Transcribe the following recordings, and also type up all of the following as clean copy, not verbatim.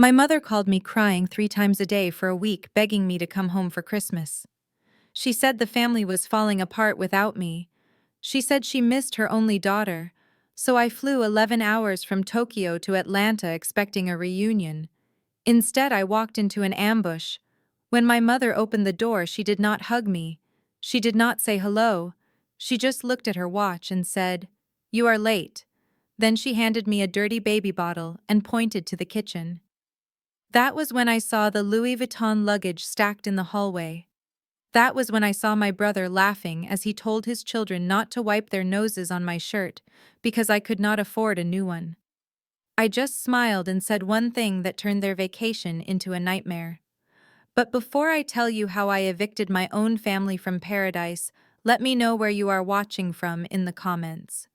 My mother called me crying 3 times a day for a week, begging me to come home for Christmas. She said the family was falling apart without me. She said she missed her only daughter, so I flew 11 hours from Tokyo to Atlanta expecting a reunion. Instead, I walked into an ambush. When my mother opened the door, she did not hug me. She did not say hello. She just looked at her watch and said, "You are late." Then she handed me a dirty baby bottle and pointed to the kitchen. That was when I saw the Louis Vuitton luggage stacked in the hallway. That was when I saw my brother laughing as he told his children not to wipe their noses on my shirt because I could not afford a new one. I just smiled and said one thing that turned their vacation into a nightmare. But before I tell you how I evicted my own family from paradise, let me know where you are watching from in the comments.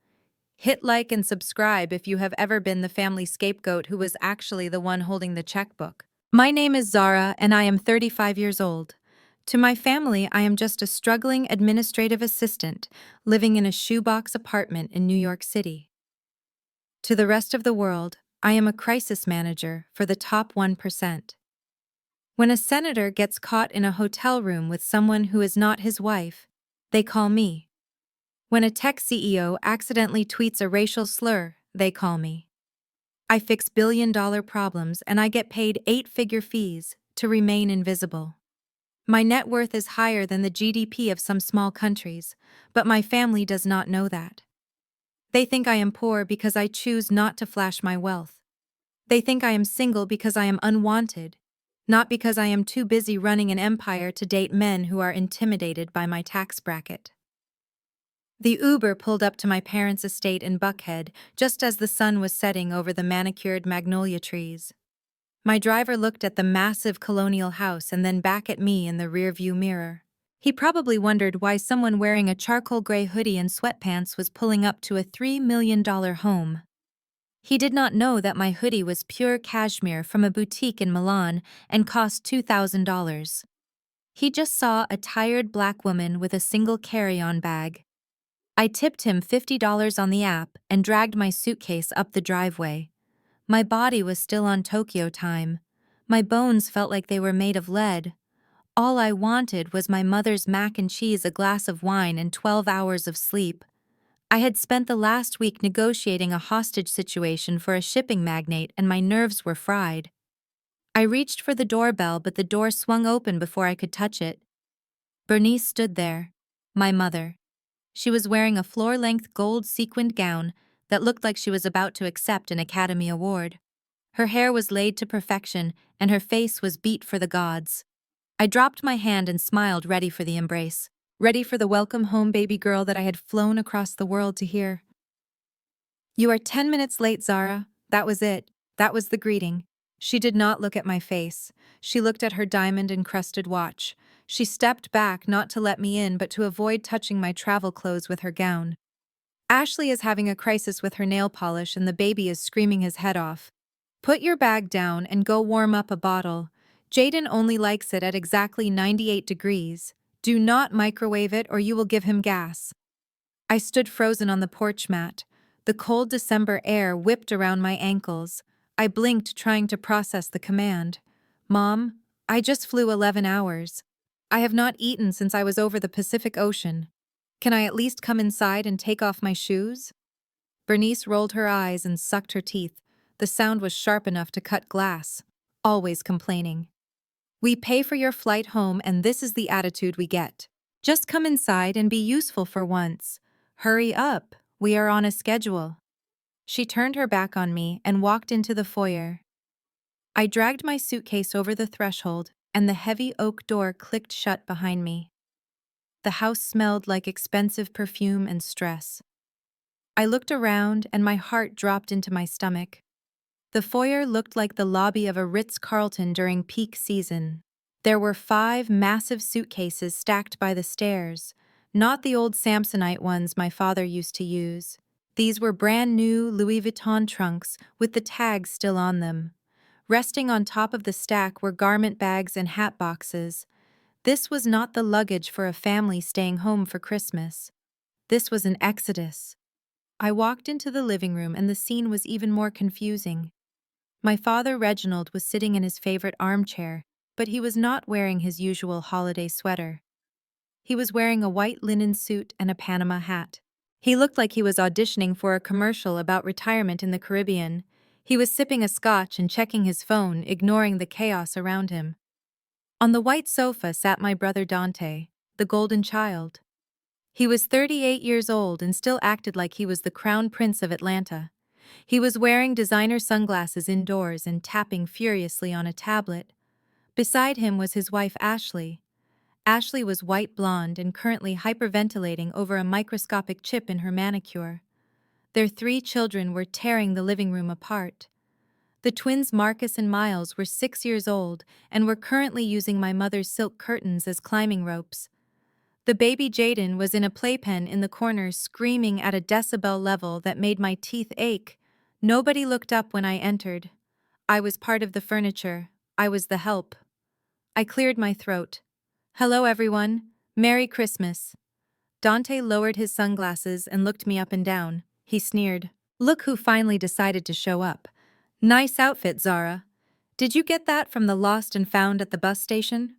Hit like and subscribe if you have ever been the family scapegoat who was actually the one holding the checkbook. My name is Zara and I am 35 years old. To my family, I am just a struggling administrative assistant living in a shoebox apartment in New York City. To the rest of the world, I am a crisis manager for the top 1%. When a senator gets caught in a hotel room with someone who is not his wife, they call me. When a tech CEO accidentally tweets a racial slur, they call me. I fix billion-dollar problems and I get paid 8-figure fees to remain invisible. My net worth is higher than the GDP of some small countries, but my family does not know that. They think I am poor because I choose not to flash my wealth. They think I am single because I am unwanted, not because I am too busy running an empire to date men who are intimidated by my tax bracket. The Uber pulled up to my parents' estate in Buckhead just as the sun was setting over the manicured magnolia trees. My driver looked at the massive colonial house and then back at me in the rearview mirror. He probably wondered why someone wearing a charcoal gray hoodie and sweatpants was pulling up to a $3 million home. He did not know that my hoodie was pure cashmere from a boutique in Milan and cost $2,000. He just saw a tired black woman with a single carry-on bag. I tipped him $50 on the app and dragged my suitcase up the driveway. My body was still on Tokyo time. My bones felt like they were made of lead. All I wanted was my mother's mac and cheese, a glass of wine, and 12 hours of sleep. I had spent the last week negotiating a hostage situation for a shipping magnate and my nerves were fried. I reached for the doorbell, but the door swung open before I could touch it. Bernice stood there, my mother. She was wearing a floor-length gold sequined gown that looked like she was about to accept an Academy Award. Her hair was laid to perfection, and her face was beat for the gods. I dropped my hand and smiled, ready for the embrace, ready for the welcome home baby girl that I had flown across the world to hear. "You are 10 minutes late, Zara." That was it. That was the greeting. She did not look at my face. She looked at her diamond-encrusted watch. She stepped back, not to let me in, but to avoid touching my travel clothes with her gown. "Ashley is having a crisis with her nail polish and the baby is screaming his head off. Put your bag down and go warm up a bottle. Jaden only likes it at exactly 98 degrees. Do not microwave it or you will give him gas." I stood frozen on the porch mat. The cold December air whipped around my ankles. I blinked, trying to process the command. "Mom, I just flew 11 hours. I have not eaten since I was over the Pacific Ocean. Can I at least come inside and take off my shoes?" Bernice rolled her eyes and sucked her teeth. The sound was sharp enough to cut glass. Always complaining. "We pay for your flight home and this is the attitude we get. Just come inside and be useful for once. Hurry up, we are on a schedule." She turned her back on me and walked into the foyer. I dragged my suitcase over the threshold and the heavy oak door clicked shut behind me. The house smelled like expensive perfume and stress. I looked around and my heart dropped into my stomach. The foyer looked like the lobby of a Ritz-Carlton during peak season. There were 5 massive suitcases stacked by the stairs, not the old Samsonite ones my father used to use. These were brand new Louis Vuitton trunks with the tags still on them. Resting on top of the stack were garment bags and hat boxes. This was not the luggage for a family staying home for Christmas. This was an exodus. I walked into the living room and the scene was even more confusing. My father, Reginald, was sitting in his favorite armchair, but he was not wearing his usual holiday sweater. He was wearing a white linen suit and a Panama hat. He looked like he was auditioning for a commercial about retirement in the Caribbean. He was sipping a scotch and checking his phone, ignoring the chaos around him. On the white sofa sat my brother Dante, the golden child. He was 38 years old and still acted like he was the crown prince of Atlanta. He was wearing designer sunglasses indoors and tapping furiously on a tablet. Beside him was his wife Ashley. Ashley was white blonde and currently hyperventilating over a microscopic chip in her manicure. Their 3 children were tearing the living room apart. The twins Marcus and Miles were 6 years old and were currently using my mother's silk curtains as climbing ropes. The baby Jaden was in a playpen in the corner screaming at a decibel level that made my teeth ache. Nobody looked up when I entered. I was part of the furniture. I was the help. I cleared my throat. Hello everyone. Merry Christmas. Dante lowered his sunglasses and looked me up and down. He sneered. Look who finally decided to show up. Nice outfit, Zara. Did you get that from the lost and found at the bus station?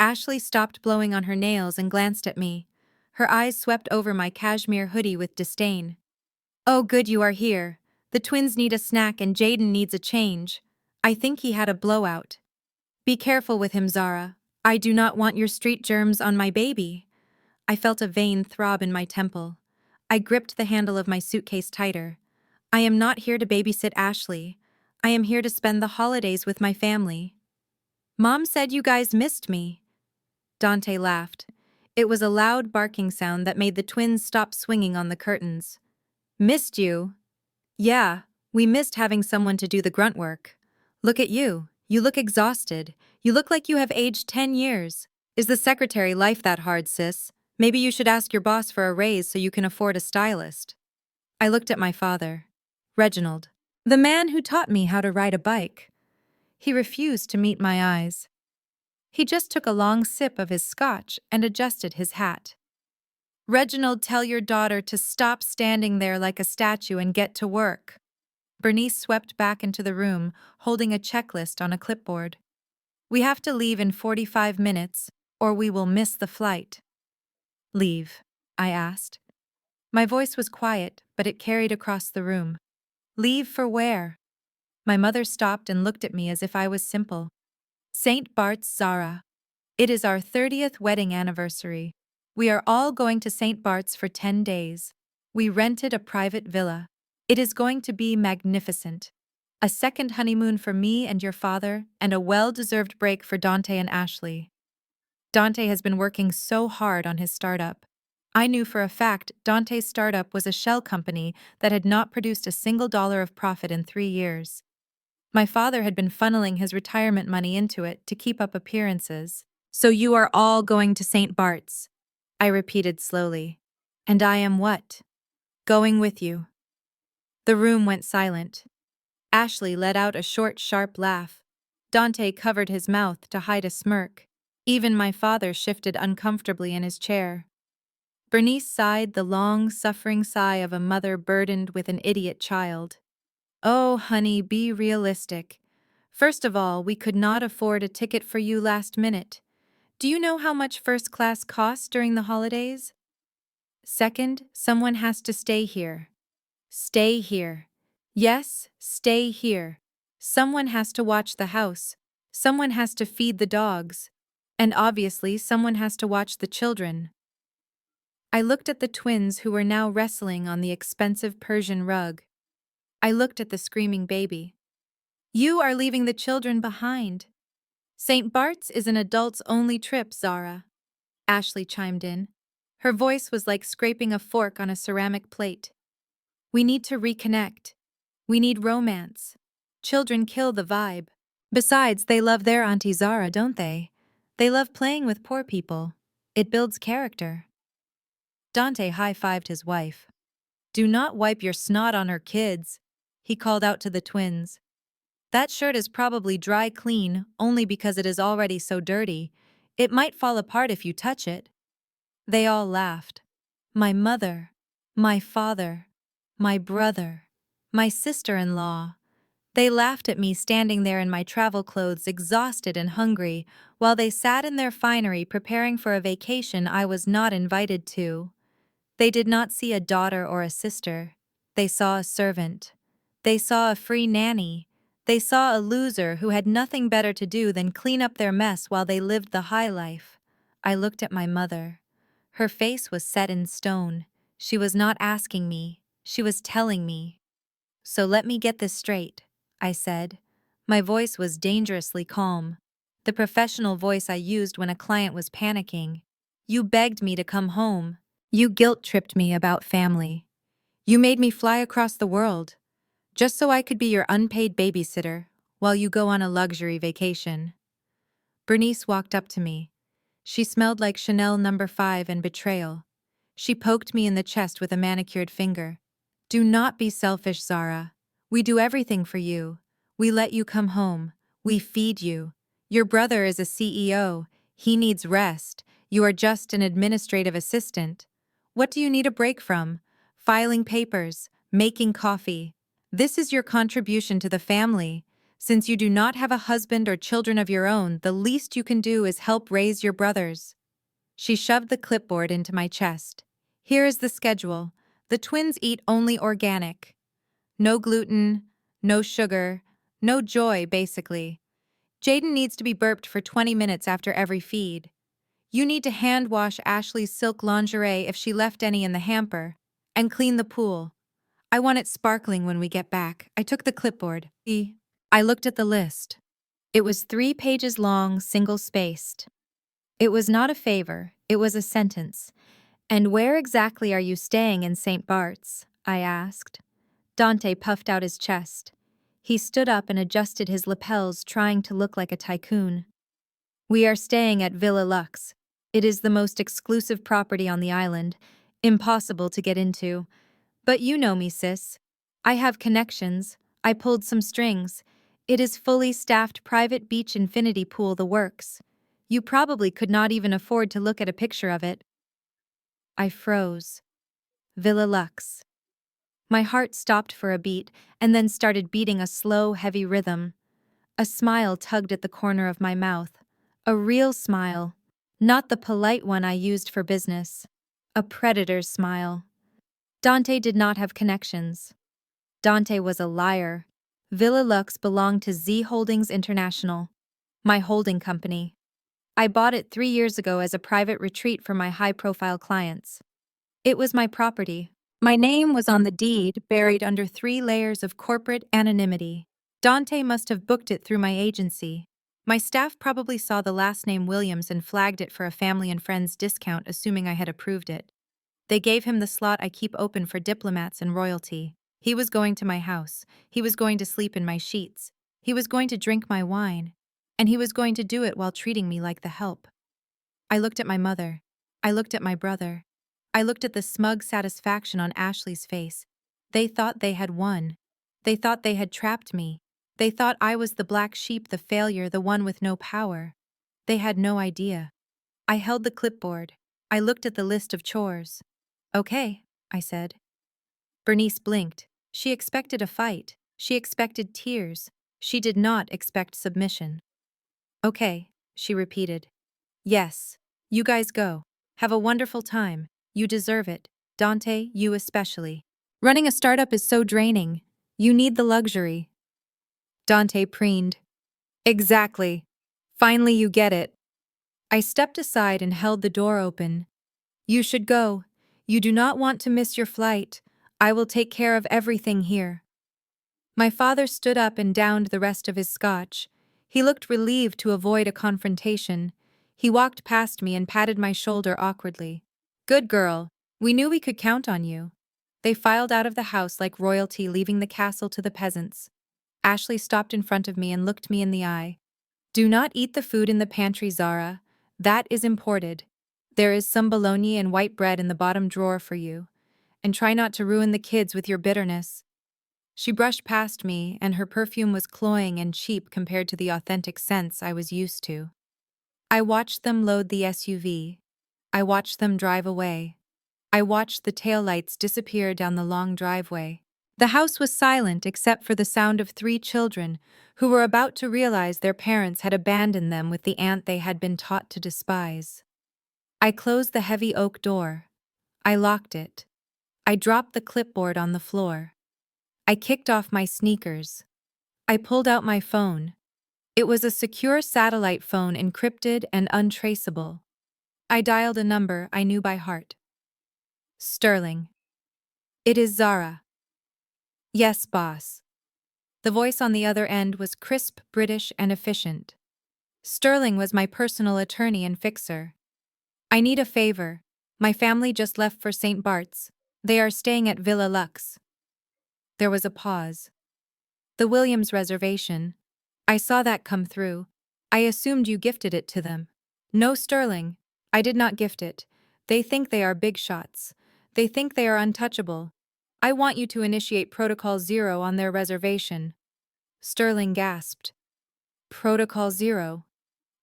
Ashley stopped blowing on her nails and glanced at me. Her eyes swept over my cashmere hoodie with disdain. Oh, good you are here. The twins need a snack and Jaden needs a change. I think he had a blowout. Be careful with him, Zara. I do not want your street germs on my baby. I felt a vein throb in my temple. I gripped the handle of my suitcase tighter. I am not here to babysit Ashley. I am here to spend the holidays with my family. Mom said you guys missed me. Dante laughed. It was a loud barking sound that made the twins stop swinging on the curtains. Missed you? Yeah, we missed having someone to do the grunt work. Look at you. You look exhausted. You look like you have aged 10 years. Is the secretary life that hard, sis? Maybe you should ask your boss for a raise so you can afford a stylist. I looked at my father. Reginald. The man who taught me how to ride a bike. He refused to meet my eyes. He just took a long sip of his scotch and adjusted his hat. Reginald, tell your daughter to stop standing there like a statue and get to work. Bernice swept back into the room, holding a checklist on a clipboard. We have to leave in 45 minutes, or we will miss the flight. Leave? I asked. My voice was quiet, but it carried across the room. Leave for where? My mother stopped and looked at me as if I was simple. St. Bart's, Zara. It is our 30th wedding anniversary. We are all going to St. Bart's for 10 days. We rented a private villa. It is going to be magnificent. A second honeymoon for me and your father, and a well-deserved break for Dante and Ashley. Dante has been working so hard on his startup. I knew for a fact Dante's startup was a shell company that had not produced a single dollar of profit in 3 years. My father had been funneling his retirement money into it to keep up appearances. So you are all going to St. Bart's, I repeated slowly. And I am what? Going with you. The room went silent. Ashley let out a short, sharp laugh. Dante covered his mouth to hide a smirk. Even my father shifted uncomfortably in his chair. Bernice sighed the long, suffering sigh of a mother burdened with an idiot child. Oh, honey, be realistic. First of all, we could not afford a ticket for you last minute. Do you know how much first class costs during the holidays? Second, someone has to stay here. Stay here. Yes, stay here. Someone has to watch the house. Someone has to feed the dogs. And obviously, someone has to watch the children. I looked at the twins who were now wrestling on the expensive Persian rug. I looked at the screaming baby. You are leaving the children behind. St. Bart's is an adults-only trip, Zara. Ashley chimed in. Her voice was like scraping a fork on a ceramic plate. We need to reconnect. We need romance. Children kill the vibe. Besides, they love their Auntie Zara, don't they? They love playing with poor people. It builds character. Dante high-fived his wife. Do not wipe your snot on her kids, he called out to the twins. That shirt is probably dry clean only because it is already so dirty. It might fall apart if you touch it. They all laughed. My mother, my father, my brother, my sister-in-law. They laughed at me standing there in my travel clothes, exhausted and hungry, while they sat in their finery preparing for a vacation I was not invited to. They did not see a daughter or a sister. They saw a servant. They saw a free nanny. They saw a loser who had nothing better to do than clean up their mess while they lived the high life. I looked at my mother. Her face was set in stone. She was not asking me. She was telling me. "So let me get this straight," I said. My voice was dangerously calm, the professional voice I used when a client was panicking. "You begged me to come home. You guilt-tripped me about family. You made me fly across the world, just so I could be your unpaid babysitter while you go on a luxury vacation." Bernice walked up to me. She smelled like Chanel No. 5 and betrayal. She poked me in the chest with a manicured finger. "Do not be selfish, Zara. We do everything for you. We let you come home. We feed you. Your brother is a CEO. He needs rest. You are just an administrative assistant. What do you need a break from? Filing papers, making coffee. This is your contribution to the family. Since you do not have a husband or children of your own, the least you can do is help raise your brothers." She shoved the clipboard into my chest. "Here is the schedule. The twins eat only organic. No gluten, no sugar, no joy, basically. Jaden needs to be burped for 20 minutes after every feed. You need to hand wash Ashley's silk lingerie if she left any in the hamper, and clean the pool. I want it sparkling when we get back." I took the clipboard. I looked at the list. It was 3 pages long, single-spaced. It was not a favor, it was a sentence. "And where exactly are you staying in St. Bart's?" I asked. Dante puffed out his chest. He stood up and adjusted his lapels, trying to look like a tycoon. "We are staying at Villa Lux. It is the most exclusive property on the island. Impossible to get into. But you know me, sis. I have connections. I pulled some strings. It is fully staffed private beach infinity pool, the works. You probably could not even afford to look at a picture of it." I froze. Villa Lux. My heart stopped for a beat and then started beating a slow, heavy rhythm. A smile tugged at the corner of my mouth. A real smile. Not the polite one I used for business. A predator's smile. Dante did not have connections. Dante was a liar. Villa Lux belonged to Z Holdings International, my holding company. I bought it 3 years ago as a private retreat for my high-profile clients. It was my property. My name was on the deed, buried under 3 layers of corporate anonymity. Dante must have booked it through my agency. My staff probably saw the last name Williams and flagged it for a family and friends discount, assuming I had approved it. They gave him the slot I keep open for diplomats and royalty. He was going to my house. He was going to sleep in my sheets. He was going to drink my wine. And he was going to do it while treating me like the help. I looked at my mother. I looked at my brother. I looked at the smug satisfaction on Ashley's face. They thought they had won. They thought they had trapped me. They thought I was the black sheep, the failure, the one with no power. They had no idea. I held the clipboard. I looked at the list of chores. "Okay," I said. Bernice blinked. She expected a fight. She expected tears. She did not expect submission. "Okay," she repeated. "Yes. You guys go. Have a wonderful time. You deserve it. Dante, you especially. Running a startup is so draining. You need the luxury." Dante preened. "Exactly. Finally you get it." I stepped aside and held the door open. "You should go. You do not want to miss your flight. I will take care of everything here." My father stood up and downed the rest of his scotch. He looked relieved to avoid a confrontation. He walked past me and patted my shoulder awkwardly. "Good girl. We knew we could count on you." They filed out of the house like royalty, leaving the castle to the peasants. Ashley stopped in front of me and looked me in the eye. "Do not eat the food in the pantry, Zara. That is imported. There is some bologna and white bread in the bottom drawer for you. And try not to ruin the kids with your bitterness." She brushed past me, and her perfume was cloying and cheap compared to the authentic scents I was used to. I watched them load the SUV. I watched them drive away. I watched the taillights disappear down the long driveway. The house was silent except for the sound of three children who were about to realize their parents had abandoned them with the aunt they had been taught to despise. I closed the heavy oak door. I locked it. I dropped the clipboard on the floor. I kicked off my sneakers. I pulled out my phone. It was a secure satellite phone, encrypted and untraceable. I dialed a number I knew by heart. Sterling. It is Zara. Yes, boss. The voice on the other end was crisp, British, and efficient. Sterling was my personal attorney and fixer. I need a favor. My family just left for St. Bart's. They are staying at Villa Lux. There was a pause. The Williams reservation. I saw that come through. I assumed you gifted it to them. No, Sterling. I did not gift it. They think they are big shots. They think they are untouchable. I want you to initiate Protocol Zero on their reservation. Sterling gasped. Protocol Zero?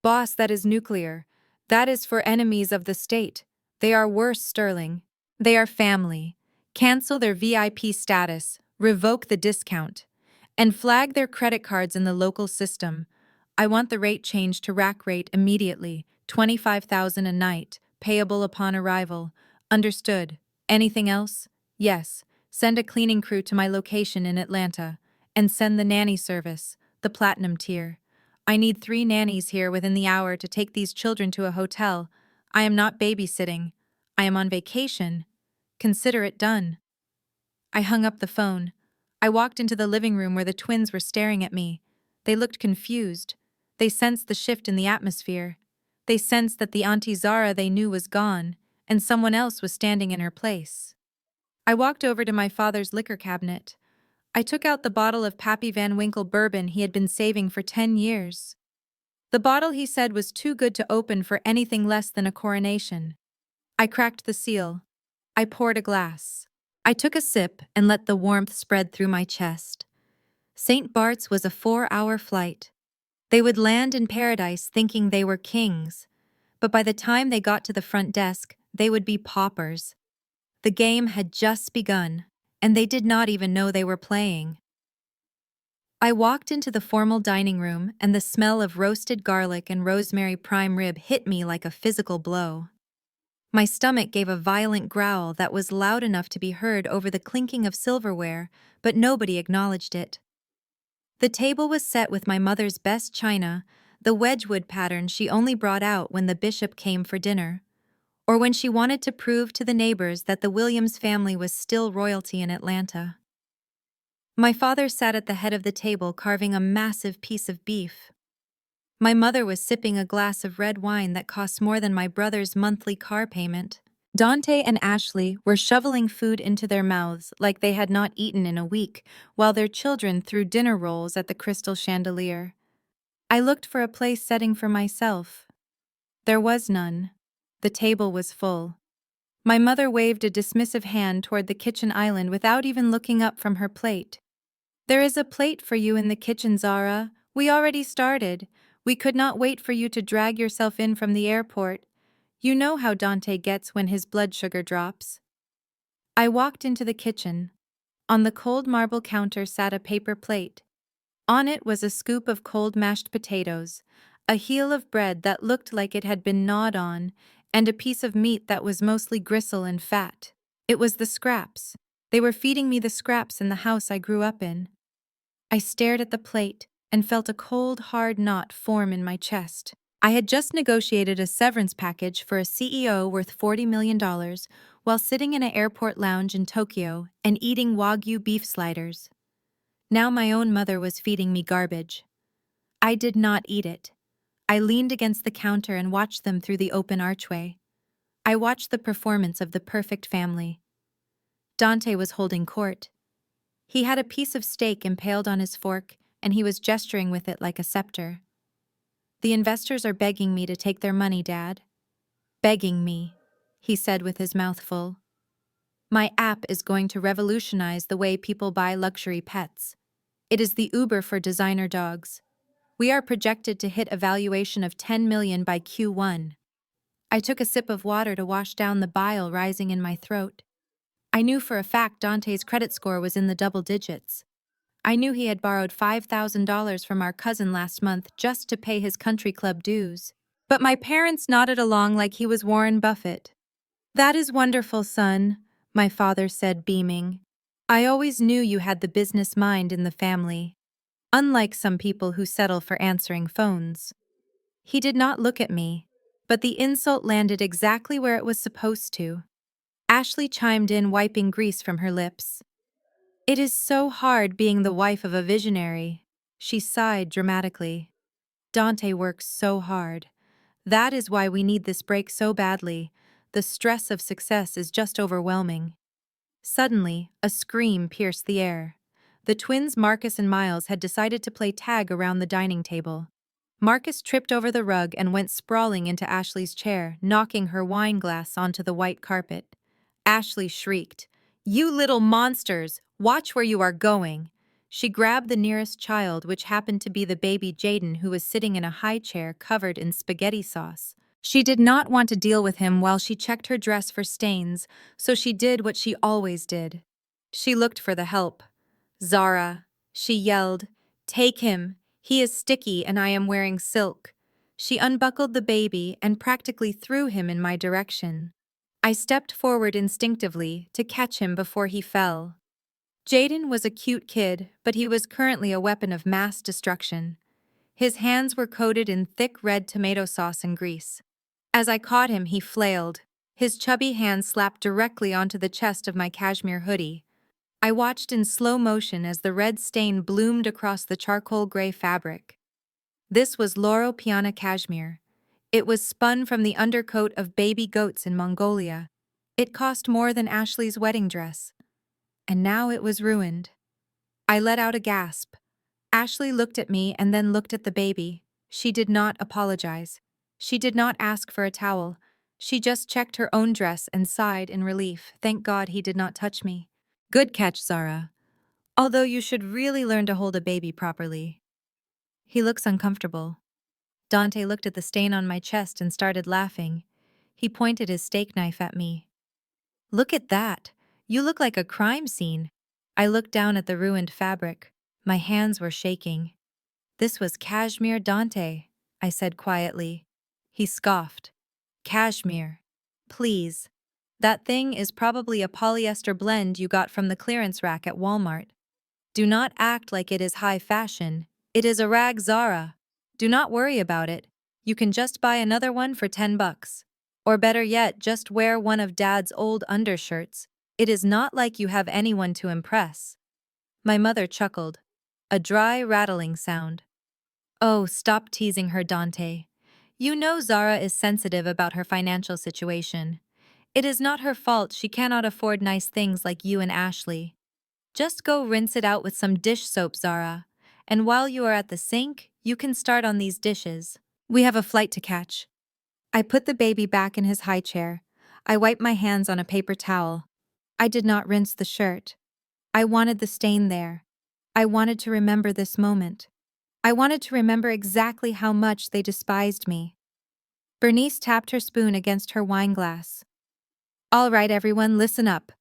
Boss, that is nuclear. That is for enemies of the state. They are worse, Sterling. They are family. Cancel their VIP status, revoke the discount, and flag their credit cards in the local system. I want the rate changed to rack rate immediately, 25,000 a night, payable upon arrival. Understood. Anything else? Yes. Send a cleaning crew to my location in Atlanta. And send the nanny service, the platinum tier. I need 3 nannies here within the hour to take these children to a hotel. I am not babysitting. I am on vacation. Consider it done. I hung up the phone. I walked into the living room where the twins were staring at me. They looked confused. They sensed the shift in the atmosphere. They sensed that the Auntie Zara they knew was gone, and someone else was standing in her place. I walked over to my father's liquor cabinet. I took out the bottle of Pappy Van Winkle bourbon he had been saving for 10 years. The bottle, he said, was too good to open for anything less than a coronation. I cracked the seal. I poured a glass. I took a sip and let the warmth spread through my chest. St. Bart's was a 4-hour flight. They would land in paradise thinking they were kings, but by the time they got to the front desk, they would be paupers. The game had just begun, and they did not even know they were playing. I walked into the formal dining room, and the smell of roasted garlic and rosemary prime rib hit me like a physical blow. My stomach gave a violent growl that was loud enough to be heard over the clinking of silverware, but nobody acknowledged it. The table was set with my mother's best china, the Wedgwood pattern she only brought out when the bishop came for dinner, or when she wanted to prove to the neighbors that the Williams family was still royalty in Atlanta. My father sat at the head of the table carving a massive piece of beef. My mother was sipping a glass of red wine that cost more than my brother's monthly car payment. Dante and Ashley were shoveling food into their mouths like they had not eaten in a week, while their children threw dinner rolls at the crystal chandelier. I looked for a place setting for myself. There was none. The table was full. My mother waved a dismissive hand toward the kitchen island without even looking up from her plate. There is a plate for you in the kitchen, Zara. We already started. We could not wait for you to drag yourself in from the airport. You know how Dante gets when his blood sugar drops. I walked into the kitchen. On the cold marble counter sat a paper plate. On it was a scoop of cold mashed potatoes, a heel of bread that looked like it had been gnawed on, and a piece of meat that was mostly gristle and fat. It was the scraps. They were feeding me the scraps in the house I grew up in. I stared at the plate and felt a cold, hard knot form in my chest. I had just negotiated a severance package for a CEO worth $40 million while sitting in an airport lounge in Tokyo and eating Wagyu beef sliders. Now my own mother was feeding me garbage. I did not eat it. I leaned against the counter and watched them through the open archway. I watched the performance of the perfect family. Dante was holding court. He had a piece of steak impaled on his fork, and he was gesturing with it like a scepter. The investors are begging me to take their money, Dad. Begging me, he said with his mouth full. My app is going to revolutionize the way people buy luxury pets. It is the Uber for designer dogs. We are projected to hit a valuation of $10 million by Q1. I took a sip of water to wash down the bile rising in my throat. I knew for a fact Dante's credit score was in the double digits. I knew he had borrowed $5,000 from our cousin last month just to pay his country club dues. But my parents nodded along like he was Warren Buffett. "That is wonderful, son," my father said, beaming. "I always knew you had the business mind in the family, unlike some people who settle for answering phones." He did not look at me, but the insult landed exactly where it was supposed to. Ashley chimed in, wiping grease from her lips. "It is so hard being the wife of a visionary." She sighed dramatically. "Dante works so hard. That is why we need this break so badly. The stress of success is just overwhelming." Suddenly, a scream pierced the air. The twins Marcus and Miles had decided to play tag around the dining table. Marcus tripped over the rug and went sprawling into Ashley's chair, knocking her wine glass onto the white carpet. Ashley shrieked, "You little monsters! Watch where you are going!" She grabbed the nearest child, which happened to be the baby Jaden, who was sitting in a high chair covered in spaghetti sauce. She did not want to deal with him while she checked her dress for stains, so she did what she always did. She looked for the help. "Zara," she yelled, "take him. He is sticky and I am wearing silk." She unbuckled the baby and practically threw him in my direction. I stepped forward instinctively to catch him before he fell. Jaden was a cute kid, but he was currently a weapon of mass destruction. His hands were coated in thick red tomato sauce and grease. As I caught him, he flailed. His chubby hand slapped directly onto the chest of my cashmere hoodie. I watched in slow motion as the red stain bloomed across the charcoal gray fabric. This was Loro Piana cashmere. It was spun from the undercoat of baby goats in Mongolia. It cost more than Ashley's wedding dress. And now it was ruined. I let out a gasp. Ashley looked at me and then looked at the baby. She did not apologize. She did not ask for a towel. She just checked her own dress and sighed in relief. Thank God he did not touch me. "Good catch, Zara. Although you should really learn to hold a baby properly." "He looks uncomfortable." Dante looked at the stain on my chest and started laughing. He pointed his steak knife at me. "Look at that. You look like a crime scene." I looked down at the ruined fabric. My hands were shaking. "This was cashmere, Dante," I said quietly. He scoffed. "Cashmere. Please. That thing is probably a polyester blend you got from the clearance rack at Walmart. Do not act like it is high fashion. It is a rag, Zara. Do not worry about it. You can just buy another one for $10. Or better yet, just wear one of Dad's old undershirts. It is not like you have anyone to impress." My mother chuckled. A dry, rattling sound. "Oh, stop teasing her, Dante. You know Zara is sensitive about her financial situation. It is not her fault she cannot afford nice things like you and Ashley. Just go rinse it out with some dish soap, Zara. And while you are at the sink, you can start on these dishes. We have a flight to catch." I put the baby back in his high chair. I wiped my hands on a paper towel. I did not rinse the shirt. I wanted the stain there. I wanted to remember this moment. I wanted to remember exactly how much they despised me. Bernice tapped her spoon against her wine glass. "All right, everyone, listen up.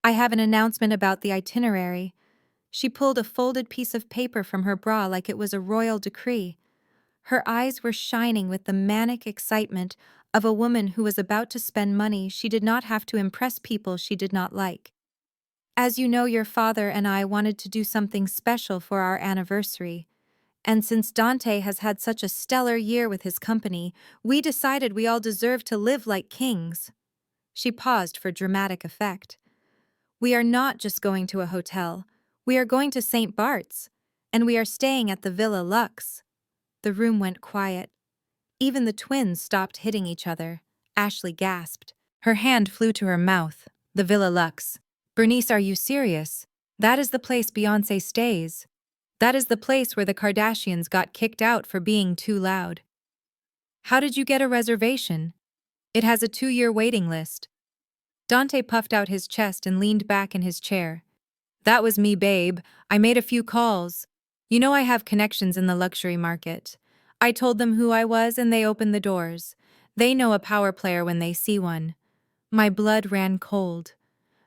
I have an announcement about the itinerary." She pulled a folded piece of paper from her bra like it was a royal decree. Her eyes were shining with the manic excitement of a woman who was about to spend money she did not have to impress people she did not like. "As you know, your father and I wanted to do something special for our anniversary. And since Dante has had such a stellar year with his company, we decided we all deserve to live like kings." She paused for dramatic effect. "We are not just going to a hotel. We are going to St. Bart's. And we are staying at the Villa Lux." The room went quiet. Even the twins stopped hitting each other. Ashley gasped. Her hand flew to her mouth. "The Villa Lux. Bernice, are you serious? That is the place Beyoncé stays. That is the place where the Kardashians got kicked out for being too loud. How did you get a reservation? It has a 2-year waiting list." Dante puffed out his chest and leaned back in his chair. "That was me, babe. I made a few calls. You know I have connections in the luxury market. I told them who I was and they opened the doors. They know a power player when they see one." My blood ran cold.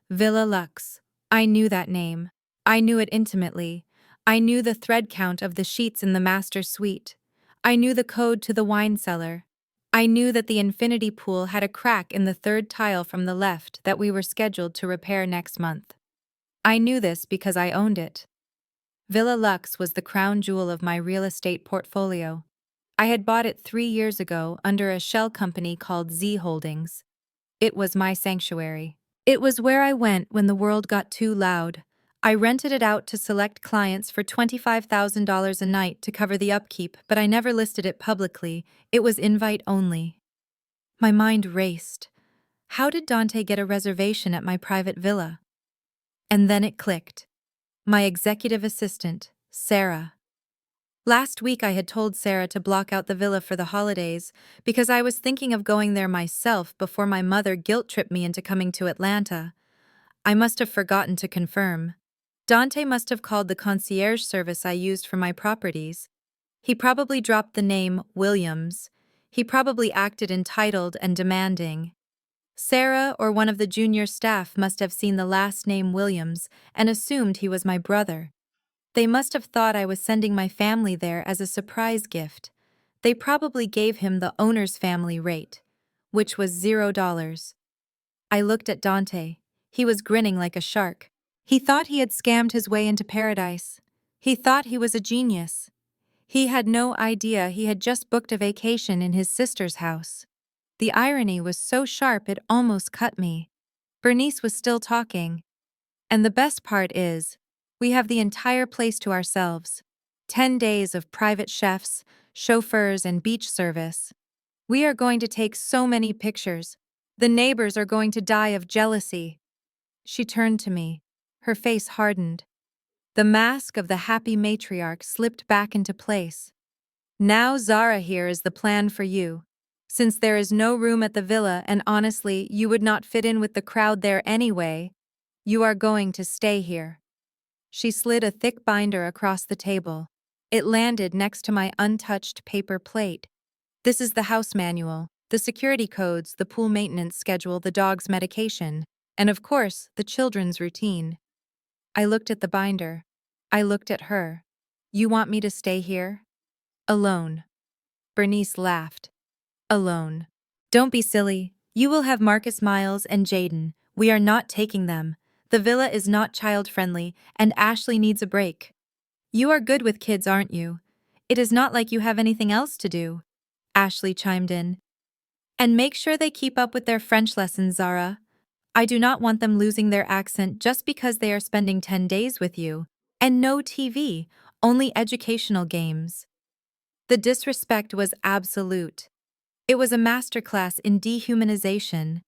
Villa Lux. I knew that name. I knew it intimately. I knew the thread count of the sheets in the master suite. I knew the code to the wine cellar. I knew that the infinity pool had a crack in the third tile from the left that we were scheduled to repair next month. I knew this because I owned it. Villa Lux was the crown jewel of my real estate portfolio. I had bought it 3 years ago under a shell company called Z Holdings. It was my sanctuary. It was where I went when the world got too loud. I rented it out to select clients for $25,000 a night to cover the upkeep, but I never listed it publicly. It was invite only. My mind raced. How did Dante get a reservation at my private villa? And then it clicked. My executive assistant, Sarah. Last week I had told Sarah to block out the villa for the holidays because I was thinking of going there myself before my mother guilt-tripped me into coming to Atlanta. I must have forgotten to confirm. Dante must have called the concierge service I used for my properties. He probably dropped the name Williams. He probably acted entitled and demanding. Sarah or one of the junior staff must have seen the last name Williams and assumed he was my brother. They must have thought I was sending my family there as a surprise gift. They probably gave him the owner's family rate, which was $0. I looked at Dante. He was grinning like a shark. He thought he had scammed his way into paradise. He thought he was a genius. He had no idea he had just booked a vacation in his sister's house. The irony was so sharp it almost cut me. Bernice was still talking. And the best part is, we have the entire place to ourselves. 10 days of private chefs, chauffeurs, and beach service. We are going to take so many pictures. The neighbors are going to die of jealousy. She turned to me. Her face hardened. The mask of the happy matriarch slipped back into place. Now Zara here is the plan for you. Since there is no room at the villa and honestly, you would not fit in with the crowd there anyway, you are going to stay here. She slid a thick binder across the table. It landed next to my untouched paper plate. This is the house manual, the security codes, the pool maintenance schedule, the dog's medication, and of course, the children's routine. I looked at the binder. I looked at her. You want me to stay here? Alone. Bernice laughed. Alone. Don't be silly. You will have Marcus Miles and Jaden. We are not taking them. The villa is not child-friendly, and Ashley needs a break. You are good with kids, aren't you? It is not like you have anything else to do. Ashley chimed in. And make sure they keep up with their French lessons, Zara. I do not want them losing their accent just because they are spending 10 days with you. And no TV, only educational games. The disrespect was absolute. It was a masterclass in dehumanization.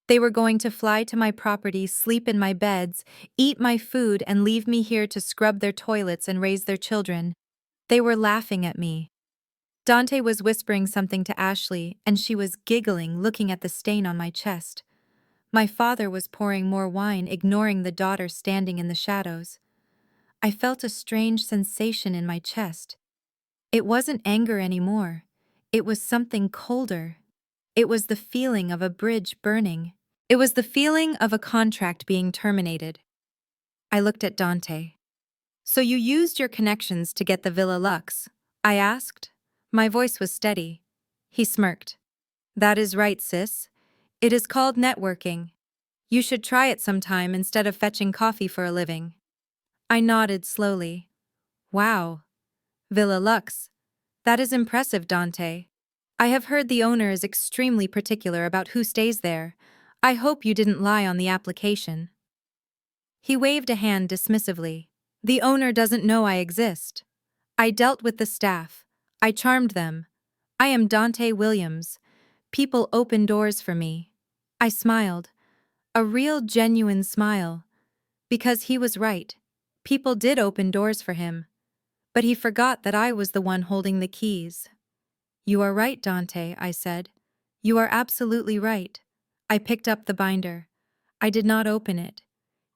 They were going to fly to my property, sleep in my beds, eat my food, and leave me here to scrub their toilets and raise their children. They were laughing at me. Dante was whispering something to Ashley, and she was giggling, looking at the stain on my chest. My father was pouring more wine, ignoring the daughter standing in the shadows. I felt a strange sensation in my chest. It wasn't anger anymore. It was something colder. It was the feeling of a bridge burning. It was the feeling of a contract being terminated. I looked at Dante. So you used your connections to get the Villa Lux? I asked. My voice was steady. He smirked. That is right, sis. It is called networking. You should try it sometime instead of fetching coffee for a living. I nodded slowly. Wow. Villa Lux. That is impressive, Dante. I have heard the owner is extremely particular about who stays there. I hope you didn't lie on the application. He waved a hand dismissively. The owner doesn't know I exist. I dealt with the staff. I charmed them. I am Dante Williams. People open doors for me. I smiled. A real, genuine smile. Because he was right. People did open doors for him. But he forgot that I was the one holding the keys. You are right, Dante, I said. You are absolutely right. I picked up the binder. I did not open it.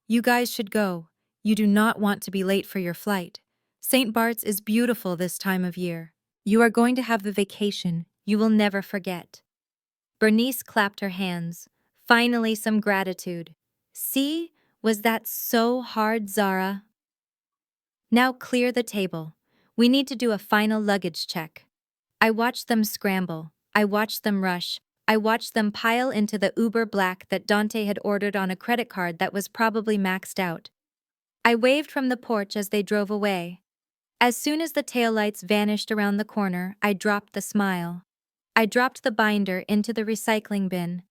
You guys should go. You do not want to be late for your flight. St. Bart's is beautiful this time of year. You are going to have the vacation you will never forget. Bernice clapped her hands. Finally, some gratitude. See? Was that so hard, Zara? Now clear the table. We need to do a final luggage check. I watched them scramble. I watched them rush. I watched them pile into the Uber Black that Dante had ordered on a credit card that was probably maxed out. I waved from the porch as they drove away. As soon as the taillights vanished around the corner, I dropped the smile. I dropped the binder into the recycling bin.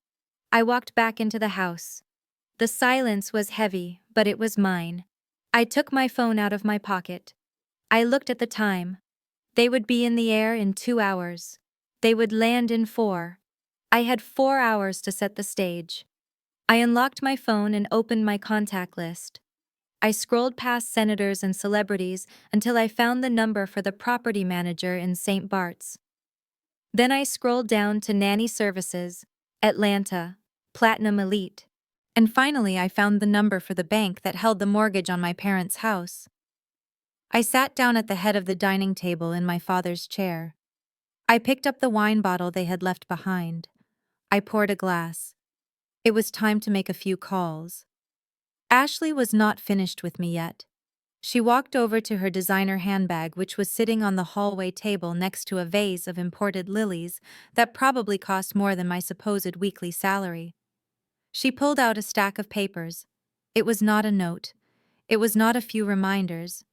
I walked back into the house. The silence was heavy, but it was mine. I took my phone out of my pocket. I looked at the time. They would be in the air in 2 hours. They would land in 4. I had 4 hours to set the stage. I unlocked my phone and opened my contact list. I scrolled past senators and celebrities until I found the number for the property manager in St. Bart's. Then I scrolled down to nanny services, Atlanta, Platinum Elite. And finally I found the number for the bank that held the mortgage on my parents' house. I sat down at the head of the dining table in my father's chair. I picked up the wine bottle they had left behind. I poured a glass. It was time to make a few calls. Ashley was not finished with me yet. She walked over to her designer handbag, which was sitting on the hallway table next to a vase of imported lilies that probably cost more than my supposed weekly salary. She pulled out a stack of papers. It was not a note. It was not a few reminders.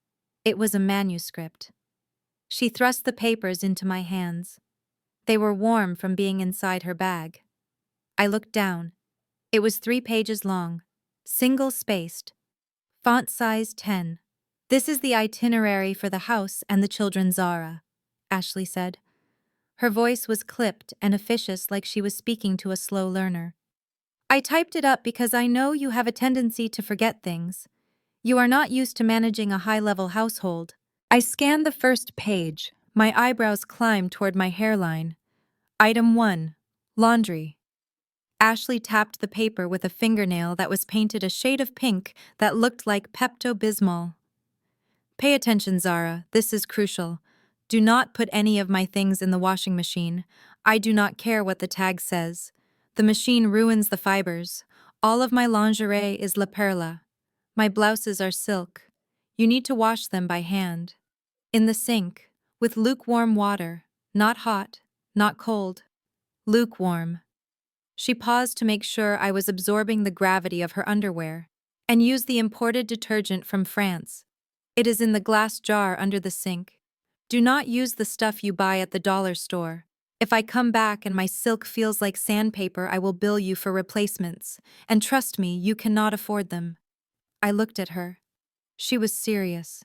It was a manuscript. She thrust the papers into my hands. They were warm from being inside her bag. I looked down. It was 3 pages long, single-spaced, font size 10. "This is the itinerary for the house and the children, Zara," Ashley said. Her voice was clipped and officious, like she was speaking to a slow learner. "I typed it up because I know you have a tendency to forget things. You are not used to managing a high-level household." I scanned the first page. My eyebrows climbed toward my hairline. Item 1. Laundry. Ashley tapped the paper with a fingernail that was painted a shade of pink that looked like Pepto-Bismol. "Pay attention, Zara. This is crucial. Do not put any of my things in the washing machine. I do not care what the tag says. The machine ruins the fibers. All of my lingerie is La Perla. My blouses are silk. You need to wash them by hand. In the sink, with lukewarm water. Not hot, not cold. Lukewarm." She paused to make sure I was absorbing the gravity of her underwear, and used the imported detergent from France. "It is in the glass jar under the sink. Do not use the stuff you buy at the dollar store. If I come back and my silk feels like sandpaper, I will bill you for replacements, and trust me, you cannot afford them." I looked at her. She was serious.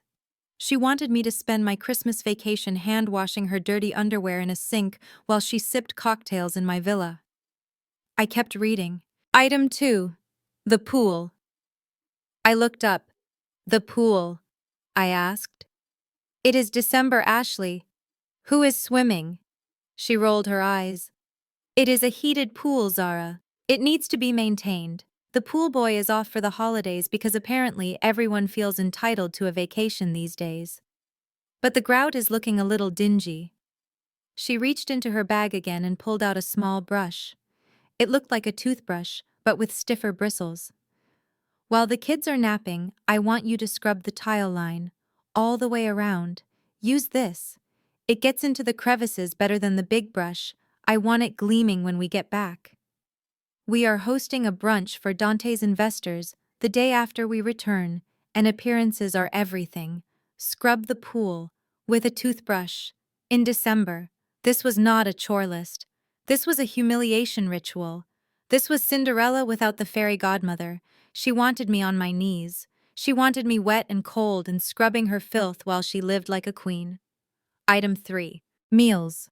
She wanted me to spend my Christmas vacation hand-washing her dirty underwear in a sink while she sipped cocktails in my villa. I kept reading. Item 2. The pool. I looked up. "The pool?" I asked. "It is December, Ashley. Who is swimming?" She rolled her eyes. "It is a heated pool, Zara. It needs to be maintained. The pool boy is off for the holidays because apparently everyone feels entitled to a vacation these days. But the grout is looking a little dingy." She reached into her bag again and pulled out a small brush. It looked like a toothbrush, but with stiffer bristles. "While the kids are napping, I want you to scrub the tile line, all the way around. Use this. It gets into the crevices better than the big brush. I want it gleaming when we get back. We are hosting a brunch for Dante's investors the day after we return, and appearances are everything. Scrub the pool, with a toothbrush. In December." This was not a chore list. This was a humiliation ritual. This was Cinderella without the fairy godmother. She wanted me on my knees. She wanted me wet and cold and scrubbing her filth while she lived like a queen. Item 3. Meals.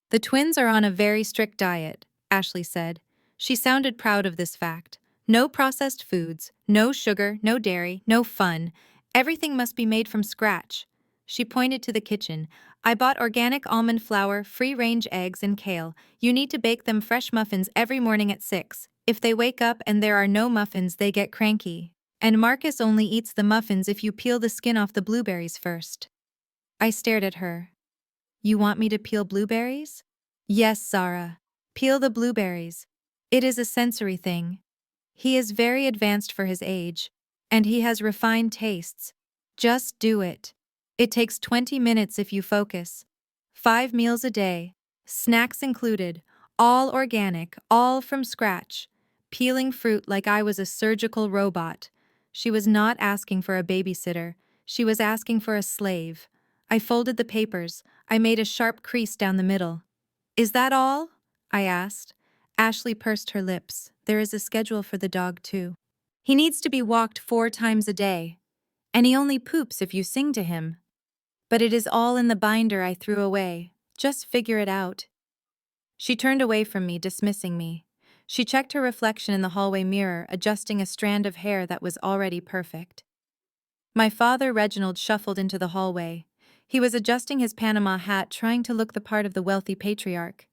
"The twins are on a very strict diet," Ashley said. She sounded proud of this fact. "No processed foods, no sugar, no dairy, no fun. Everything must be made from scratch." She pointed to the kitchen. "I bought organic almond flour, free-range eggs, and kale. You need to bake them fresh muffins every morning at 6. If they wake up and there are no muffins, they get cranky. And Marcus only eats the muffins if you peel the skin off the blueberries first." I stared at her. "You want me to peel blueberries?" "Yes, Zara. Peel the blueberries. It is a sensory thing." He is very advanced for his age, and he has refined tastes. Just do it. It takes 20 minutes if you focus. 5 meals a day, snacks included, all organic, all from scratch. Peeling fruit like I was a surgical robot. She was not asking for a babysitter, she was asking for a slave. I folded the papers, I made a sharp crease down the middle. Is that all? I asked. Ashley pursed her lips. There is a schedule for the dog, too. He needs to be walked 4 times a day, and he only poops if you sing to him. But it is all in the binder I threw away. Just figure it out. She turned away from me, dismissing me. She checked her reflection in the hallway mirror, adjusting a strand of hair that was already perfect. My father, Reginald, shuffled into the hallway. He was adjusting his Panama hat, trying to look the part of the wealthy patriarch.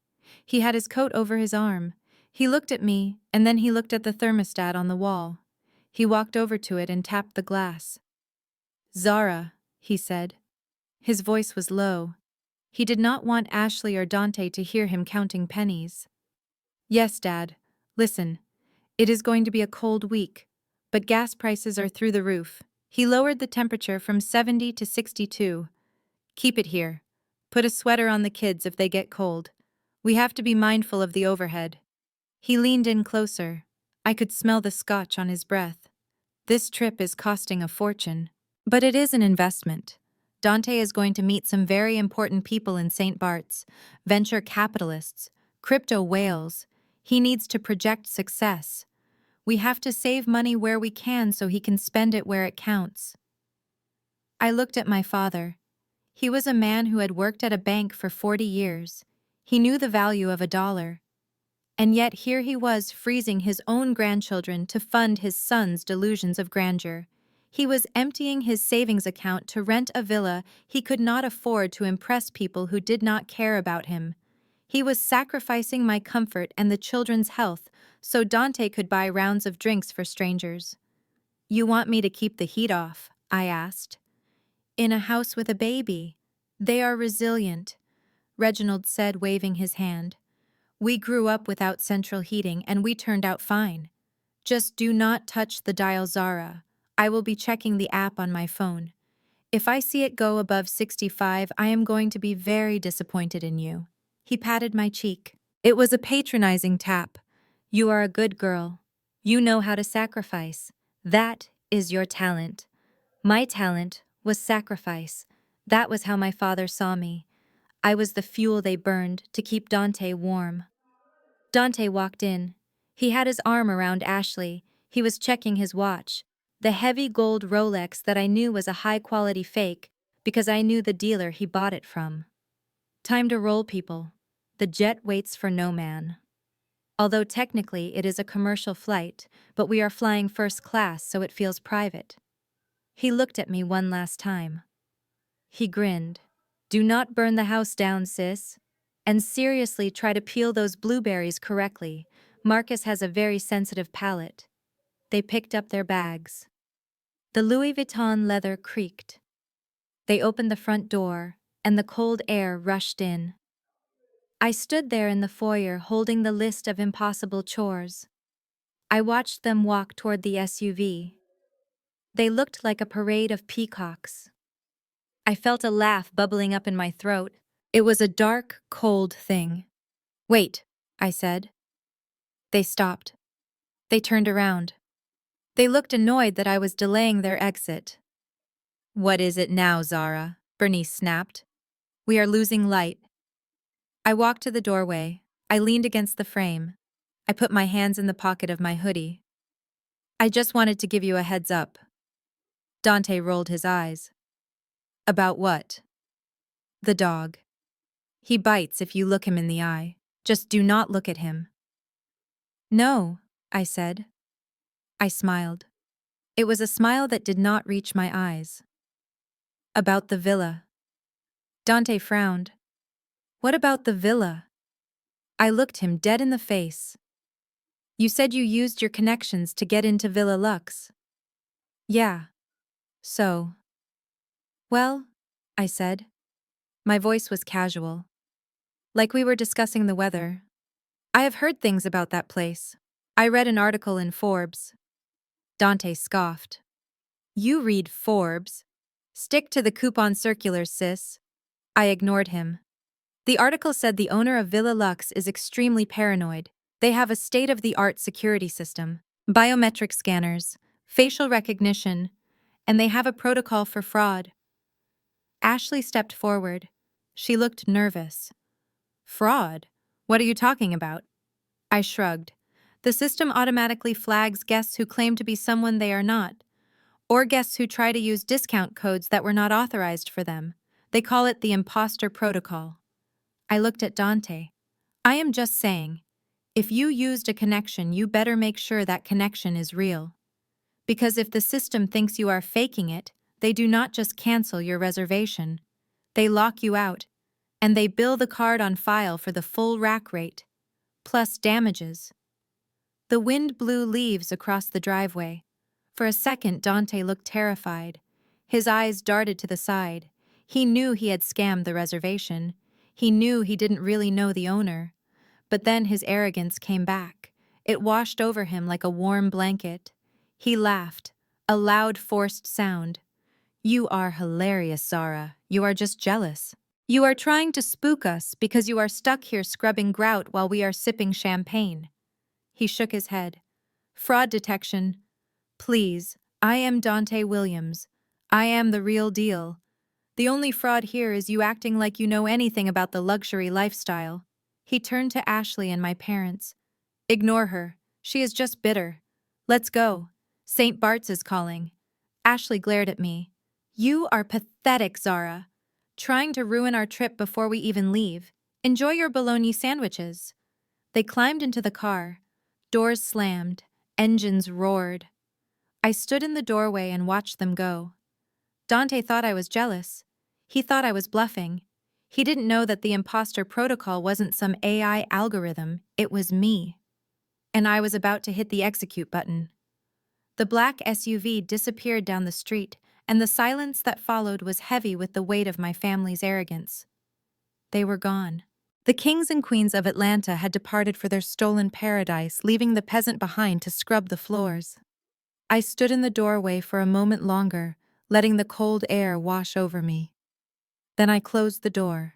He had his coat over his arm. He looked at me, and then he looked at the thermostat on the wall. He walked over to it and tapped the glass. "Zara," he said. His voice was low. He did not want Ashley or Dante to hear him counting pennies. "Yes, Dad. Listen, it is going to be a cold week, but gas prices are through the roof." He lowered the temperature from 70 to 62. "Keep it here. Put a sweater on the kids if they get cold. We have to be mindful of the overhead." He leaned in closer. I could smell the scotch on his breath. "This trip is costing a fortune. But it is an investment. Dante is going to meet some very important people in St. Bart's, venture capitalists, crypto whales. He needs to project success. We have to save money where we can so he can spend it where it counts." I looked at my father. He was a man who had worked at a bank for 40 years. He knew the value of a dollar. And yet here he was freezing his own grandchildren to fund his son's delusions of grandeur. He was emptying his savings account to rent a villa he could not afford to impress people who did not care about him. He was sacrificing my comfort and the children's health so Dante could buy rounds of drinks for strangers. "You want me to keep the heat off?" I asked. "In a house with a baby. They are resilient," Reginald said, waving his hand. "We grew up without central heating and we turned out fine. Just do not touch the dial, Zara. I will be checking the app on my phone. If I see it go above 65, I am going to be very disappointed in you." He patted my cheek. It was a patronizing tap. "You are a good girl. You know how to sacrifice. That is your talent." My talent was sacrifice. That was how my father saw me. I was the fuel they burned to keep Dante warm. Dante walked in. He had his arm around Ashley. He was checking his watch, the heavy gold Rolex that I knew was a high-quality fake because I knew the dealer he bought it from. "Time to roll, people. The jet waits for no man." Although technically it is a commercial flight, but we are flying first class so it feels private. He looked at me one last time. He grinned. "Do not burn the house down, sis. And seriously, try to peel those blueberries correctly. Marcus has a very sensitive palate." They picked up their bags. The Louis Vuitton leather creaked. They opened the front door, and the cold air rushed in. I stood there in the foyer holding the list of impossible chores. I watched them walk toward the SUV. They looked like a parade of peacocks. I felt a laugh bubbling up in my throat. It was a dark, cold thing. "Wait," I said. They stopped. They turned around. They looked annoyed that I was delaying their exit. "What is it now, Zara?" Bernice snapped. "We are losing light." I walked to the doorway. I leaned against the frame. I put my hands in the pocket of my hoodie. "I just wanted to give you a heads up." Dante rolled his eyes. "About what?" "The dog. He bites if you look him in the eye. Just do not look at him." "No," I said. I smiled. It was a smile that did not reach my eyes. "About the villa." Dante frowned. "What about the villa?" I looked him dead in the face. "You said you used your connections to get into Villa Lux." "Yeah. So." "Well," I said. My voice was casual. Like we were discussing the weather. "I have heard things about that place." I read an article in Forbes. Dante scoffed. You read Forbes? Stick to the coupon circulars, sis. I ignored him. The article said the owner of Villa Lux is extremely paranoid. They have a state-of-the-art security system, biometric scanners, facial recognition, and they have a protocol for fraud. Ashley stepped forward. She looked nervous. Fraud? What are you talking about? I shrugged. The system automatically flags guests who claim to be someone they are not, or guests who try to use discount codes that were not authorized for them. They call it the imposter protocol. I looked at Dante. I am just saying, if you used a connection, you better make sure that connection is real. Because if the system thinks you are faking it, they do not just cancel your reservation. They lock you out, and they bill the card on file for the full rack rate, plus damages. The wind blew leaves across the driveway. For a second, Dante looked terrified. His eyes darted to the side. He knew he had scammed the reservation. He knew he didn't really know the owner. But then his arrogance came back. It washed over him like a warm blanket. He laughed, a loud, forced sound. You are hilarious, Zara. You are just jealous. You are trying to spook us because you are stuck here scrubbing grout while we are sipping champagne. He shook his head. Fraud detection. Please, I am Dante Williams. I am the real deal. The only fraud here is you acting like you know anything about the luxury lifestyle. He turned to Ashley and my parents. Ignore her. She is just bitter. Let's go. St. Bart's is calling. Ashley glared at me. You are pathetic, Zara. Trying to ruin our trip before we even leave. Enjoy your bologna sandwiches. They climbed into the car. Doors slammed. Engines roared. I stood in the doorway and watched them go. Dante thought I was jealous. He thought I was bluffing. He didn't know that the imposter protocol wasn't some AI algorithm, it was me. And I was about to hit the execute button. The black SUV disappeared down the street, and the silence that followed was heavy with the weight of my family's arrogance. They were gone. The kings and queens of Atlanta had departed for their stolen paradise, leaving the peasant behind to scrub the floors. I stood in the doorway for a moment longer, letting the cold air wash over me. Then I closed the door.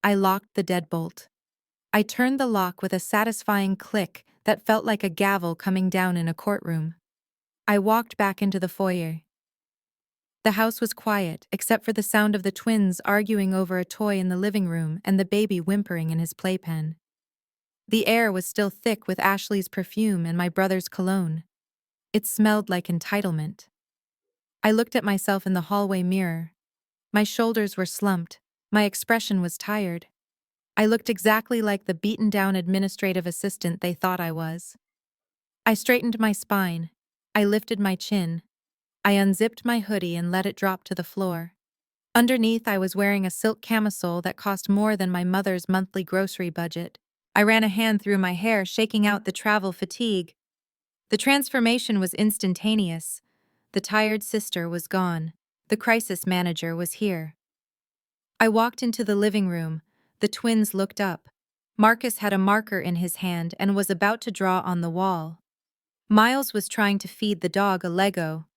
I locked the deadbolt. I turned the lock with a satisfying click that felt like a gavel coming down in a courtroom. I walked back into the foyer. The house was quiet, except for the sound of the twins arguing over a toy in the living room and the baby whimpering in his playpen. The air was still thick with Ashley's perfume and my brother's cologne. It smelled like entitlement. I looked at myself in the hallway mirror. My shoulders were slumped. My expression was tired. I looked exactly like the beaten-down administrative assistant they thought I was. I straightened my spine. I lifted my chin. I unzipped my hoodie and let it drop to the floor. Underneath, I was wearing a silk camisole that cost more than my mother's monthly grocery budget. I ran a hand through my hair, shaking out the travel fatigue. The transformation was instantaneous. The tired sister was gone. The crisis manager was here. I walked into the living room. The twins looked up. Marcus had a marker in his hand and was about to draw on the wall. Miles was trying to feed the dog a Lego.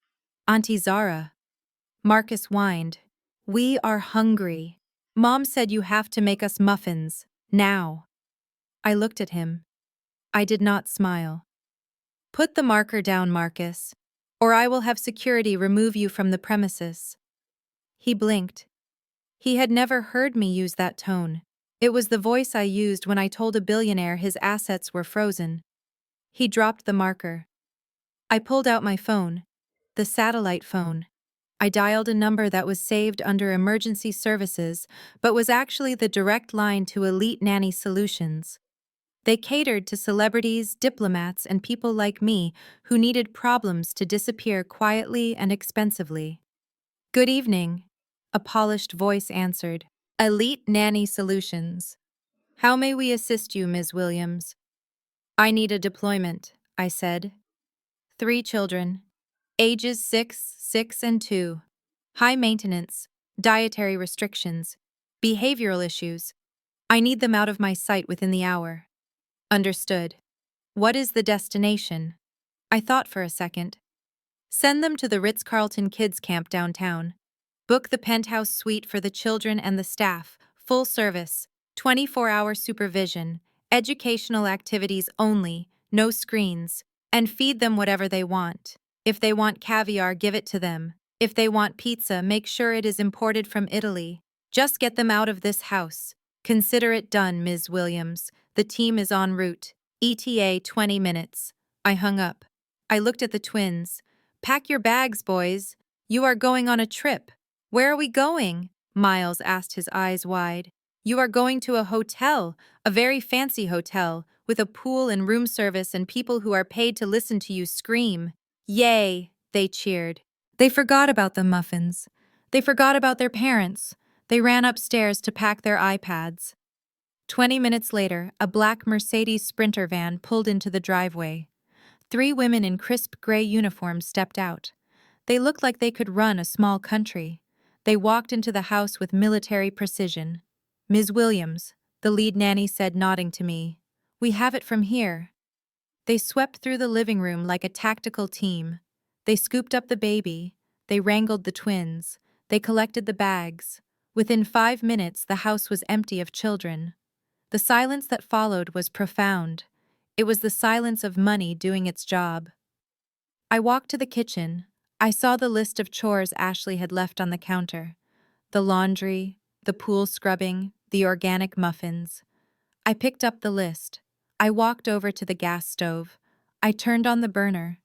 Auntie Zara. Marcus whined. We are hungry. Mom said you have to make us muffins. Now. I looked at him. I did not smile. Put the marker down, Marcus, or I will have security remove you from the premises. He blinked. He had never heard me use that tone. It was the voice I used when I told a billionaire his assets were frozen. He dropped the marker. I pulled out my phone, the satellite phone. I dialed a number that was saved under emergency services, but was actually the direct line to Elite Nanny Solutions. They catered to celebrities, diplomats, and people like me who needed problems to disappear quietly and expensively. Good evening, a polished voice answered. Elite Nanny Solutions. How may we assist you, Ms. Williams? I need a deployment, I said. 3 children, ages 6, 6, and 2. High maintenance, dietary restrictions, behavioral issues. I need them out of my sight within the hour. Understood. What is the destination? I thought for a second. Send them to the Ritz-Carlton Kids Camp downtown. Book the penthouse suite for the children and the staff, full service, 24-hour supervision, educational activities only, no screens, and feed them whatever they want. If they want caviar, give it to them. If they want pizza, make sure it is imported from Italy. Just get them out of this house. Consider it done, Ms. Williams. The team is en route. ETA 20 minutes. I hung up. I looked at the twins. Pack your bags, boys. You are going on a trip. Where are we going? Miles asked, his eyes wide. You are going to a hotel, a very fancy hotel, with a pool and room service and people who are paid to listen to you scream. Yay, they cheered. They forgot about the muffins. They forgot about their parents. They ran upstairs to pack their iPads. 20 minutes later, a black Mercedes Sprinter van pulled into the driveway. 3 women in crisp gray uniforms stepped out. They looked like they could run a small country. They walked into the house with military precision. Ms. Williams, the lead nanny said, nodding to me. We have it from here. They swept through the living room like a tactical team. They scooped up the baby. They wrangled the twins. They collected the bags. Within 5 minutes, the house was empty of children. The silence that followed was profound. It was the silence of money doing its job. I walked to the kitchen. I saw the list of chores Ashley had left on the counter. The laundry, the pool scrubbing, the organic muffins. I picked up the list. I walked over to the gas stove. I turned on the burner.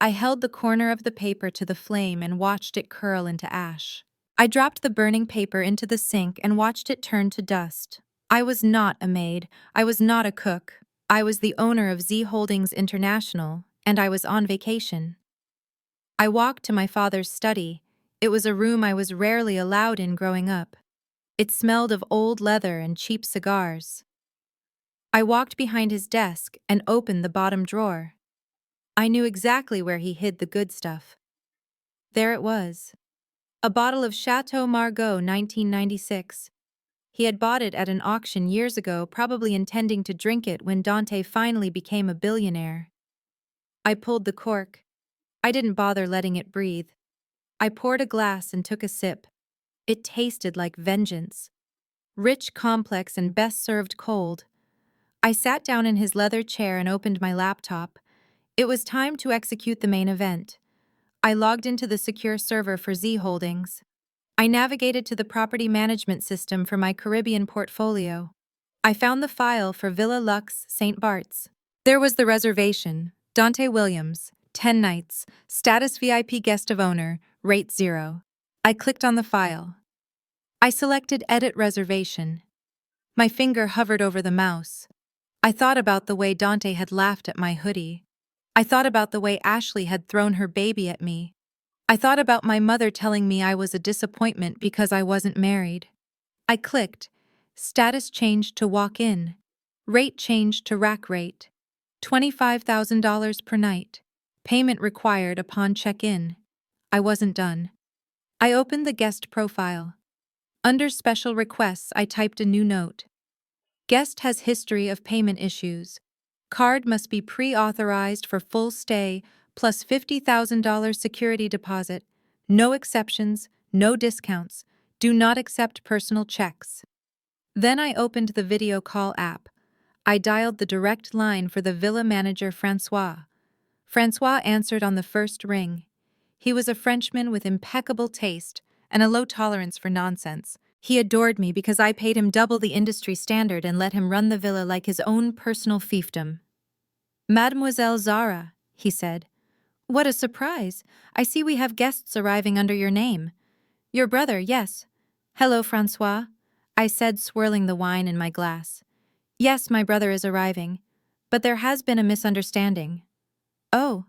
I held the corner of the paper to the flame and watched it curl into ash. I dropped the burning paper into the sink and watched it turn to dust. I was not a maid. I was not a cook. I was the owner of Z Holdings International, and I was on vacation. I walked to my father's study. It was a room I was rarely allowed in growing up. It smelled of old leather and cheap cigars. I walked behind his desk and opened the bottom drawer. I knew exactly where he hid the good stuff. There it was. A bottle of Chateau Margaux 1996. He had bought it at an auction years ago, probably intending to drink it when Dante finally became a billionaire. I pulled the cork. I didn't bother letting it breathe. I poured a glass and took a sip. It tasted like vengeance. Rich, complex, and best served cold. I sat down in his leather chair and opened my laptop. It was time to execute the main event. I logged into the secure server for Z Holdings. I navigated to the property management system for my Caribbean portfolio. I found the file for Villa Lux, St. Bart's. There was the reservation, Dante Williams, 10 nights, status VIP guest of owner, rate 0. I clicked on the file. I selected Edit Reservation. My finger hovered over the mouse. I thought about the way Dante had laughed at my hoodie. I thought about the way Ashley had thrown her baby at me. I thought about my mother telling me I was a disappointment because I wasn't married. I clicked. Status changed to walk-in. Rate changed to rack rate. $25,000 per night. Payment required upon check-in. I wasn't done. I opened the guest profile. Under special requests, I typed a new note. Guest has history of payment issues. Card must be pre-authorized for full stay, plus $50,000 security deposit. No exceptions, no discounts. Do not accept personal checks. Then I opened the video call app. I dialed the direct line for the villa manager Francois. Francois answered on the first ring. He was a Frenchman with impeccable taste and a low tolerance for nonsense. He adored me because I paid him double the industry standard and let him run the villa like his own personal fiefdom. Mademoiselle Zara, he said. What a surprise. I see we have guests arriving under your name. Your brother, yes. Hello, Francois, I said, swirling the wine in my glass. Yes, my brother is arriving, but there has been a misunderstanding. Oh,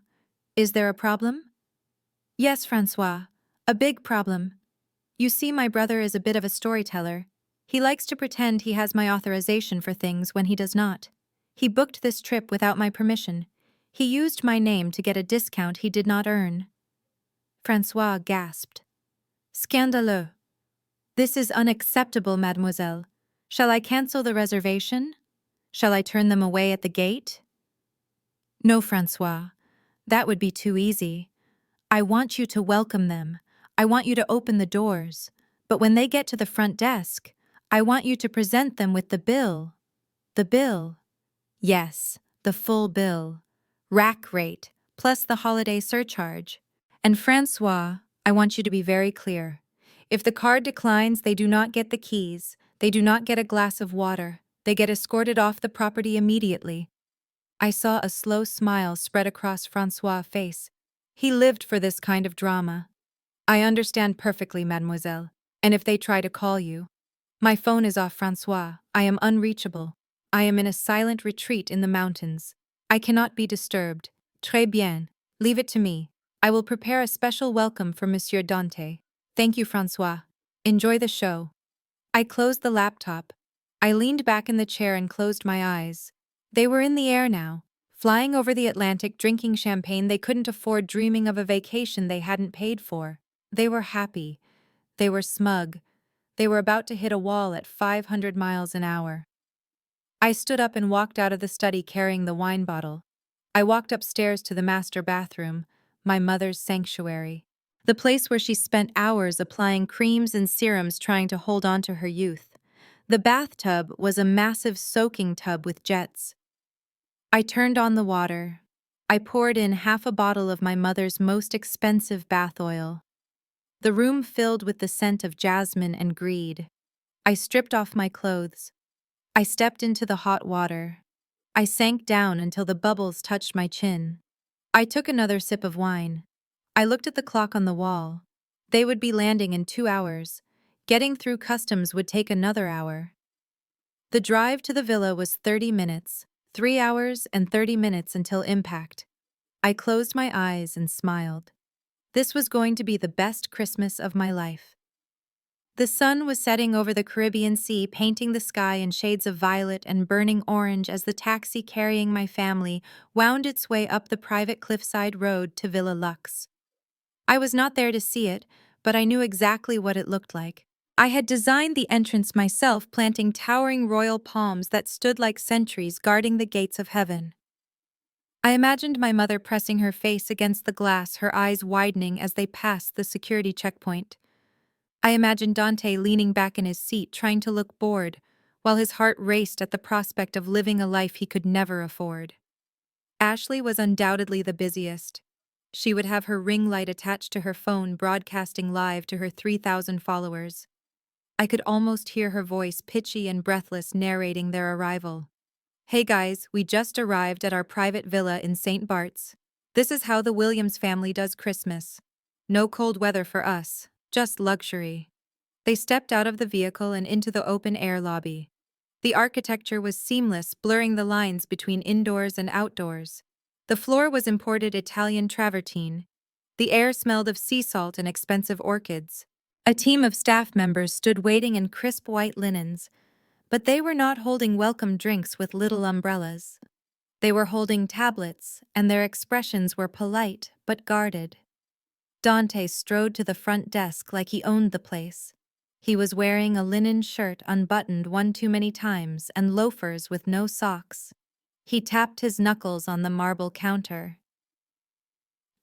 is there a problem? Yes, Francois, a big problem. You see, my brother is a bit of a storyteller. He likes to pretend he has my authorization for things when he does not. He booked this trip without my permission. He used my name to get a discount he did not earn. Francois gasped. Scandaleux. This is unacceptable, mademoiselle. Shall I cancel the reservation? Shall I turn them away at the gate? No, Francois. That would be too easy. I want you to welcome them. I want you to open the doors. But when they get to the front desk, I want you to present them with the bill. The bill. Yes, the full bill. Rack rate, plus the holiday surcharge. And Francois, I want you to be very clear. If the card declines, they do not get the keys. They do not get a glass of water. They get escorted off the property immediately. I saw a slow smile spread across Francois' face. He lived for this kind of drama. I understand perfectly, mademoiselle. And if they try to call you, my phone is off, Francois. I am unreachable. I am in a silent retreat in the mountains. I cannot be disturbed. Très bien. Leave it to me. I will prepare a special welcome for Monsieur Dante. Thank you, Francois. Enjoy the show. I closed the laptop. I leaned back in the chair and closed my eyes. They were in the air now, flying over the Atlantic, drinking champagne they couldn't afford, dreaming of a vacation they hadn't paid for. They were happy. They were smug. They were about to hit a wall at 500 miles an hour. I stood up and walked out of the study carrying the wine bottle. I walked upstairs to the master bathroom, my mother's sanctuary. The place where she spent hours applying creams and serums trying to hold on to her youth. The bathtub was a massive soaking tub with jets. I turned on the water. I poured in half a bottle of my mother's most expensive bath oil. The room filled with the scent of jasmine and greed. I stripped off my clothes. I stepped into the hot water. I sank down until the bubbles touched my chin. I took another sip of wine. I looked at the clock on the wall. They would be landing in 2 hours. Getting through customs would take another hour. The drive to the villa was 30 minutes, 3 hours and 30 minutes until impact. I closed my eyes and smiled. This was going to be the best Christmas of my life. The sun was setting over the Caribbean Sea, painting the sky in shades of violet and burning orange as the taxi carrying my family wound its way up the private cliffside road to Villa Lux. I was not there to see it, but I knew exactly what it looked like. I had designed the entrance myself, planting towering royal palms that stood like sentries guarding the gates of heaven. I imagined my mother pressing her face against the glass, her eyes widening as they passed the security checkpoint. I imagined Dante leaning back in his seat, trying to look bored, while his heart raced at the prospect of living a life he could never afford. Ashley was undoubtedly the busiest. She would have her ring light attached to her phone, broadcasting live to her 3,000 followers. I could almost hear her voice, pitchy and breathless, narrating their arrival. "Hey guys, we just arrived at our private villa in St. Bart's. This is how the Williams family does Christmas. No cold weather for us. Just luxury." They stepped out of the vehicle and into the open-air lobby. The architecture was seamless, blurring the lines between indoors and outdoors. The floor was imported Italian travertine. The air smelled of sea salt and expensive orchids. A team of staff members stood waiting in crisp white linens, but they were not holding welcome drinks with little umbrellas. They were holding tablets, and their expressions were polite but guarded. Dante strode to the front desk like he owned the place. He was wearing a linen shirt unbuttoned one too many times and loafers with no socks. He tapped his knuckles on the marble counter.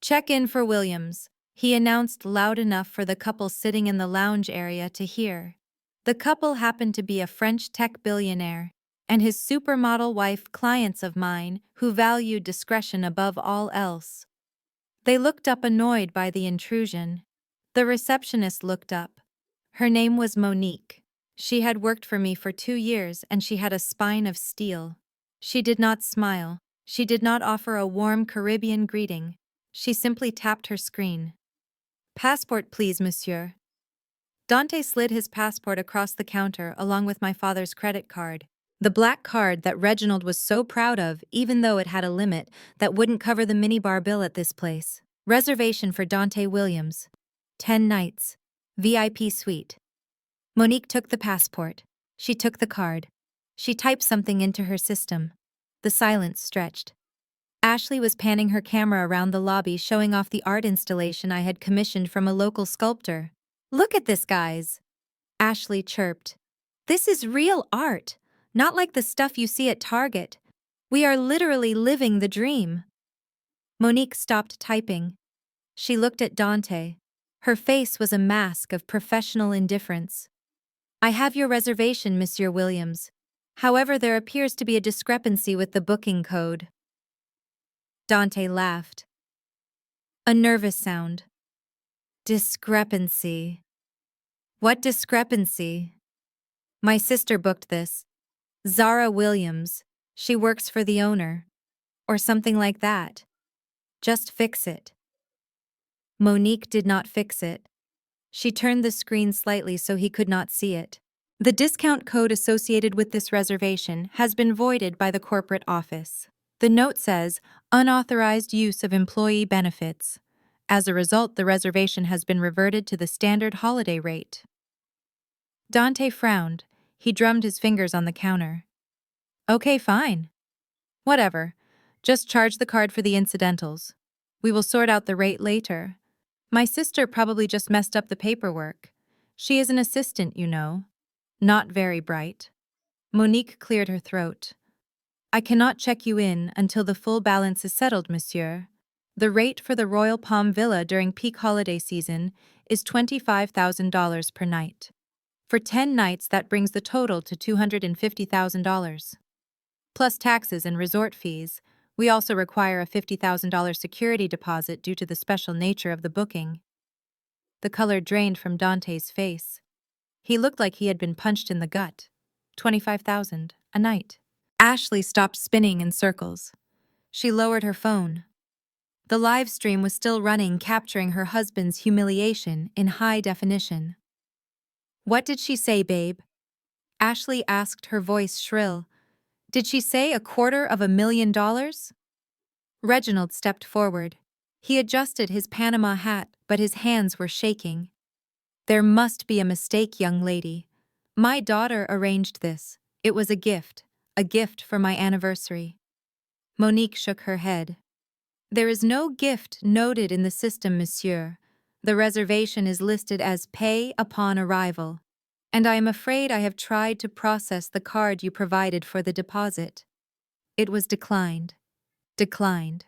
"Check in for Williams," he announced loud enough for the couple sitting in the lounge area to hear. The couple happened to be a French tech billionaire and his supermodel wife, clients of mine who valued discretion above all else. They looked up, annoyed by the intrusion. The receptionist looked up. Her name was Monique. She had worked for me for 2 years and she had a spine of steel. She did not smile. She did not offer a warm Caribbean greeting. She simply tapped her screen. "Passport, please, monsieur." Dante slid his passport across the counter along with my father's credit card. The black card that Reginald was so proud of, even though it had a limit that wouldn't cover the minibar bill at this place. Reservation for Dante Williams. 10 nights. VIP suite. Monique took the passport. She took the card. She typed something into her system. The silence stretched. Ashley was panning her camera around the lobby, showing off the art installation I had commissioned from a local sculptor. "Look at this, guys," Ashley chirped. "This is real art. Not like the stuff you see at Target. We are literally living the dream." Monique stopped typing. She looked at Dante. Her face was a mask of professional indifference. I have your reservation, Monsieur Williams. However, there appears to be a discrepancy with the booking code. Dante laughed. A nervous sound. Discrepancy. What discrepancy? My sister booked this. Zara Williams. She works for the owner. Or something like that. Just fix it. Monique did not fix it. She turned the screen slightly so he could not see it. The discount code associated with this reservation has been voided by the corporate office. The note says, unauthorized use of employee benefits. As a result, the reservation has been reverted to the standard holiday rate. Dante frowned. He drummed his fingers on the counter. Okay, fine. Whatever. Just charge the card for the incidentals. We will sort out the rate later. My sister probably just messed up the paperwork. She is an assistant, you know. Not very bright. Monique cleared her throat. I cannot check you in until the full balance is settled, monsieur. The rate for the Royal Palm Villa during peak holiday season is $25,000 per night. For 10 nights, that brings the total to $250,000. Plus taxes and resort fees, we also require a $50,000 security deposit due to the special nature of the booking. The color drained from Dante's face. He looked like he had been punched in the gut. 25,000 a night. Ashley stopped spinning in circles. She lowered her phone. The live stream was still running, capturing her husband's humiliation in high definition. What did she say, babe? Ashley asked, her voice shrill. Did she say $250,000? Reginald stepped forward. He adjusted his Panama hat, but his hands were shaking. There must be a mistake, young lady. My daughter arranged this. It was a gift for my anniversary. Monique shook her head. There is no gift noted in the system, monsieur. The reservation is listed as pay upon arrival. And I am afraid I have tried to process the card you provided for the deposit. It was declined. Declined.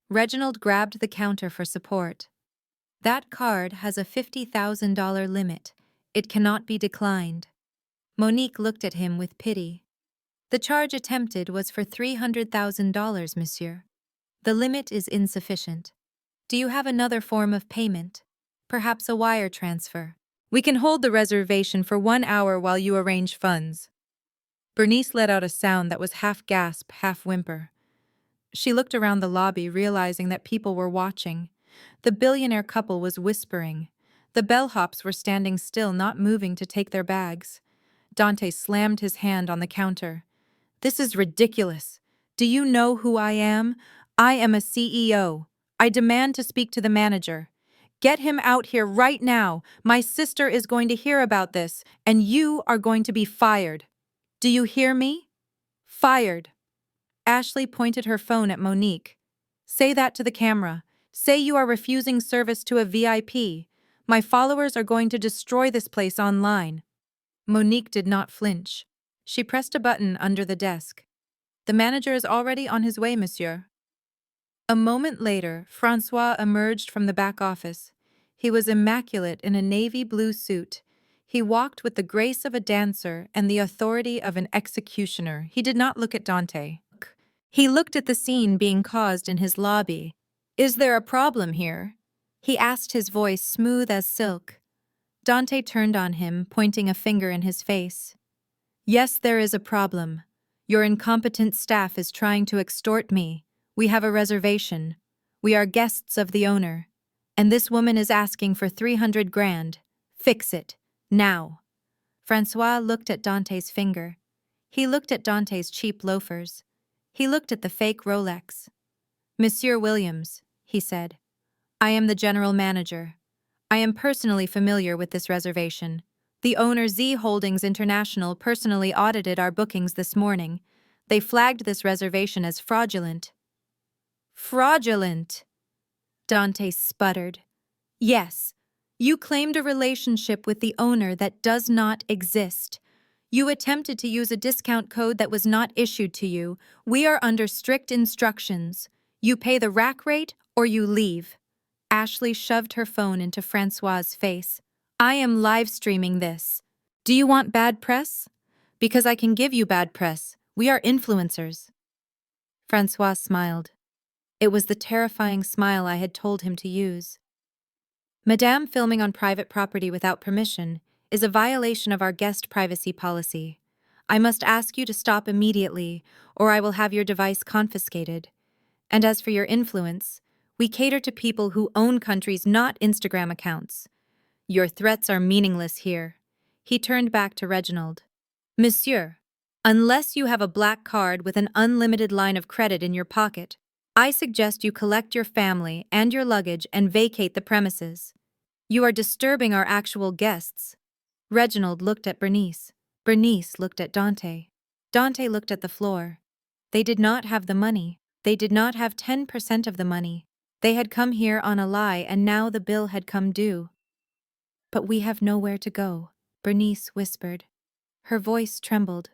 Reginald grabbed the counter for support. That card has a $50,000 limit. It cannot be declined. Monique looked at him with pity. The charge attempted was for $300,000, monsieur. The limit is insufficient. Do you have another form of payment? Perhaps a wire transfer? We can hold the reservation for 1 hour while you arrange funds. Bernice let out a sound that was half gasp, half whimper. She looked around the lobby, realizing that people were watching. The billionaire couple was whispering. The bellhops were standing still, not moving to take their bags. Dante slammed his hand on the counter. This is ridiculous. Do you know who I am? I am a CEO. I demand to speak to the manager. Get him out here right now. My sister is going to hear about this, and you are going to be fired. Do you hear me? Fired. Ashley pointed her phone at Monique. Say that to the camera. Say you are refusing service to a VIP. My followers are going to destroy this place online. Monique did not flinch. She pressed a button under the desk. The manager is already on his way, monsieur. A moment later, Francois emerged from the back office. He was immaculate in a navy blue suit. He walked with the grace of a dancer and the authority of an executioner. He did not look at Dante. He looked at the scene being caused in his lobby. Is there a problem here? He asked, his voice smooth as silk. Dante turned on him, pointing a finger in his face. Yes, there is a problem. Your incompetent staff is trying to extort me. We have a reservation. We are guests of the owner. And this woman is asking for 300 grand. Fix it. Now. Francois looked at Dante's finger. He looked at Dante's cheap loafers. He looked at the fake Rolex. Monsieur Williams, he said, I am the general manager. I am personally familiar with this reservation. The owner, Z Holdings International, personally audited our bookings this morning. They flagged this reservation as fraudulent. Fraudulent! Dante sputtered. Yes, you claimed a relationship with the owner that does not exist. You attempted to use a discount code that was not issued to you. We are under strict instructions. You pay the rack rate or you leave. Ashley shoved her phone into Francois's face. I am live streaming this. Do you want bad press? Because I can give you bad press. We are influencers. Francois smiled. It was the terrifying smile I had told him to use. Madame, filming on private property without permission is a violation of our guest privacy policy. I must ask you to stop immediately, or I will have your device confiscated. And as for your influence, we cater to people who own countries, not Instagram accounts. Your threats are meaningless here. He turned back to Reginald. Monsieur, unless you have a black card with an unlimited line of credit in your pocket, I suggest you collect your family and your luggage and vacate the premises. You are disturbing our actual guests. Reginald looked at Bernice. Bernice looked at Dante. Dante looked at the floor. They did not have the money. They did not have 10% of the money. They had come here on a lie and now the bill had come due. But we have nowhere to go, Bernice whispered. Her voice trembled.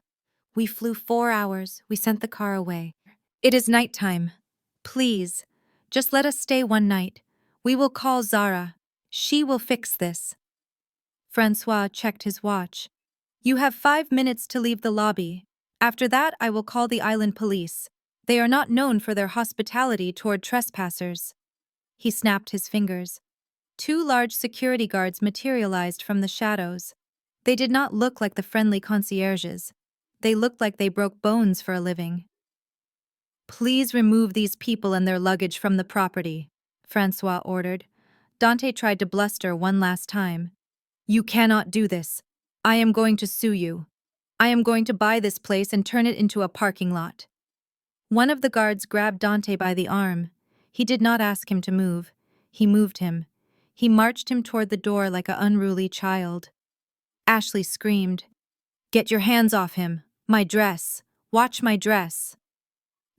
We flew 4 hours. We sent the car away. It is nighttime. Please, just let us stay one night. We will call Zara. She will fix this. Francois checked his watch. You have 5 minutes to leave the lobby. After that, I will call the island police. They are not known for their hospitality toward trespassers. He snapped his fingers. 2 large security guards materialized from the shadows. They did not look like the friendly concierges. They looked like they broke bones for a living. Please remove these people and their luggage from the property, Francois ordered. Dante tried to bluster one last time. You cannot do this. I am going to sue you. I am going to buy this place and turn it into a parking lot. One of the guards grabbed Dante by the arm. He did not ask him to move. He moved him. He marched him toward the door like an unruly child. Ashley screamed, Get your hands off him. My dress. Watch my dress.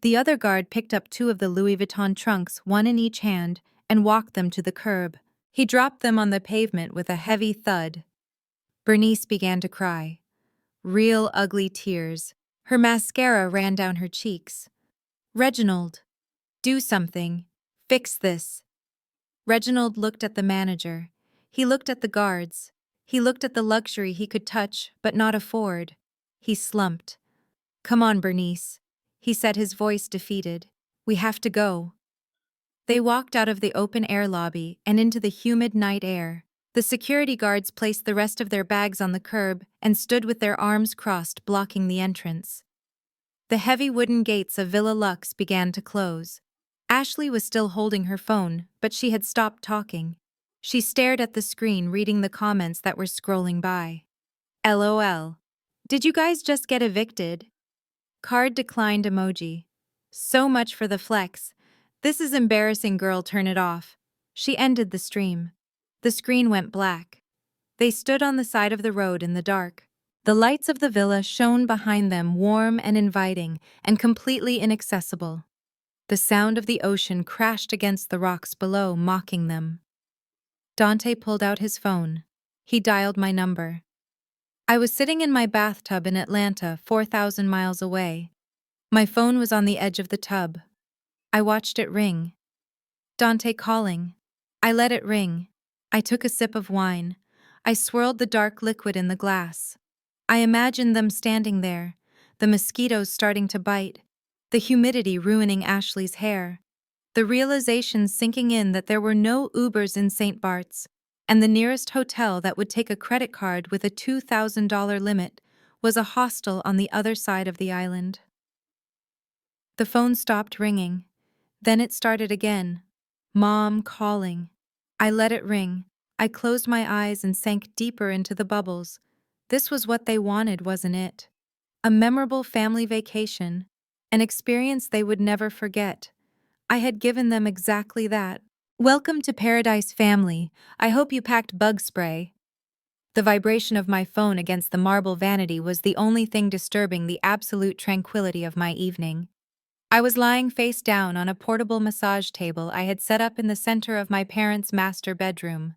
The other guard picked up 2 of the Louis Vuitton trunks, one in each hand, and walked them to the curb. He dropped them on the pavement with a heavy thud. Bernice began to cry. Real ugly tears. Her mascara ran down her cheeks. Reginald, do something. Fix this. Reginald looked at the manager. He looked at the guards. He looked at the luxury he could touch but not afford. He slumped. Come on, Bernice, he said, his voice defeated. We have to go. They walked out of the open-air lobby and into the humid night air. The security guards placed the rest of their bags on the curb and stood with their arms crossed, blocking the entrance. The heavy wooden gates of Villa Lux began to close. Ashley was still holding her phone, but she had stopped talking. She stared at the screen, reading the comments that were scrolling by. LOL. Did you guys just get evicted? Card declined emoji. So much for the flex. This is embarrassing, girl, turn it off. She ended the stream. The screen went black. They stood on the side of the road in the dark. The lights of the villa shone behind them, warm and inviting, and completely inaccessible. The sound of the ocean crashed against the rocks below, mocking them. Dante pulled out his phone. He dialed my number. I was sitting in my bathtub in Atlanta, 4,000 miles away. My phone was on the edge of the tub. I watched it ring. Dante calling. I let it ring. I took a sip of wine. I swirled the dark liquid in the glass. I imagined them standing there, the mosquitoes starting to bite, the humidity ruining Ashley's hair, the realization sinking in that there were no Ubers in St. Bart's, and the nearest hotel that would take a credit card with a $2,000 limit was a hostel on the other side of the island. The phone stopped ringing. Then it started again. Mom calling. I let it ring. I closed my eyes and sank deeper into the bubbles. This was what they wanted, wasn't it? A memorable family vacation, an experience they would never forget. I had given them exactly that. Welcome to Paradise, family. I hope you packed bug spray. The vibration of my phone against the marble vanity was the only thing disturbing the absolute tranquility of my evening. I was lying face down on a portable massage table I had set up in the center of my parents' master bedroom.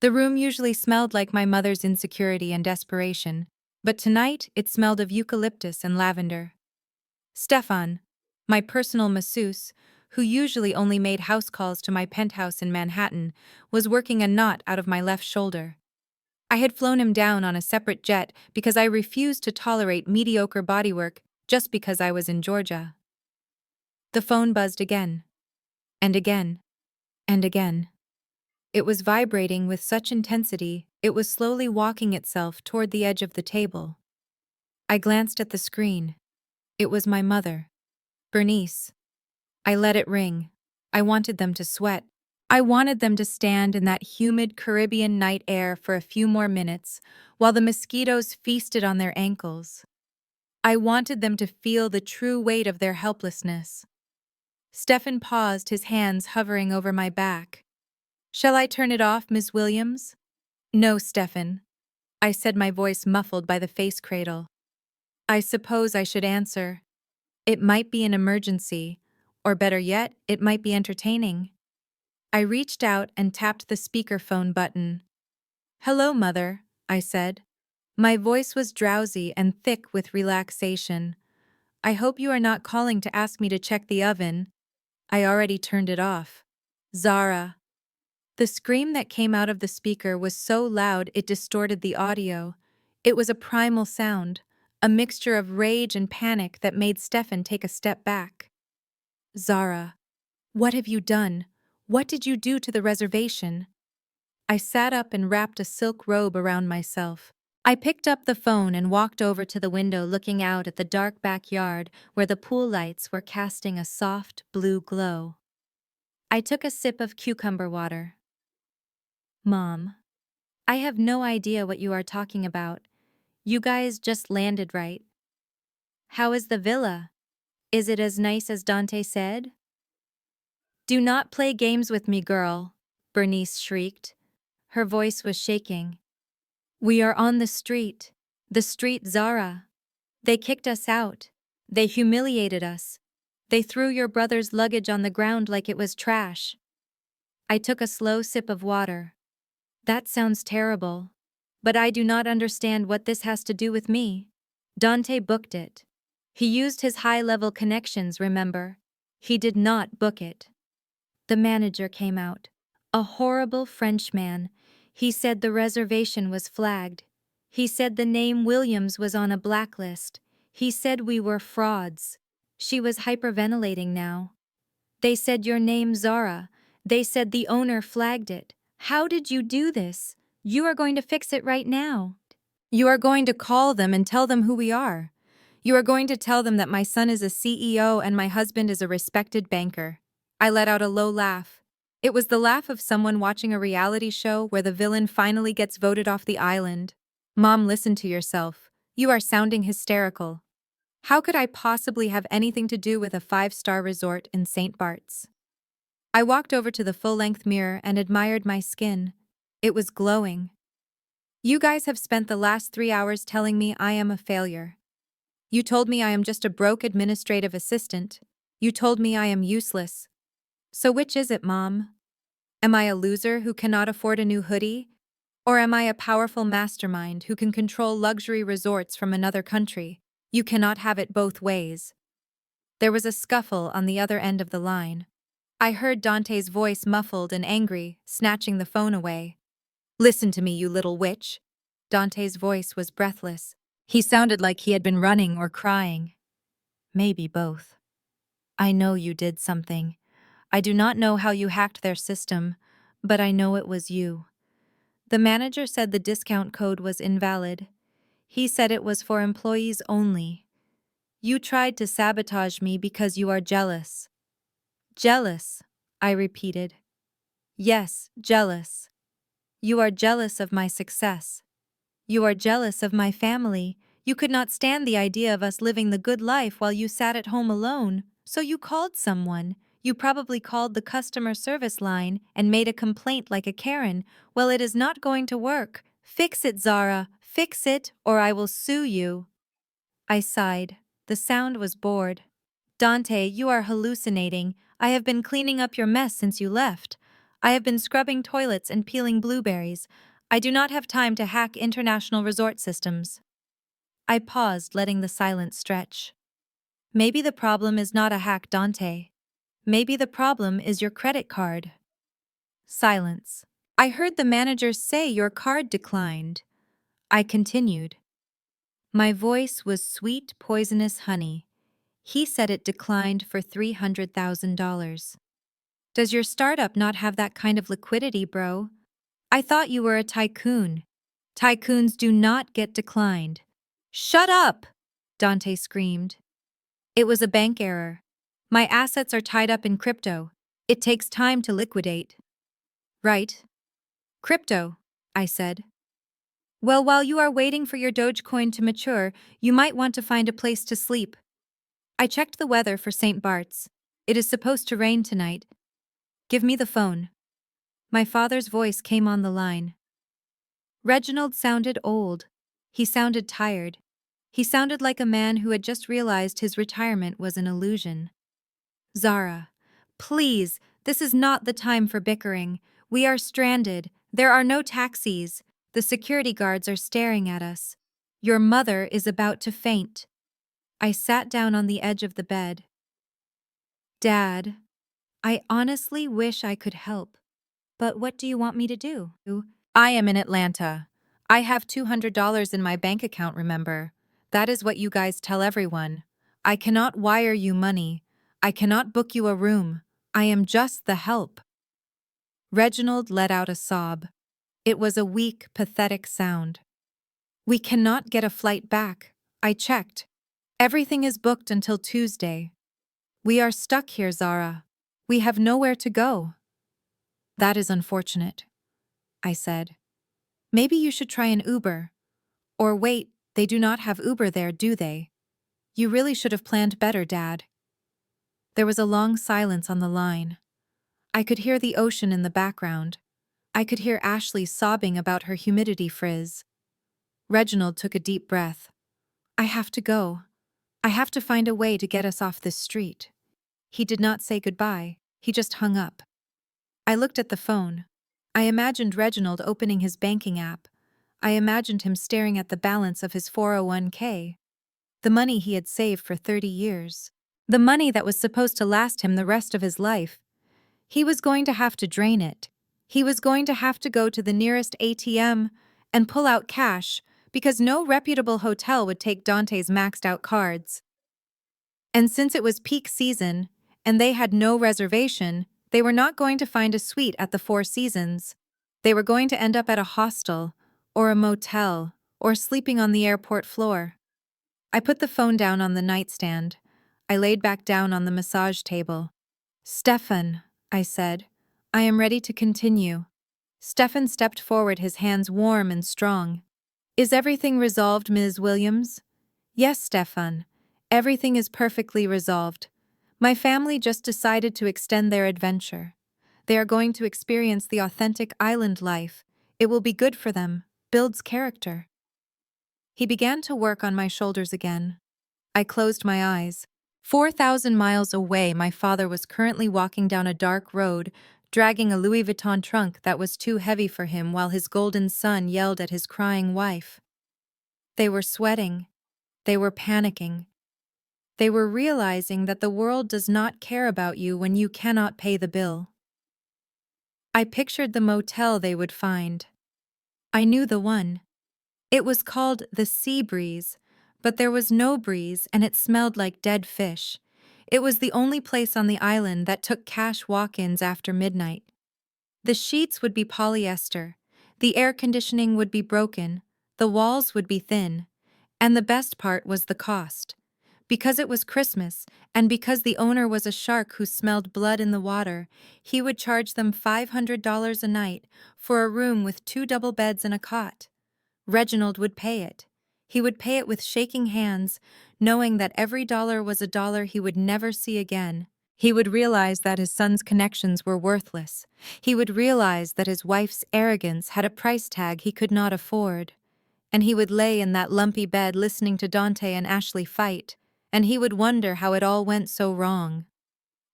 The room usually smelled like my mother's insecurity and desperation, but tonight it smelled of eucalyptus and lavender. Stefan, my personal masseuse, who usually only made house calls to my penthouse in Manhattan, was working a knot out of my left shoulder. I had flown him down on a separate jet because I refused to tolerate mediocre bodywork just because I was in Georgia. The phone buzzed again. And again. And again. It was vibrating with such intensity, it was slowly walking itself toward the edge of the table. I glanced at the screen. It was my mother, Bernice. I let it ring. I wanted them to sweat. I wanted them to stand in that humid Caribbean night air for a few more minutes while the mosquitoes feasted on their ankles. I wanted them to feel the true weight of their helplessness. Stephen paused, his hands hovering over my back. "Shall I turn it off, Miss Williams?" "No, Stephen," I said, my voice muffled by the face cradle. "I suppose I should answer. It might be an emergency, or better yet, it might be entertaining." I reached out and tapped the speakerphone button. "Hello, Mother," I said. My voice was drowsy and thick with relaxation. "I hope you are not calling to ask me to check the oven. I already turned it off." "Zara." The scream that came out of the speaker was so loud it distorted the audio. It was a primal sound, a mixture of rage and panic that made Stefan take a step back. "Zara, what have you done? What did you do to the reservation?" I sat up and wrapped a silk robe around myself. I picked up the phone and walked over to the window, looking out at the dark backyard where the pool lights were casting a soft blue glow. I took a sip of cucumber water. "Mom, I have no idea what you are talking about. You guys just landed, right? How is the villa? Is it as nice as Dante said?" "Do not play games with me, girl," Bernice shrieked. Her voice was shaking. "We are on the street. The street, Zara. They kicked us out. They humiliated us. They threw your brother's luggage on the ground like it was trash." I took a slow sip of water. "That sounds terrible. But I do not understand what this has to do with me. Dante booked it. He used his high-level connections, remember? He did not book it." The manager came out. A horrible Frenchman. He said the reservation was flagged. He said the name Williams was on a blacklist. He said we were frauds. She was hyperventilating now. "They said your name, Zara. They said the owner flagged it. How did you do this? You are going to fix it right now. You are going to call them and tell them who we are. You are going to tell them that my son is a CEO and my husband is a respected banker." I let out a low laugh. It was the laugh of someone watching a reality show where the villain finally gets voted off the island. "Mom, listen to yourself. You are sounding hysterical. How could I possibly have anything to do with a 5-star resort in St. Bart's?" I walked over to the full-length mirror and admired my skin. It was glowing. "You guys have spent the last 3 hours telling me I am a failure. You told me I am just a broke administrative assistant. You told me I am useless. So which is it, Mom? Am I a loser who cannot afford a new hoodie? Or am I a powerful mastermind who can control luxury resorts from another country? You cannot have it both ways." There was a scuffle on the other end of the line. I heard Dante's voice, muffled and angry, snatching the phone away. "Listen to me, you little witch." Dante's voice was breathless. He sounded like he had been running or crying. "Maybe both. I know you did something. I do not know how you hacked their system, but I know it was you. The manager said the discount code was invalid. He said it was for employees only. You tried to sabotage me because you are jealous." "Jealous," I repeated. "Yes, jealous. You are jealous of my success. You are jealous of my family. You could not stand the idea of us living the good life while you sat at home alone, so you called someone. You probably called the customer service line and made a complaint like a Karen. Well, it is not going to work. Fix it, Zara. Fix it, or I will sue you." I sighed. The sound was bored. "Dante, you are hallucinating. I have been cleaning up your mess since you left. I have been scrubbing toilets and peeling blueberries. I do not have time to hack international resort systems." I paused, letting the silence stretch. Maybe the problem is not a hack, Dante. Maybe the problem is your credit card. Silence. I heard the manager say your card declined. I continued. My voice was sweet, poisonous honey. He said it declined for $300,000. Does your startup not have that kind of liquidity, bro? I thought you were a tycoon. Tycoons do not get declined. Shut up! Dante screamed. It was a bank error. My assets are tied up in crypto. It takes time to liquidate. Right. Crypto, I said. Well, while you are waiting for your Dogecoin to mature, you might want to find a place to sleep. I checked the weather for St. Bart's. It is supposed to rain tonight. Give me the phone. My father's voice came on the line. Reginald sounded old. He sounded tired. He sounded like a man who had just realized his retirement was an illusion. Zara, please, this is not the time for bickering. We are stranded. There are no taxis. The security guards are staring at us. Your mother is about to faint. I sat down on the edge of the bed. Dad, I honestly wish I could help. But what do you want me to do? I am in Atlanta. I have $200 in my bank account, remember? That is what you guys tell everyone. I cannot wire you money. I cannot book you a room. I am just the help. Reginald let out a sob. It was a weak, pathetic sound. We cannot get a flight back. I checked. Everything is booked until Tuesday. We are stuck here, Zara. We have nowhere to go. That is unfortunate, I said. Maybe you should try an Uber. Or wait, they do not have Uber there, do they? You really should have planned better, Dad. There was a long silence on the line. I could hear the ocean in the background. I could hear Ashley sobbing about her humidity frizz. Reginald took a deep breath. I have to go. I have to find a way to get us off this street. He did not say goodbye. He just hung up. I looked at the phone. I imagined Reginald opening his banking app. I imagined him staring at the balance of his 401k. The money he had saved for 30 years. The money that was supposed to last him the rest of his life. He was going to have to drain it. He was going to have to go to the nearest ATM and pull out cash because no reputable hotel would take Dante's maxed-out cards. And since it was peak season and they had no reservation, they were not going to find a suite at the Four Seasons. They were going to end up at a hostel or a motel or sleeping on the airport floor. I put the phone down on the nightstand. I laid back down on the massage table. Stefan, I said, I am ready to continue. Stefan stepped forward, his hands warm and strong. Is everything resolved, Ms. Williams? Yes, Stefan. Everything is perfectly resolved. My family just decided to extend their adventure. They are going to experience the authentic island life. It will be good for them, builds character. He began to work on my shoulders again. I closed my eyes. 4,000 miles away, my father was currently walking down a dark road, dragging a Louis Vuitton trunk that was too heavy for him while his golden son yelled at his crying wife. They were sweating. They were panicking. They were realizing that the world does not care about you when you cannot pay the bill. I pictured the motel they would find. I knew the one. It was called the Sea Breeze, but there was no breeze and it smelled like dead fish. It was the only place on the island that took cash walk-ins after midnight. The sheets would be polyester, the air conditioning would be broken, the walls would be thin, and the best part was the cost. Because it was Christmas, and because the owner was a shark who smelled blood in the water, he would charge them $500 a night for a room with 2 double beds and a cot. Reginald would pay it. He would pay it with shaking hands, knowing that every dollar was a dollar he would never see again. He would realize that his son's connections were worthless. He would realize that his wife's arrogance had a price tag he could not afford. And he would lay in that lumpy bed listening to Dante and Ashley fight, and he would wonder how it all went so wrong.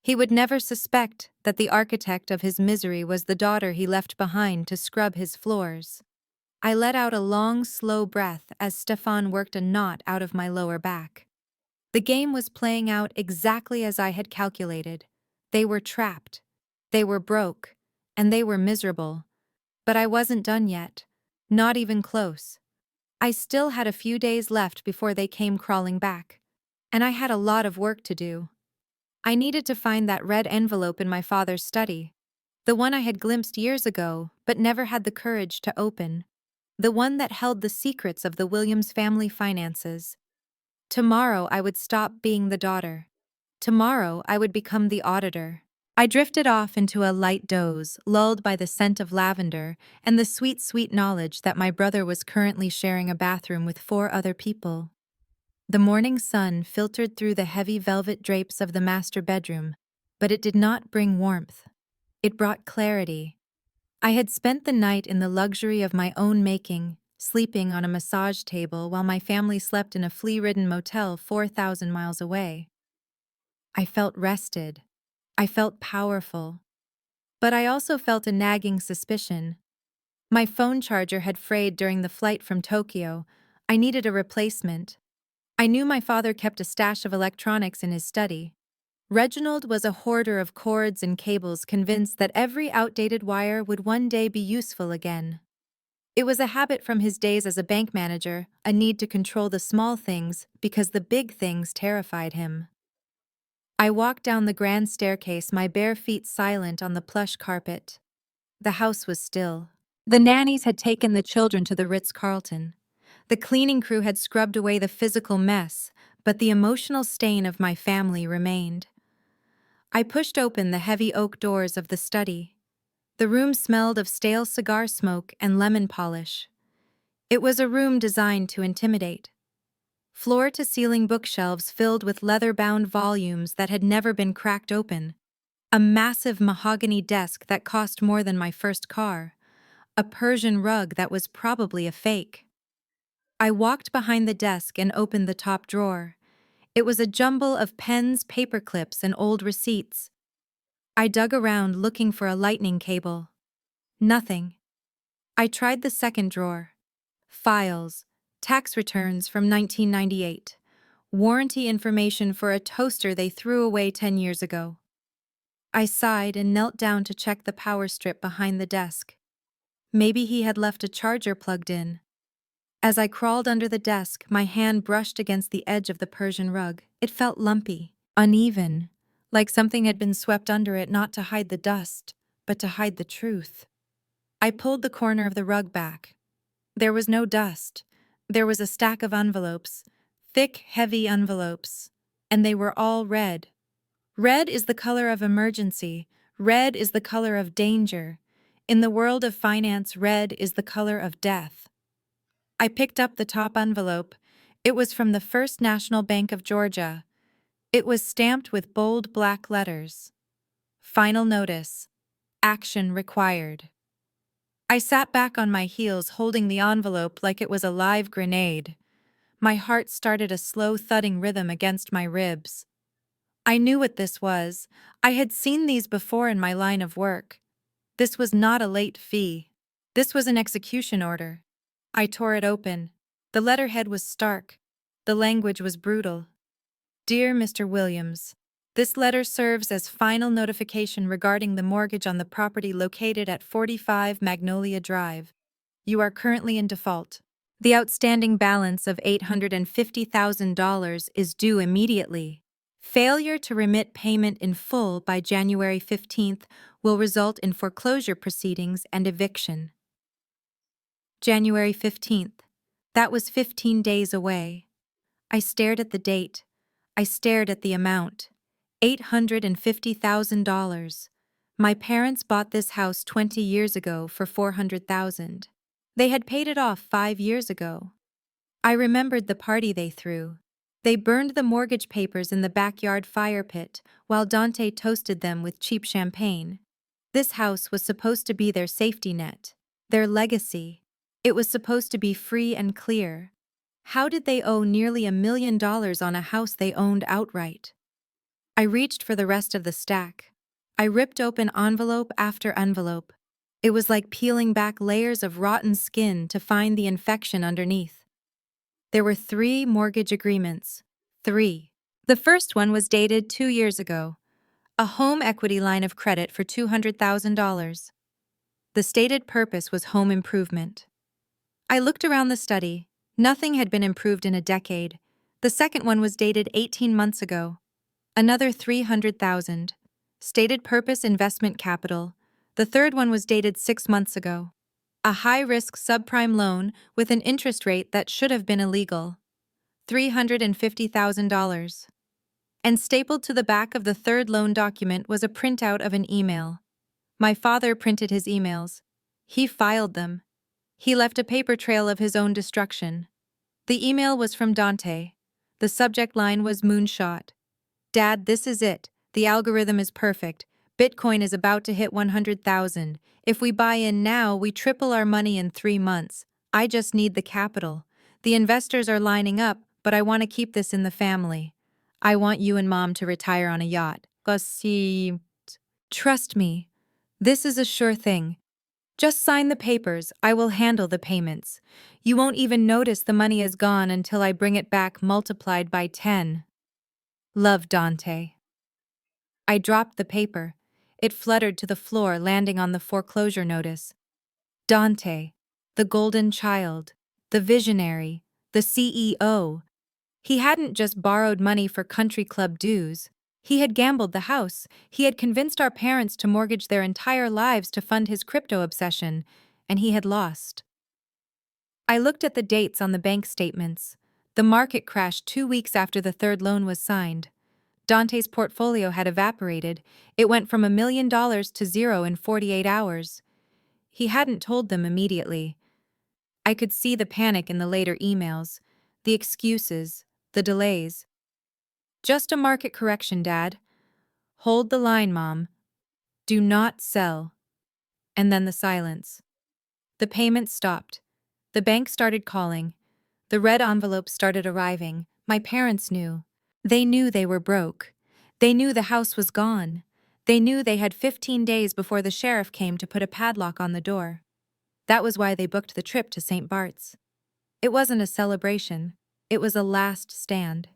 He would never suspect that the architect of his misery was the daughter he left behind to scrub his floors. I let out a long, slow breath as Stefan worked a knot out of my lower back. The game was playing out exactly as I had calculated. They were trapped. They were broke. And they were miserable. But I wasn't done yet. Not even close. I still had a few days left before they came crawling back. And I had a lot of work to do. I needed to find that red envelope in my father's study. The one I had glimpsed years ago, but never had the courage to open. The one that held the secrets of the Williams family finances. Tomorrow I would stop being the daughter. Tomorrow I would become the auditor. I drifted off into a light doze, lulled by the scent of lavender and the sweet, sweet knowledge that my brother was currently sharing a bathroom with 4 other people. The morning sun filtered through the heavy velvet drapes of the master bedroom, but it did not bring warmth. It brought clarity. I had spent the night in the luxury of my own making, sleeping on a massage table while my family slept in a flea-ridden motel 4,000 miles away. I felt rested. I felt powerful. But I also felt a nagging suspicion. My phone charger had frayed during the flight from Tokyo. I needed a replacement. I knew my father kept a stash of electronics in his study. Reginald was a hoarder of cords and cables, convinced that every outdated wire would one day be useful again. It was a habit from his days as a bank manager, a need to control the small things because the big things terrified him. I walked down the grand staircase, my bare feet silent on the plush carpet. The house was still. The nannies had taken the children to the Ritz-Carlton. The cleaning crew had scrubbed away the physical mess, but the emotional stain of my family remained. I pushed open the heavy oak doors of the study. The room smelled of stale cigar smoke and lemon polish. It was a room designed to intimidate. Floor-to-ceiling bookshelves filled with leather-bound volumes that had never been cracked open. A massive mahogany desk that cost more than my first car. A Persian rug that was probably a fake. I walked behind the desk and opened the top drawer. It was a jumble of pens, paper clips, and old receipts. I dug around looking for a lightning cable. Nothing. I tried the second drawer. Files, tax returns from 1998, warranty information for a toaster they threw away 10 years ago. I sighed and knelt down to check the power strip behind the desk. Maybe he had left a charger plugged in. As I crawled under the desk, my hand brushed against the edge of the Persian rug. It felt lumpy, uneven, like something had been swept under it not to hide the dust, but to hide the truth. I pulled the corner of the rug back. There was no dust. There was a stack of envelopes, thick, heavy envelopes, and they were all red. Red is the color of emergency. Red is the color of danger. In the world of finance, red is the color of death. I picked up the top envelope. It was from the First National Bank of Georgia. It was stamped with bold black letters. Final notice. Action required. I sat back on my heels, holding the envelope like it was a live grenade. My heart started a slow thudding rhythm against my ribs. I knew what this was. I had seen these before in my line of work. This was not a late fee. This was an execution order. I tore it open. The letterhead was stark. The language was brutal. Dear Mr. Williams, this letter serves as final notification regarding the mortgage on the property located at 45 Magnolia Drive. You are currently in default. The outstanding balance of $850,000 is due immediately. Failure to remit payment in full by January 15th will result in foreclosure proceedings and eviction. January 15th. That was 15 days away. I stared at the date. I stared at the amount. $850,000. My parents bought this house 20 years ago for $400,000. They had paid it off 5 years ago. I remembered the party they threw. They burned the mortgage papers in the backyard fire pit while Dante toasted them with cheap champagne. This house was supposed to be their safety net, their legacy. It was supposed to be free and clear. How did they owe nearly $1 million on a house they owned outright? I reached for the rest of the stack. I ripped open envelope after envelope. It was like peeling back layers of rotten skin to find the infection underneath. There were 3 mortgage agreements. 3. The first one was dated 2 years ago. A home equity line of credit for $200,000. The stated purpose was home improvement. I looked around the study. Nothing had been improved in a decade. The second one was dated 18 months ago. Another 300,000. Stated purpose investment capital. The third one was dated 6 months ago. A high-risk subprime loan with an interest rate that should have been illegal. $350,000. And stapled to the back of the third loan document was a printout of an email. My father printed his emails. He filed them. He left a paper trail of his own destruction. The email was from Dante. The subject line was moonshot. Dad, this is it. The algorithm is perfect. Bitcoin is about to hit 100,000. If we buy in now, we triple our money in 3 months. I just need the capital. The investors are lining up, but I want to keep this in the family. I want you and Mom to retire on a yacht. Trust me. This is a sure thing. Just sign the papers. I will handle the payments. You won't even notice the money is gone until I bring it back multiplied by 10. Love, Dante. I dropped the paper. It fluttered to the floor, landing on the foreclosure notice. Dante, the golden child, the visionary, the CEO. He hadn't just borrowed money for country club dues. He had gambled the house. He had convinced our parents to mortgage their entire lives to fund his crypto obsession, and he had lost. I looked at the dates on the bank statements. The market crashed 2 weeks after the third loan was signed. Dante's portfolio had evaporated. It went from $1 million to zero in 48 hours. He hadn't told them immediately. I could see the panic in the later emails, the excuses, the delays. Just a market correction, Dad. Hold the line, Mom. Do not sell. And then the silence. The payments stopped. The bank started calling. The red envelopes started arriving. My parents knew. They knew they were broke. They knew the house was gone. They knew they had 15 days before the sheriff came to put a padlock on the door. That was why they booked the trip to St. Bart's. It wasn't a celebration. It was a last stand.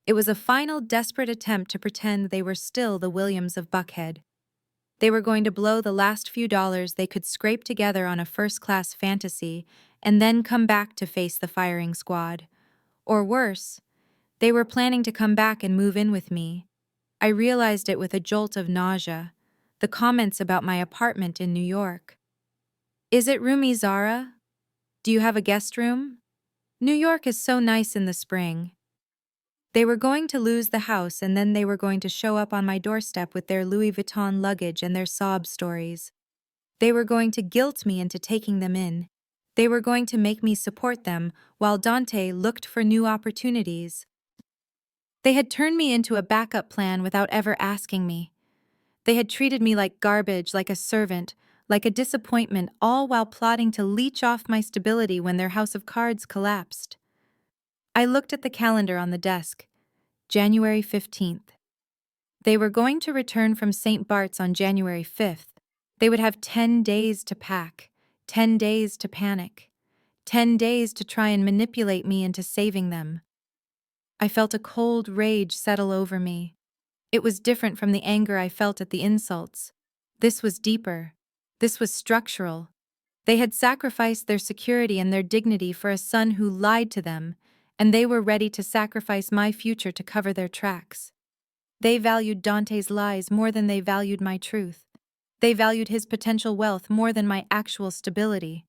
It was a final desperate attempt to pretend they were still the Williams of Buckhead. They were going to blow the last few dollars they could scrape together on a first-class fantasy and then come back to face the firing squad. Or worse, they were planning to come back and move in with me. I realized it with a jolt of nausea. The comments about my apartment in New York. Is it roomy, Zara? Do you have a guest room? New York is so nice in the spring. They were going to lose the house, and then they were going to show up on my doorstep with their Louis Vuitton luggage and their sob stories. They were going to guilt me into taking them in. They were going to make me support them while Dante looked for new opportunities. They had turned me into a backup plan without ever asking me. They had treated me like garbage, like a servant, like a disappointment, all while plotting to leech off my stability when their house of cards collapsed. I looked at the calendar on the desk. January 15th. They were going to return from St. Bart's on January 5th. They would have 10 days to pack, 10 days to panic, 10 days to try and manipulate me into saving them. I felt a cold rage settle over me. It was different from the anger I felt at the insults. This was deeper. This was structural. They had sacrificed their security and their dignity for a son who lied to them, and they were ready to sacrifice my future to cover their tracks. They valued Dante's lies more than they valued my truth. They valued his potential wealth more than my actual stability.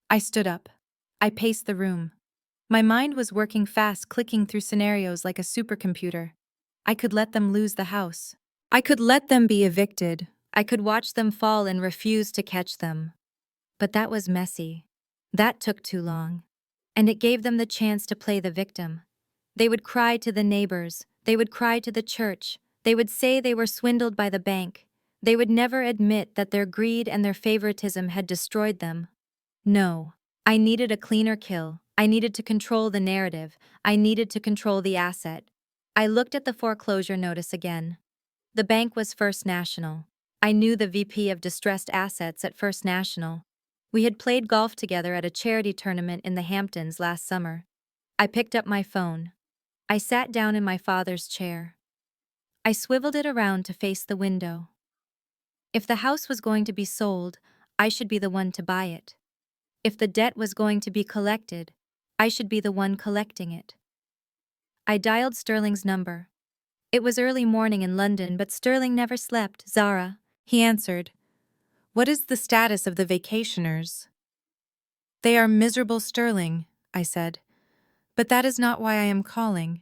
I stood up. I paced the room. My mind was working fast, clicking through scenarios like a supercomputer. I could let them lose the house. I could let them be evicted. I could watch them fall and refuse to catch them. But that was messy. That took too long. And it gave them the chance to play the victim. They would cry to the neighbors. They would cry to the church. They would say they were swindled by the bank. They would never admit that their greed and their favoritism had destroyed them. No, I needed a cleaner kill. I needed to control the narrative. I needed to control the asset. I looked at the foreclosure notice again. The bank was First National. I knew the VP of Distressed Assets at First National. We had played golf together at a charity tournament in the Hamptons last summer. I picked up my phone. I sat down in my father's chair. I swiveled it around to face the window. If the house was going to be sold, I should be the one to buy it. If the debt was going to be collected, I should be the one collecting it. I dialed Sterling's number. It was early morning in London, but Sterling never slept. "Zara," he answered. "What is the status of the vacationers?" "They are miserable, Sterling," I said. "But that is not why I am calling.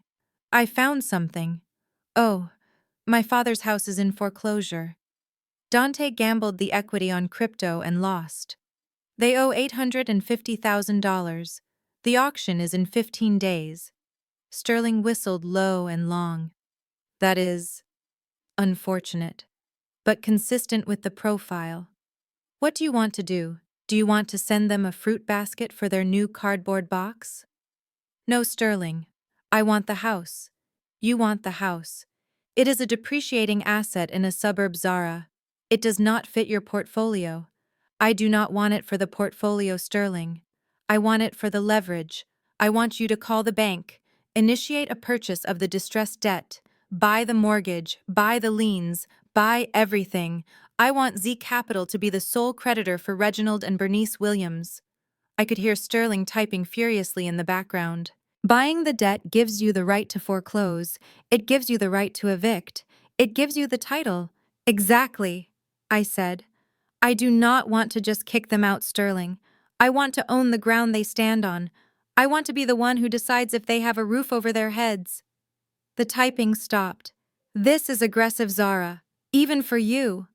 I found something. Oh, my father's house is in foreclosure. Dante gambled the equity on crypto and lost. They owe $850,000. The auction is in 15 days. Sterling whistled low and long. "That is unfortunate, but consistent with the profile. What do you want to do? Do you want to send them a fruit basket for their new cardboard box?" "No, Sterling. I want the house. You want the house. It is a depreciating asset in a suburb, Zara. It does not fit your portfolio. I do not want it for the portfolio, Sterling. I want it for the leverage. I want you to call the bank, initiate a purchase of the distressed debt, buy the mortgage, buy the liens, buy everything. I want Z Capital to be the sole creditor for Reginald and Bernice Williams." I could hear Sterling typing furiously in the background. "Buying the debt gives you the right to foreclose. It gives you the right to evict. It gives you the title." "Exactly," I said. "I do not want to just kick them out, Sterling. I want to own the ground they stand on. I want to be the one who decides if they have a roof over their heads." The typing stopped. "This is aggressive, Zara. Even for you.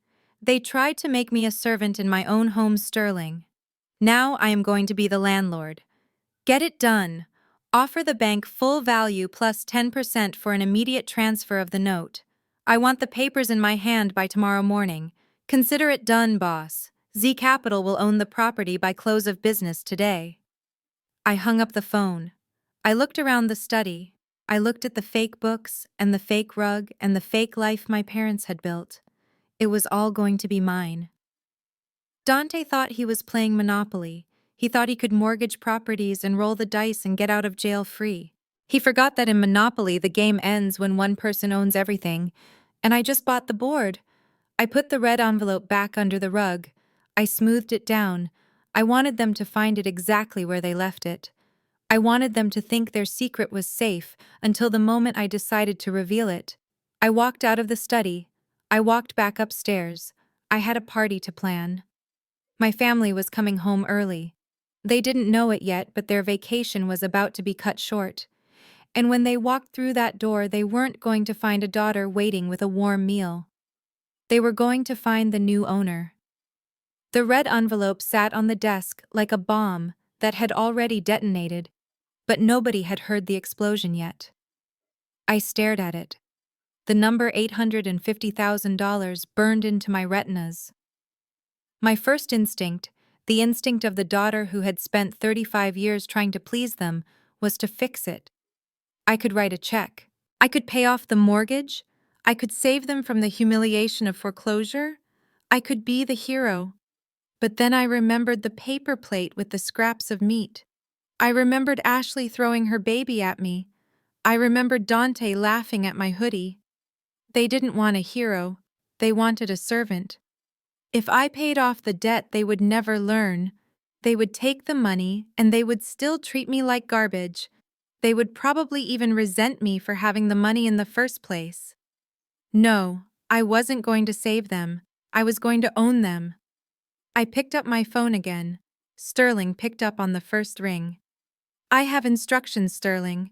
They tried to make me a servant in my own home, Sterling. Now I am going to be the landlord. Get it done. Offer the bank full value plus 10% for an immediate transfer of the note. I want the papers in my hand by tomorrow morning. Consider it done, boss. Z Capital will own the property by close of business today." I hung up the phone. I looked around the study. I looked at the fake books and the fake rug and the fake life my parents had built. It was all going to be mine. Dante thought he was playing Monopoly. He thought he could mortgage properties and roll the dice and get out of jail free. He forgot that in Monopoly the game ends when one person owns everything, and I just bought the board. I put the red envelope back under the rug. I smoothed it down. I wanted them to find it exactly where they left it. I wanted them to think their secret was safe until the moment I decided to reveal it. I walked out of the study. I walked back upstairs. I had a party to plan. My family was coming home early. They didn't know it yet, but their vacation was about to be cut short. And when they walked through that door, they weren't going to find a daughter waiting with a warm meal. They were going to find the new owner. The red envelope sat on the desk like a bomb that had already detonated, but nobody had heard the explosion yet. I stared at it. The number $850,000 burned into my retinas. My first instinct, the instinct of the daughter who had spent 35 years trying to please them, was to fix it. I could write a check. I could pay off the mortgage. I could save them from the humiliation of foreclosure. I could be the hero. But then I remembered the paper plate with the scraps of meat. I remembered Ashley throwing her baby at me. I remembered Dante laughing at my hoodie. They didn't want a hero. They wanted a servant. If I paid off the debt, they would never learn. They would take the money, and they would still treat me like garbage. They would probably even resent me for having the money in the first place. No, I wasn't going to save them. I was going to own them. I picked up my phone again. Sterling picked up on the first ring. "I have instructions, Sterling."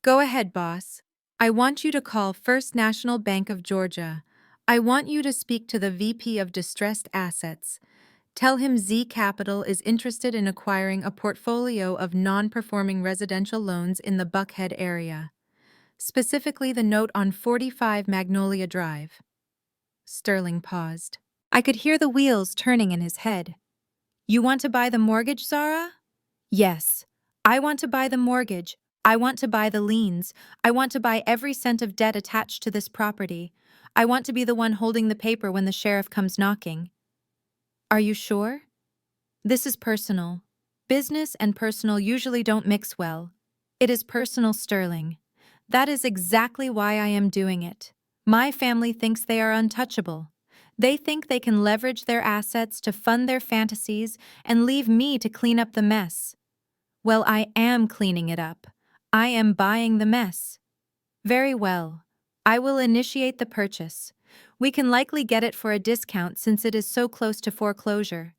"Go ahead, boss." "I want you to call First National Bank of Georgia. I want you to speak to the VP of Distressed Assets. Tell him Z Capital is interested in acquiring a portfolio of non-performing residential loans in the Buckhead area, specifically the note on 45 Magnolia Drive." Sterling paused. I could hear the wheels turning in his head. "You want to buy the mortgage, Zara?" "Yes. I want to buy the mortgage. I want to buy the liens. I want to buy every cent of debt attached to this property. I want to be the one holding the paper when the sheriff comes knocking." "Are you sure?" "This is personal. Business and personal usually don't mix well. It is personal, Sterling. That is exactly why I am doing it. My family thinks they are untouchable. They think they can leverage their assets to fund their fantasies and leave me to clean up the mess. Well, I am cleaning it up. I am buying the mess. Very well. I will initiate the purchase. We can likely get it for a discount since it is so close to foreclosure.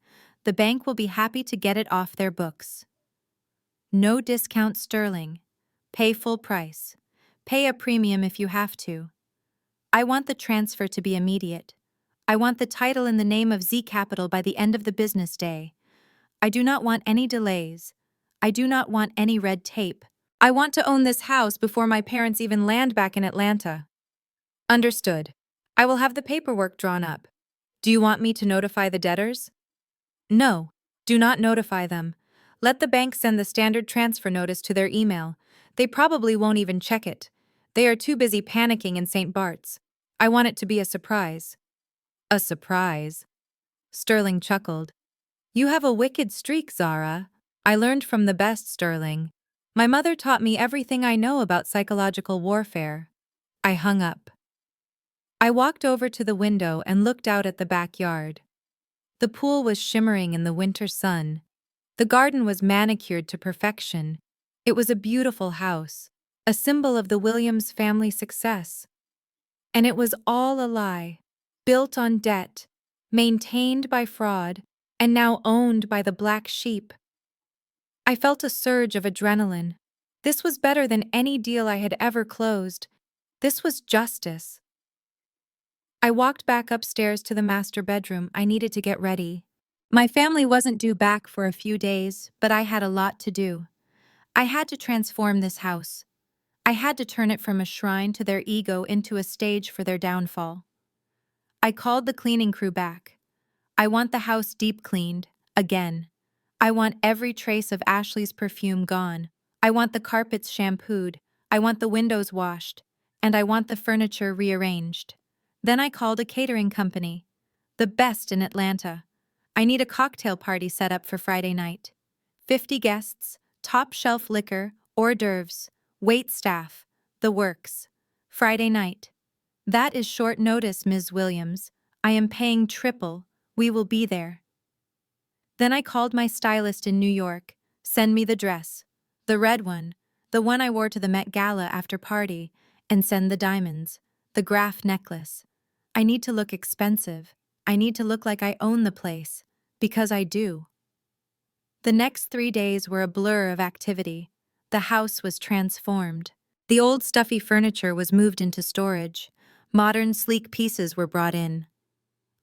The bank will be happy to get it off their books. No discount sterling. Pay full price. Pay a premium if you have to. I want the transfer to be immediate. I want the title in the name of Z Capital by the end of the business day. I do not want any delays. I do not want any red tape. I want to own this house before my parents even land back in Atlanta. Understood. I will have the paperwork drawn up. Do you want me to notify the debtors? No. Do not notify them. Let the bank send the standard transfer notice to their email. They probably won't even check it. They are too busy panicking in St. Bart's. I want it to be a surprise. A surprise? Sterling chuckled. You have a wicked streak, Zara. I learned from the best, Sterling. My mother taught me everything I know about psychological warfare. I hung up. I walked over to the window and looked out at the backyard. The pool was shimmering in the winter sun. The garden was manicured to perfection. It was a beautiful house, a symbol of the Williams family success. And it was all a lie, built on debt, maintained by fraud, and now owned by the black sheep. I felt a surge of adrenaline. This was better than any deal I had ever closed. This was justice. I walked back upstairs to the master bedroom. I needed to get ready. My family wasn't due back for a few days, but I had a lot to do. I had to transform this house. I had to turn it from a shrine to their ego into a stage for their downfall. I called the cleaning crew back. I want the house deep cleaned, again. I want every trace of Ashley's perfume gone. I want the carpets shampooed. I want the windows washed. And I want the furniture rearranged. Then I called a catering company. The best in Atlanta. I need a cocktail party set up for Friday night. 50 guests, top-shelf liquor, hors d'oeuvres, wait staff, the works. Friday night. That is short notice, Ms. Williams. I am paying triple. We will be there. Then I called my stylist in New York. Send me the dress. The red one. The one I wore to the Met Gala after party. And send the diamonds. The Graf necklace. I need to look expensive. I need to look like I own the place. Because I do. The next 3 days were a blur of activity. The house was transformed. The old stuffy furniture was moved into storage. Modern, sleek pieces were brought in.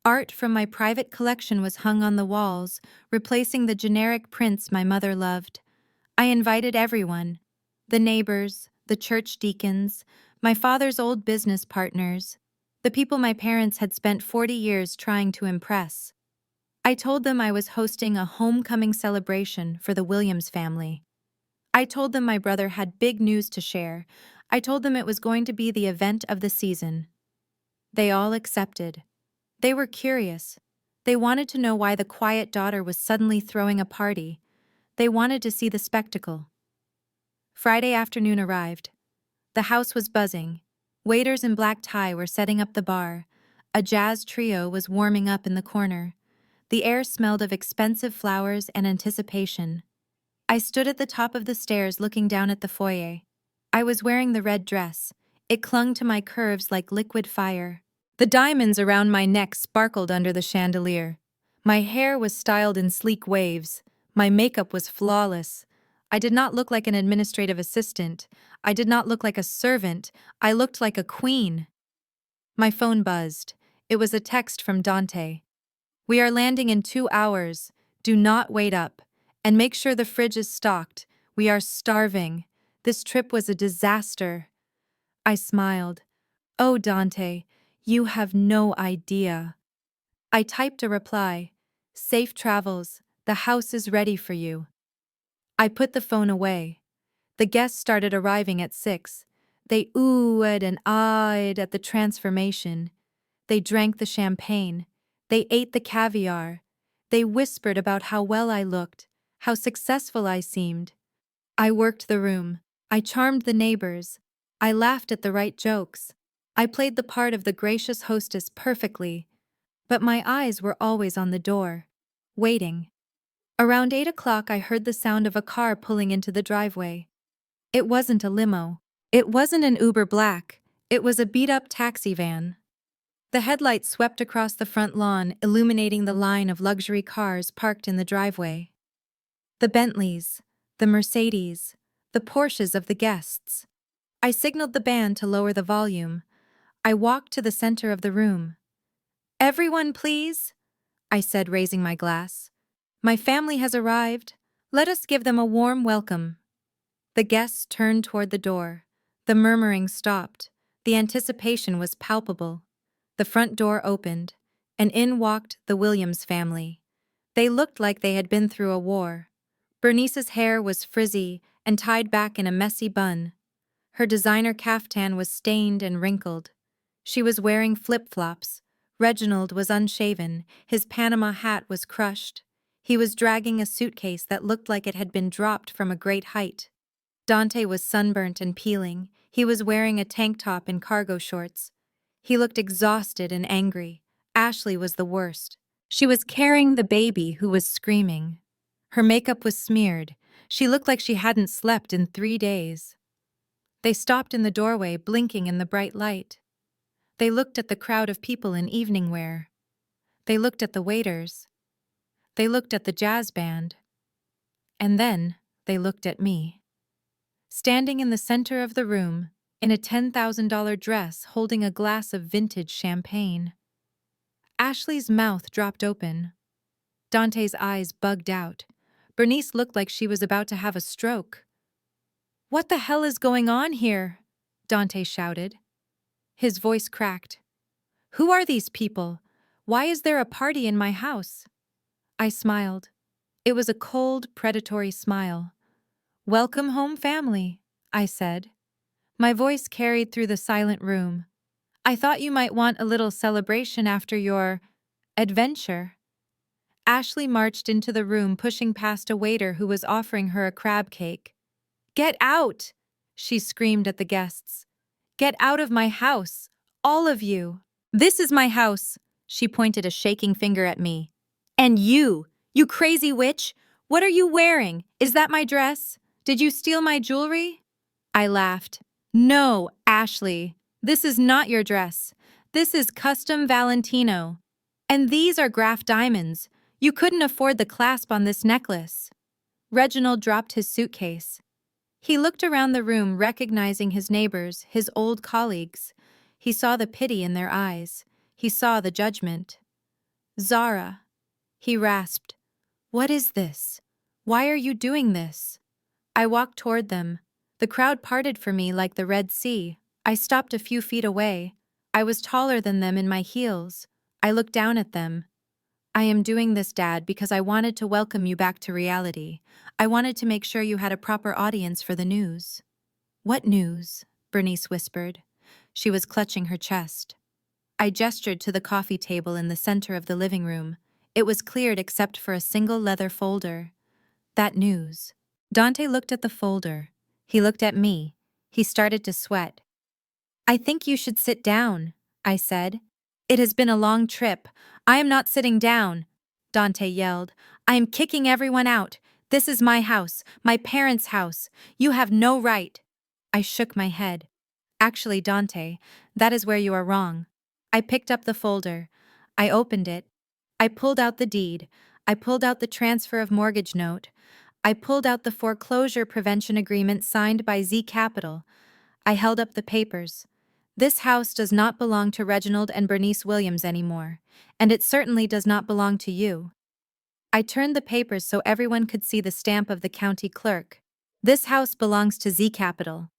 Art from my private collection was hung on the walls, replacing the generic prints my mother loved. I invited everyone. The neighbors, the church deacons, my father's old business partners, the people my parents had spent 40 years trying to impress. I told them I was hosting a homecoming celebration for the Williams family. I told them my brother had big news to share. I told them it was going to be the event of the season. They all accepted. They were curious. They wanted to know why the quiet daughter was suddenly throwing a party. They wanted to see the spectacle. Friday afternoon arrived. The house was buzzing. Waiters in black tie were setting up the bar. A jazz trio was warming up in the corner. The air smelled of expensive flowers and anticipation. I stood at the top of the stairs looking down at the foyer. I was wearing the red dress. It clung to my curves like liquid fire. The diamonds around my neck sparkled under the chandelier. My hair was styled in sleek waves. My makeup was flawless. I did not look like an administrative assistant. I did not look like a servant. I looked like a queen. My phone buzzed. It was a text from Dante. We are landing in 2 hours. Do not wait up. And make sure the fridge is stocked. We are starving. This trip was a disaster. I smiled. Oh, Dante, you have no idea. I typed a reply. Safe travels. The house is ready for you. I put the phone away. The guests started arriving at 6. They oohed and ahed at the transformation. They drank the champagne. They ate the caviar. They whispered about how well I looked, how successful I seemed. I worked the room. I charmed the neighbors. I laughed at the right jokes. I played the part of the gracious hostess perfectly, but my eyes were always on the door, waiting. Around 8 o'clock, I heard the sound of a car pulling into the driveway. It wasn't a limo. It wasn't an Uber Black. It was a beat-up taxi van. The headlights swept across the front lawn, illuminating the line of luxury cars parked in the driveway. The Bentleys, the Mercedes, the Porsches of the guests. I signaled the band to lower the volume. I walked to the center of the room. "Everyone, please," I said, raising my glass. "My family has arrived. Let us give them a warm welcome." The guests turned toward the door. The murmuring stopped. The anticipation was palpable. The front door opened, and in walked the Williams family. They looked like they had been through a war. Bernice's hair was frizzy and tied back in a messy bun. Her designer caftan was stained and wrinkled. She was wearing flip-flops. Reginald was unshaven. His Panama hat was crushed. He was dragging a suitcase that looked like it had been dropped from a great height. Dante was sunburnt and peeling. He was wearing a tank top and cargo shorts. He looked exhausted and angry. Ashley was the worst. She was carrying the baby who was screaming. Her makeup was smeared. She looked like she hadn't slept in 3 days. They stopped in the doorway, blinking in the bright light. They looked at the crowd of people in evening wear. They looked at the waiters. They looked at the jazz band. And then they looked at me. Standing in the center of the room, in a $10,000 dress holding a glass of vintage champagne. Ashley's mouth dropped open. Dante's eyes bugged out. Bernice looked like she was about to have a stroke. "What the hell is going on here?" Dante shouted. His voice cracked. "Who are these people? Why is there a party in my house?" I smiled. It was a cold, predatory smile. "Welcome home, family," I said. My voice carried through the silent room. "I thought you might want a little celebration after your adventure." Ashley marched into the room, pushing past a waiter who was offering her a crab cake. "Get out!" she screamed at the guests. "Get out of my house, all of you." "This is my house," she pointed a shaking finger at me. "And you crazy witch, what are you wearing? Is that my dress? Did you steal my jewelry?" I laughed. "No, Ashley, this is not your dress. This is custom Valentino. And these are Graf diamonds. You couldn't afford the clasp on this necklace." Reginald dropped his suitcase. He looked around the room, recognizing his neighbors, his old colleagues. He saw the pity in their eyes. He saw the judgment. "Zara," he rasped, "what is this? Why are you doing this?" I walked toward them. The crowd parted for me like the Red Sea. I stopped a few feet away. I was taller than them in my heels. I looked down at them. "I am doing this, Dad, because I wanted to welcome you back to reality. I wanted to make sure you had a proper audience for the news." "What news?" Bernice whispered. She was clutching her chest. I gestured to the coffee table in the center of the living room. It was cleared except for a single leather folder. "That news." Dante looked at the folder. He looked at me. He started to sweat. "I think you should sit down," I said. "It has been a long trip." "I am not sitting down," Dante yelled. "I am kicking everyone out. This is my house, my parents' house. You have no right." I shook my head. "Actually, Dante, that is where you are wrong." I picked up the folder. I opened it. I pulled out the deed. I pulled out the transfer of mortgage note. I pulled out the foreclosure prevention agreement signed by Z Capital. I held up the papers. "This house does not belong to Reginald and Bernice Williams anymore, and it certainly does not belong to you." I turned the papers so everyone could see the stamp of the county clerk. "This house belongs to Z Capital."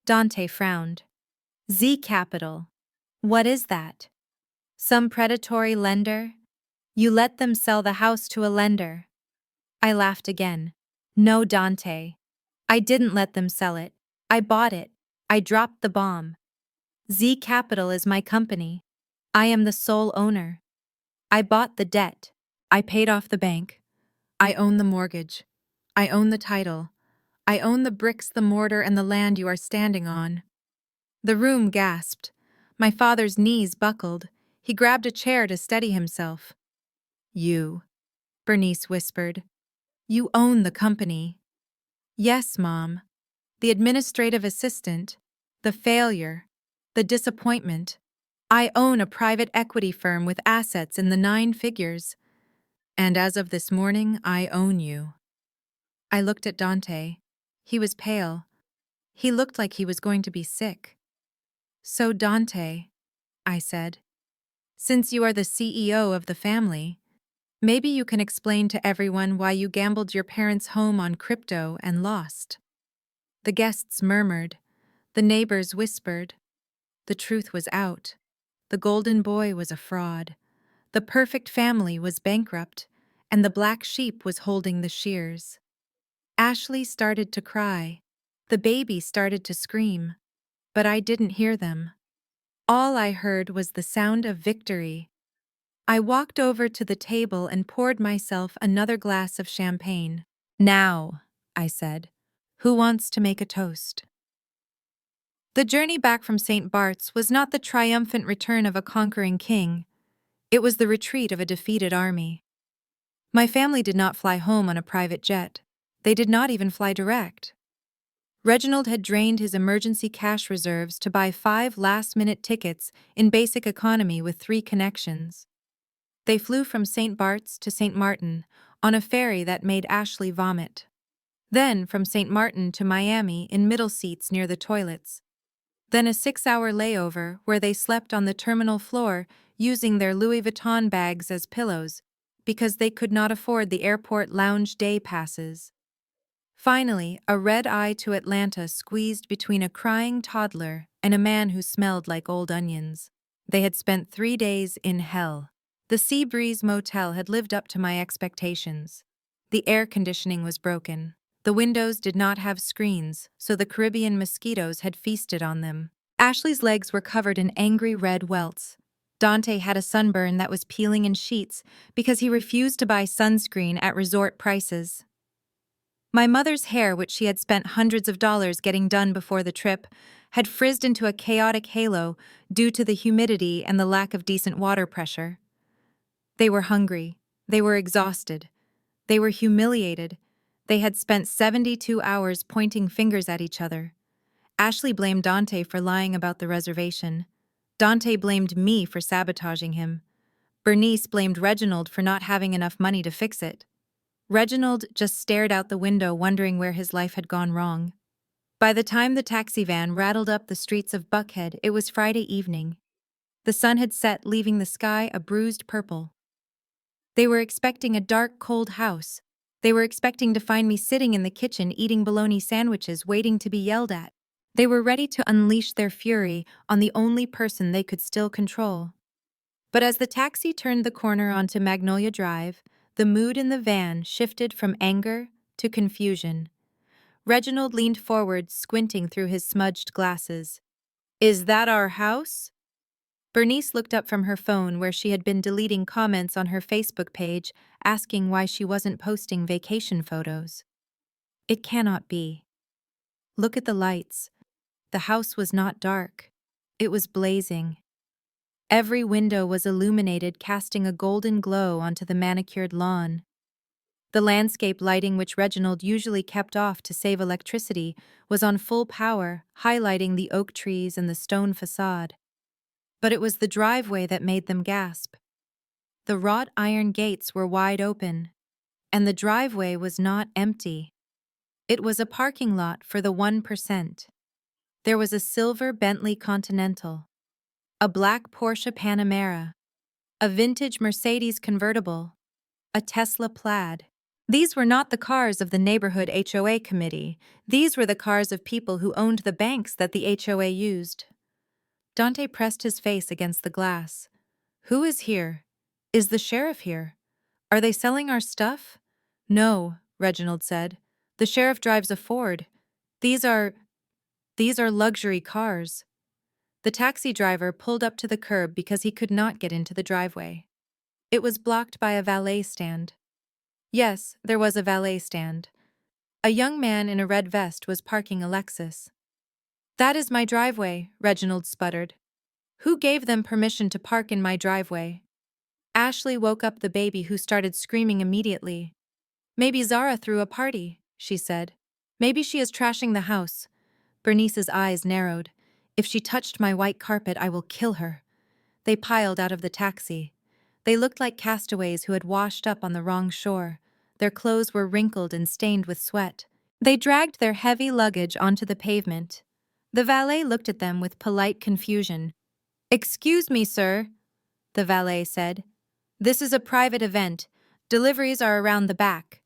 Dante frowned. "Z Capital? What is that? Some predatory lender? You let them sell the house to a lender." I laughed again. "No, Dante. I didn't let them sell it. I bought it. I dropped the bomb. Z Capital is my company. I am the sole owner. I bought the debt. I paid off the bank. I own the mortgage. I own the title. I own the bricks, the mortar, and the land you are standing on." The room gasped. My father's knees buckled. He grabbed a chair to steady himself. You, Bernice whispered. You own the company. Yes, Mom. The administrative assistant, the failure, the disappointment. I own a private equity firm with assets in the 9 figures. And as of this morning, I own you. I looked at Dante. He was pale. He looked like he was going to be sick. So Dante, I said, since you are the CEO of the family, maybe you can explain to everyone why you gambled your parents' home on crypto and lost. The guests murmured. The neighbors whispered. The truth was out. The golden boy was a fraud. The perfect family was bankrupt, and the black sheep was holding the shears. Ashley started to cry. The baby started to scream. But I didn't hear them. All I heard was the sound of victory. I walked over to the table and poured myself another glass of champagne. Now, I said, who wants to make a toast? The journey back from St. Bart's was not the triumphant return of a conquering king. It was the retreat of a defeated army. My family did not fly home on a private jet. They did not even fly direct. Reginald had drained his emergency cash reserves to buy 5 last-minute tickets in basic economy with 3 connections. They flew from St. Bart's to St. Martin on a ferry that made Ashley vomit. Then from St. Martin to Miami in middle seats near the toilets. Then a 6-hour layover where they slept on the terminal floor using their Louis Vuitton bags as pillows because they could not afford the airport lounge day passes. Finally, a red-eye to Atlanta squeezed between a crying toddler and a man who smelled like old onions. They had spent 3 days in hell. The Sea Breeze Motel had lived up to my expectations. The air conditioning was broken. The windows did not have screens, so the Caribbean mosquitoes had feasted on them. Ashley's legs were covered in angry red welts. Dante had a sunburn that was peeling in sheets because he refused to buy sunscreen at resort prices. My mother's hair, which she had spent hundreds of dollars getting done before the trip, had frizzed into a chaotic halo due to the humidity and the lack of decent water pressure. They were hungry. They were exhausted. They were humiliated. They had spent 72 hours pointing fingers at each other. Ashley blamed Dante for lying about the reservation. Dante blamed me for sabotaging him. Bernice blamed Reginald for not having enough money to fix it. Reginald just stared out the window wondering where his life had gone wrong. By the time the taxi van rattled up the streets of Buckhead, it was Friday evening. The sun had set, leaving the sky a bruised purple. They were expecting a dark, cold house. They were expecting to find me sitting in the kitchen eating bologna sandwiches, waiting to be yelled at. They were ready to unleash their fury on the only person they could still control. But as the taxi turned the corner onto Magnolia Drive, the mood in the van shifted from anger to confusion. Reginald leaned forward, squinting through his smudged glasses. "Is that our house?" Bernice looked up from her phone where she had been deleting comments on her Facebook page, asking why she wasn't posting vacation photos. "It cannot be. Look at the lights. The house was not dark. It was blazing. Every window was illuminated, casting a golden glow onto the manicured lawn. The landscape lighting, which Reginald usually kept off to save electricity, was on full power, highlighting the oak trees and the stone facade. But it was the driveway that made them gasp. The wrought iron gates were wide open, and the driveway was not empty. It was a parking lot for the 1%. There was a silver Bentley Continental, a black Porsche Panamera, a vintage Mercedes convertible, a Tesla Plaid. These were not the cars of the neighborhood HOA committee. These were the cars of people who owned the banks that the HOA used. Dante pressed his face against the glass. "Who is here? Is the sheriff here? Are they selling our stuff?" "No," Reginald said. "The sheriff drives a Ford. These are luxury cars." The taxi driver pulled up to the curb because he could not get into the driveway. It was blocked by a valet stand. Yes, there was a valet stand. A young man in a red vest was parking a Lexus. "That is my driveway," Reginald sputtered. Who gave them permission to park in my driveway? Ashley woke up the baby, who started screaming immediately. Maybe Zara threw a party, she said. Maybe she is trashing the house. Bernice's eyes narrowed. If she touched my white carpet, I will kill her. They piled out of the taxi. They looked like castaways who had washed up on the wrong shore. Their clothes were wrinkled and stained with sweat. They dragged their heavy luggage onto the pavement. The valet looked at them with polite confusion. "Excuse me, sir," the valet said. "This is a private event. Deliveries are around the back."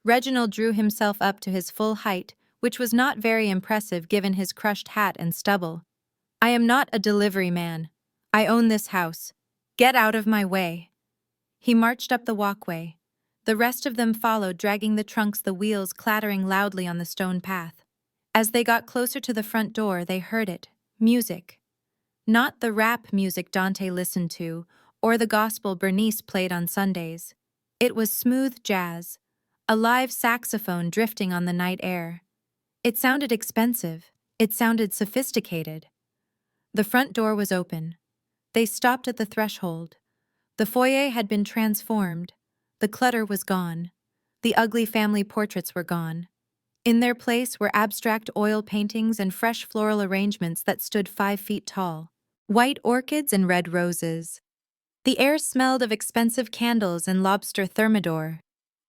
Reginald drew himself up to his full height, which was not very impressive given his crushed hat and stubble. "I am not a delivery man. I own this house. Get out of my way." He marched up the walkway. The rest of them followed, dragging the trunks, the wheels clattering loudly on the stone path. As they got closer to the front door, they heard it. Music. Not the rap music Dante listened to, or the gospel Bernice played on Sundays. It was smooth jazz, a live saxophone drifting on the night air. It sounded expensive. It sounded sophisticated. The front door was open. They stopped at the threshold. The foyer had been transformed. The clutter was gone. The ugly family portraits were gone. In their place were abstract oil paintings and fresh floral arrangements that stood 5 feet tall. White orchids and red roses. The air smelled of expensive candles and lobster thermidor.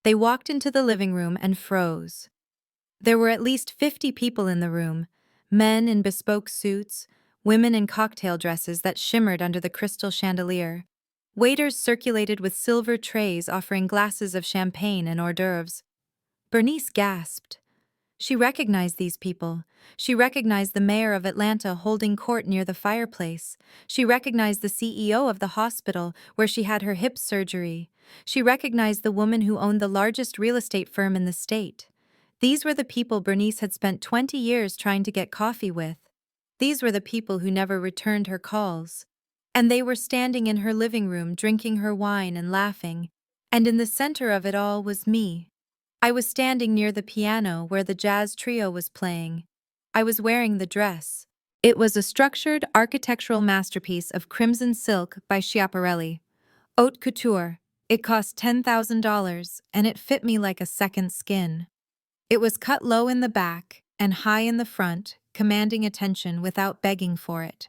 They walked into the living room and froze. There were at least 50 people in the room, men in bespoke suits, women in cocktail dresses that shimmered under the crystal chandelier. Waiters circulated with silver trays offering glasses of champagne and hors d'oeuvres. Bernice gasped. She recognized these people. She recognized the mayor of Atlanta holding court near the fireplace. She recognized the CEO of the hospital where she had her hip surgery. She recognized the woman who owned the largest real estate firm in the state. These were the people Bernice had spent 20 years trying to get coffee with. These were the people who never returned her calls. And they were standing in her living room, drinking her wine and laughing. And in the center of it all was me. I was standing near the piano where the jazz trio was playing. I was wearing the dress. It was a structured architectural masterpiece of crimson silk by Schiaparelli. Haute couture. It cost $10,000, and it fit me like a second skin. It was cut low in the back and high in the front, commanding attention without begging for it.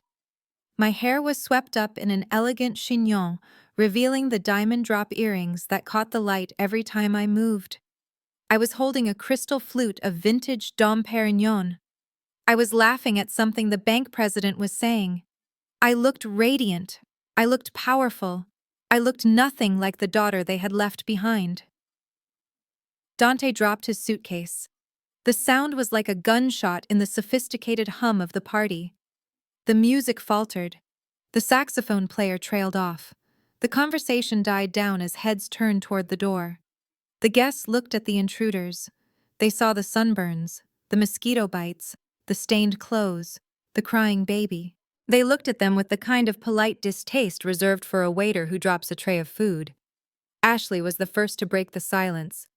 My hair was swept up in an elegant chignon, revealing the diamond drop earrings that caught the light every time I moved. I was holding a crystal flute of vintage Dom Perignon. I was laughing at something the bank president was saying. I looked radiant. I looked powerful. I looked nothing like the daughter they had left behind. Dante dropped his suitcase. The sound was like a gunshot in the sophisticated hum of the party. The music faltered. The saxophone player trailed off. The conversation died down as heads turned toward the door. The guests looked at the intruders. They saw the sunburns, the mosquito bites, the stained clothes, the crying baby. They looked at them with the kind of polite distaste reserved for a waiter who drops a tray of food. Ashley was the first to break the silence.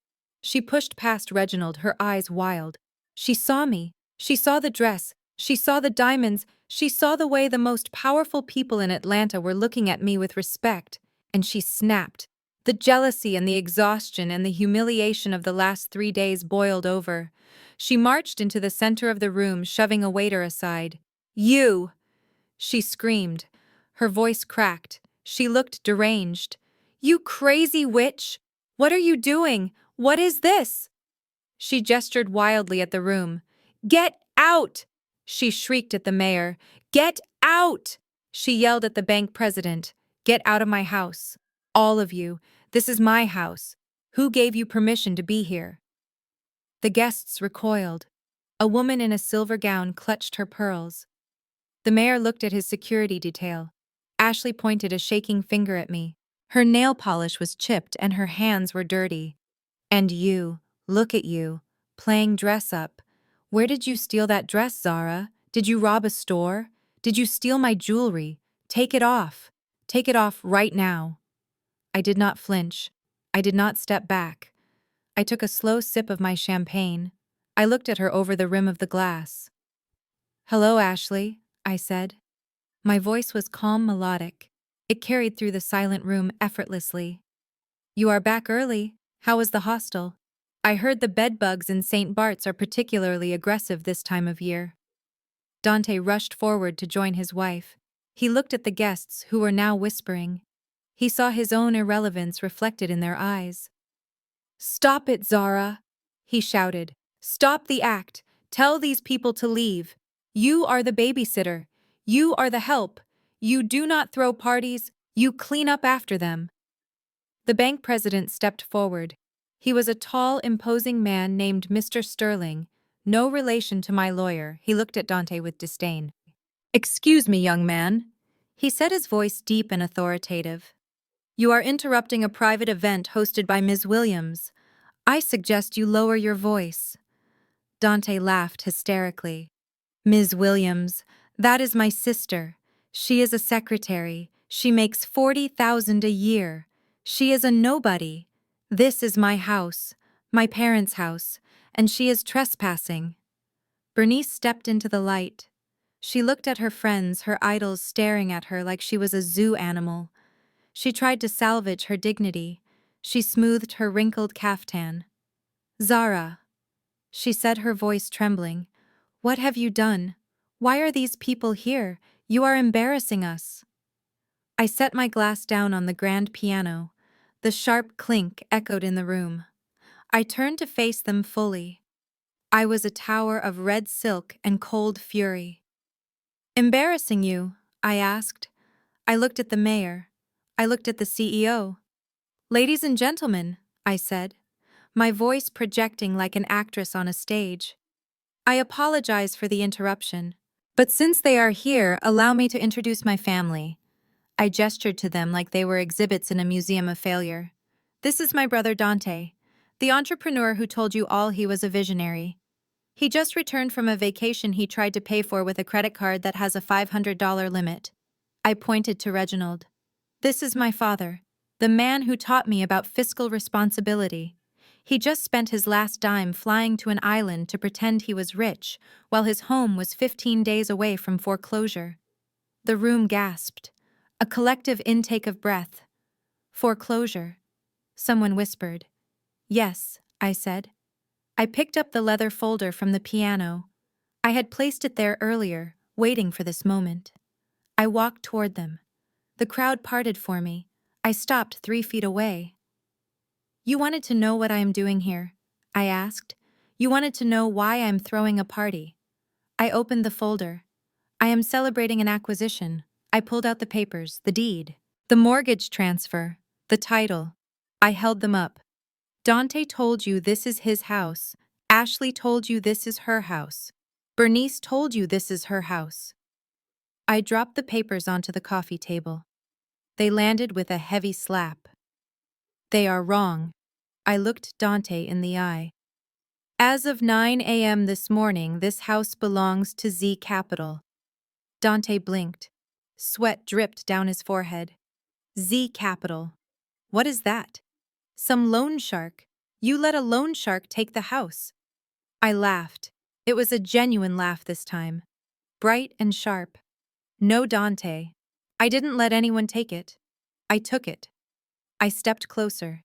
She pushed past Reginald, her eyes wild. She saw me. She saw the dress. She saw the diamonds. She saw the way the most powerful people in Atlanta were looking at me with respect, and she snapped. The jealousy and the exhaustion and the humiliation of the last 3 days boiled over. She marched into the center of the room, shoving a waiter aside. "You!" she screamed. Her voice cracked. She looked deranged. "You crazy witch! What are you doing? What is this?" She gestured wildly at the room. "Get out!" she shrieked at the mayor. "Get out!" She yelled at the bank president. "Get out of my house. All of you. This is my house. Who gave you permission to be here?" The guests recoiled. A woman in a silver gown clutched her pearls. The mayor looked at his security detail. Ashley pointed a shaking finger at me. Her nail polish was chipped and her hands were dirty. "And you, look at you, playing dress up. Where did you steal that dress, Zara? Did you rob a store? Did you steal my jewelry? Take it off. Take it off right now." I did not flinch. I did not step back. I took a slow sip of my champagne. I looked at her over the rim of the glass. "Hello, Ashley," I said. My voice was calm, melodic. It carried through the silent room effortlessly. You are back early. How was the hostel? I heard the bedbugs in St. Bart's are particularly aggressive this time of year. Dante rushed forward to join his wife. He looked at the guests who were now whispering. He saw his own irrelevance reflected in their eyes. "Stop it, Zara!" he shouted. "Stop the act! Tell these people to leave! You are the babysitter! You are the help! You do not throw parties! You clean up after them!" The bank president stepped forward. He was a tall, imposing man named Mr. Sterling, no relation to my lawyer. He looked at Dante with disdain. "Excuse me, young man," he said, his voice deep and authoritative. "You are interrupting a private event hosted by Ms. Williams. I suggest you lower your voice." Dante laughed hysterically. "Ms. Williams, that is my sister. She is a secretary. She makes $40,000 a year. She is a nobody. This is my house, my parents' house, and she is trespassing." Bernice stepped into the light. She looked at her friends, her idols staring at her like she was a zoo animal. She tried to salvage her dignity. She smoothed her wrinkled caftan. "Zara," she said, her voice trembling, "what have you done? Why are these people here? You are embarrassing us." I set my glass down on the grand piano. The sharp clink echoed in the room. I turned to face them fully. I was a tower of red silk and cold fury. "Embarrassing you?" I asked. I looked at the mayor. I looked at the CEO. "Ladies and gentlemen," I said, my voice projecting like an actress on a stage. "I apologize for the interruption, but since they are here, allow me to introduce my family." I gestured to them like they were exhibits in a museum of failure. "This is my brother Dante, the entrepreneur who told you all he was a visionary. He just returned from a vacation he tried to pay for with a credit card that has a $500 limit." I pointed to Reginald. "This is my father, the man who taught me about fiscal responsibility. He just spent his last dime flying to an island to pretend he was rich, while his home was 15 days away from foreclosure." The room gasped. A collective intake of breath. "Foreclosure," someone whispered. "Yes," I said. I picked up the leather folder from the piano. I had placed it there earlier, waiting for this moment. I walked toward them. The crowd parted for me. I stopped 3 feet away. "You wanted to know what I am doing here?" I asked. "You wanted to know why I am throwing a party?" I opened the folder. "I am celebrating an acquisition." I pulled out the papers, the deed, the mortgage transfer, the title. I held them up. "Dante told you this is his house. Ashley told you this is her house. Bernice told you this is her house." I dropped the papers onto the coffee table. They landed with a heavy slap. "They are wrong." I looked Dante in the eye. "As of 9 a.m. this morning, this house belongs to Z Capital." Dante blinked. Sweat dripped down his forehead. "Z Capital. What is that? Some loan shark. You let a loan shark take the house." I laughed. It was a genuine laugh this time. Bright and sharp. "No, Dante. I didn't let anyone take it. I took it." I stepped closer.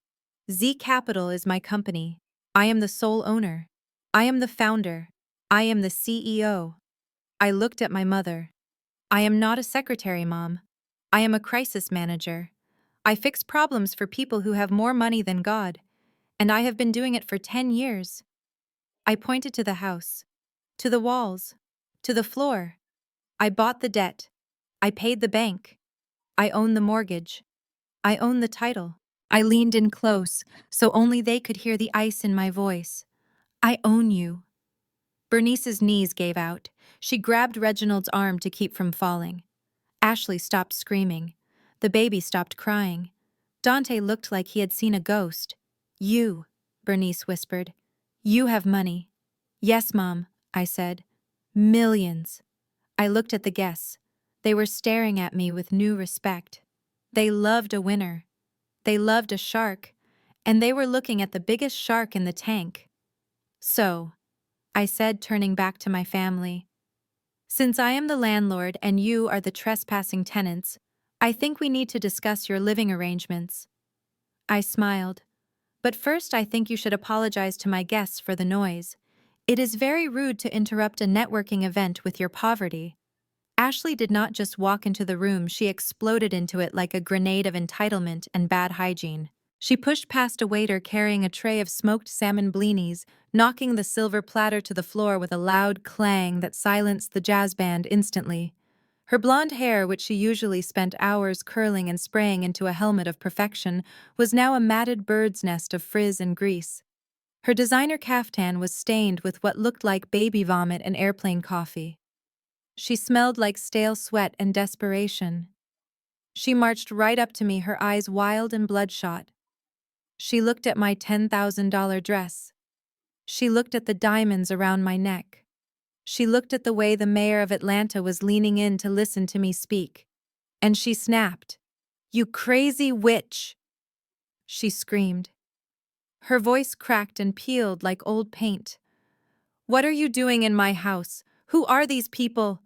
"Z Capital is my company. I am the sole owner. I am the founder. I am the CEO." I looked at my mother. "I am not a secretary, Mom. I am a crisis manager. I fix problems for people who have more money than God, and I have been doing it for 10 years. I pointed to the house, to the walls, to the floor. I bought the debt. I paid the bank. I own the mortgage. I own the title." I leaned in close, so only they could hear the ice in my voice. "I own you." Bernice's knees gave out. She grabbed Reginald's arm to keep from falling. Ashley stopped screaming. The baby stopped crying. Dante looked like he had seen a ghost. "You," Bernice whispered. "You have money." "Yes, Mom," I said. "Millions." I looked at the guests. They were staring at me with new respect. They loved a winner. They loved a shark. And they were looking at the biggest shark in the tank. "So," I said, turning back to my family, Since I am the landlord and you are the trespassing tenants, I think we need to discuss your living arrangements. I smiled. But first, I think you should apologize to my guests for the noise. It is very rude to interrupt a networking event with your poverty. Ashley did not just walk into the room, she exploded into it like a grenade of entitlement and bad hygiene. She pushed past a waiter carrying a tray of smoked salmon blinis, knocking the silver platter to the floor with a loud clang that silenced the jazz band instantly. Her blonde hair, which she usually spent hours curling and spraying into a helmet of perfection, was now a matted bird's nest of frizz and grease. Her designer caftan was stained with what looked like baby vomit and airplane coffee. She smelled like stale sweat and desperation. She marched right up to me, her eyes wild and bloodshot. She looked at my $10,000 dress. She looked at the diamonds around my neck. She looked at the way the mayor of Atlanta was leaning in to listen to me speak. And she snapped. "You crazy witch!" she screamed. Her voice cracked and peeled like old paint. "What are you doing in my house? Who are these people?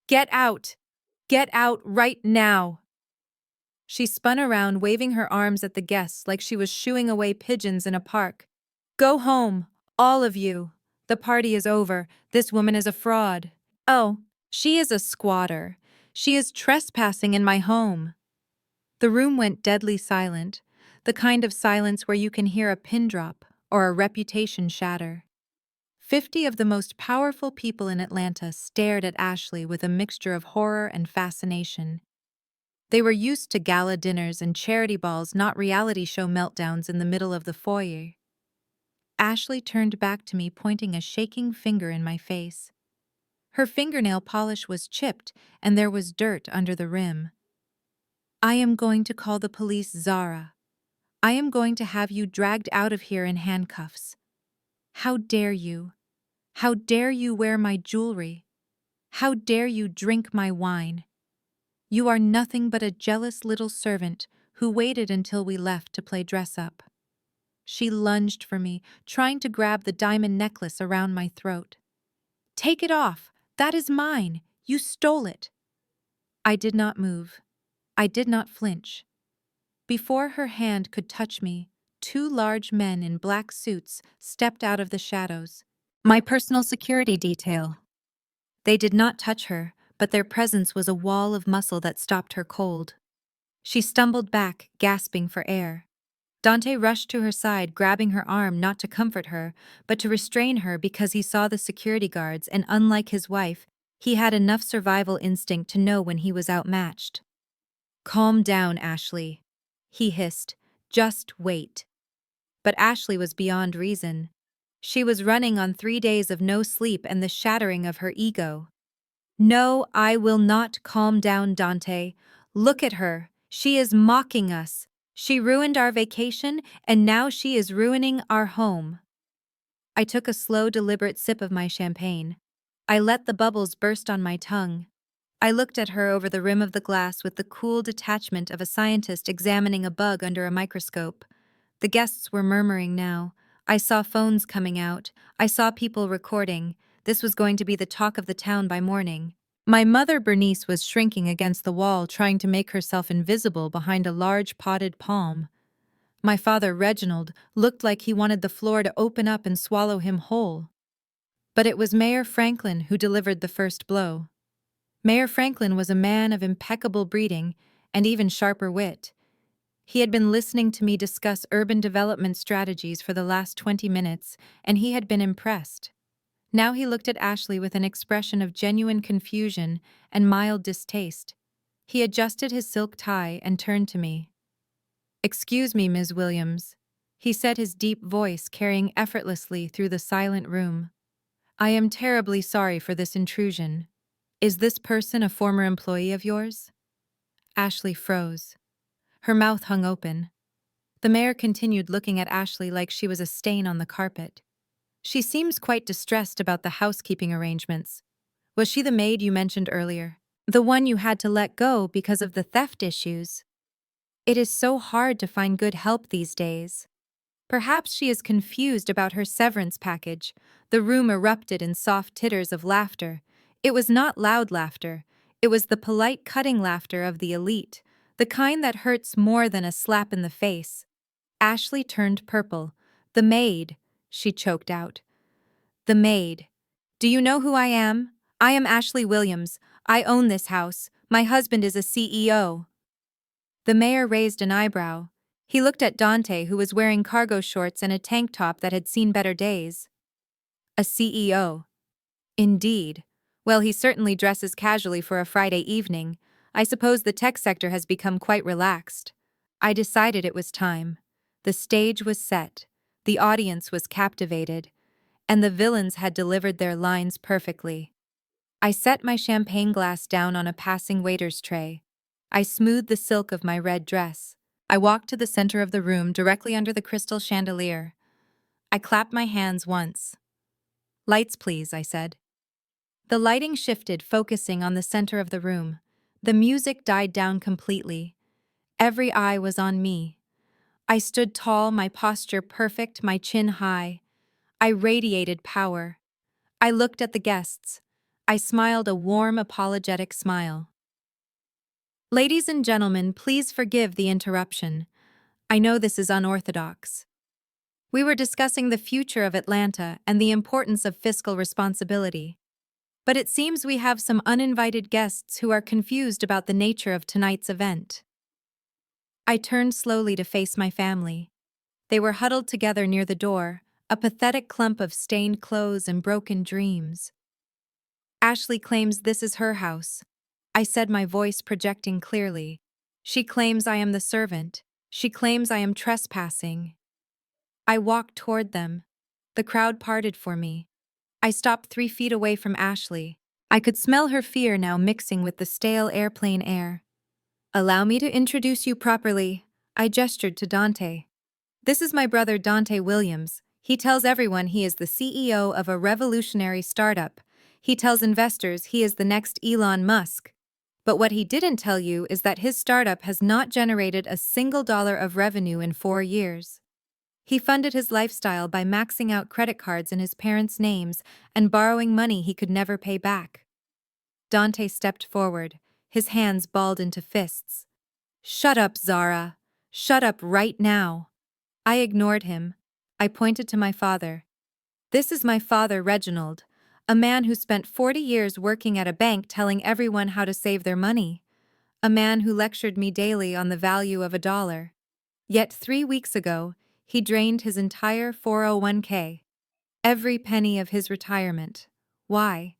Get out! Get out right now!" She spun around, waving her arms at the guests like she was shooing away pigeons in a park. "Go home, all of you. The party is over. This woman is a fraud. Oh, she is a squatter. She is trespassing in my home." The room went deadly silent, the kind of silence where you can hear a pin drop or a reputation shatter. 50 of the most powerful people in Atlanta stared at Ashley with a mixture of horror and fascination. They were used to gala dinners and charity balls, not reality show meltdowns in the middle of the foyer. Ashley turned back to me, pointing a shaking finger in my face. Her fingernail polish was chipped, and there was dirt under the rim. "I am going to call the police, Zara. I am going to have you dragged out of here in handcuffs. How dare you? How dare you wear my jewelry? How dare you drink my wine? You are nothing but a jealous little servant who waited until we left to play dress-up." She lunged for me, trying to grab the diamond necklace around my throat. "Take it off! That is mine! You stole it!" I did not move. I did not flinch. Before her hand could touch me, 2 large men in black suits stepped out of the shadows. My personal security detail. They did not touch her, but their presence was a wall of muscle that stopped her cold. She stumbled back, gasping for air. Dante rushed to her side, grabbing her arm not to comfort her, but to restrain her because he saw the security guards, and unlike his wife, he had enough survival instinct to know when he was outmatched. "Calm down, Ashley," he hissed. "Just wait." But Ashley was beyond reason. She was running on 3 days of no sleep and the shattering of her ego. "No, I will not calm down, Dante. Look at her. She is mocking us. She ruined our vacation, and now she is ruining our home." I took a slow, deliberate sip of my champagne. I let the bubbles burst on my tongue. I looked at her over the rim of the glass with the cool detachment of a scientist examining a bug under a microscope. The guests were murmuring now. I saw phones coming out. I saw people recording. This was going to be the talk of the town by morning. My mother, Bernice, was shrinking against the wall, trying to make herself invisible behind a large potted palm. My father, Reginald, looked like he wanted the floor to open up and swallow him whole. But it was Mayor Franklin who delivered the first blow. Mayor Franklin was a man of impeccable breeding and even sharper wit. He had been listening to me discuss urban development strategies for the last 20 minutes, and he had been impressed. Now he looked at Ashley with an expression of genuine confusion and mild distaste. He adjusted his silk tie and turned to me. "Excuse me, Ms. Williams," he said, his deep voice carrying effortlessly through the silent room. "I am terribly sorry for this intrusion. Is this person a former employee of yours?" Ashley froze. Her mouth hung open. The mayor continued, looking at Ashley like she was a stain on the carpet. "She seems quite distressed about the housekeeping arrangements. Was she the maid you mentioned earlier? The one you had to let go because of the theft issues? It is so hard to find good help these days. Perhaps she is confused about her severance package." The room erupted in soft titters of laughter. It was not loud laughter. It was the polite cutting laughter of the elite, the kind that hurts more than a slap in the face. Ashley turned purple. "The maid," she choked out. "The maid. Do you know who I am? I am Ashley Williams. I own this house. My husband is a CEO." The mayor raised an eyebrow. He looked at Dante, who was wearing cargo shorts and a tank top that had seen better days. "A CEO. Indeed. Well, he certainly dresses casually for a Friday evening. I suppose the tech sector has become quite relaxed." I decided it was time. The stage was set. The audience was captivated. And the villains had delivered their lines perfectly. I set my champagne glass down on a passing waiter's tray. I smoothed the silk of my red dress. I walked to the center of the room, directly under the crystal chandelier. I clapped my hands once. "Lights, please," I said. The lighting shifted, focusing on the center of the room. The music died down completely. Every eye was on me. I stood tall, my posture perfect, my chin high. I radiated power. I looked at the guests. I smiled a warm, apologetic smile. "Ladies and gentlemen, please forgive the interruption. I know this is unorthodox. We were discussing the future of Atlanta and the importance of fiscal responsibility. But it seems we have some uninvited guests who are confused about the nature of tonight's event." I turned slowly to face my family. They were huddled together near the door, a pathetic clump of stained clothes and broken dreams. "Ashley claims this is her house," I said, my voice projecting clearly. "She claims I am the servant. She claims I am trespassing." I walked toward them. The crowd parted for me. I stopped 3 feet away from Ashley. I could smell her fear now mixing with the stale airplane air. "Allow me to introduce you properly," I gestured to Dante. "This is my brother Dante Williams. He tells everyone he is the CEO of a revolutionary startup. He tells investors he is the next Elon Musk. But what he didn't tell you is that his startup has not generated a single dollar of revenue in 4 years. He funded his lifestyle by maxing out credit cards in his parents' names and borrowing money he could never pay back." Dante stepped forward, his hands balled into fists. "Shut up, Zara. Shut up right now." I ignored him. I pointed to my father. "This is my father, Reginald, a man who spent 40 years working at a bank telling everyone how to save their money. A man who lectured me daily on the value of a dollar. Yet 3 weeks ago, he drained his entire 401k. Every penny of his retirement. Why?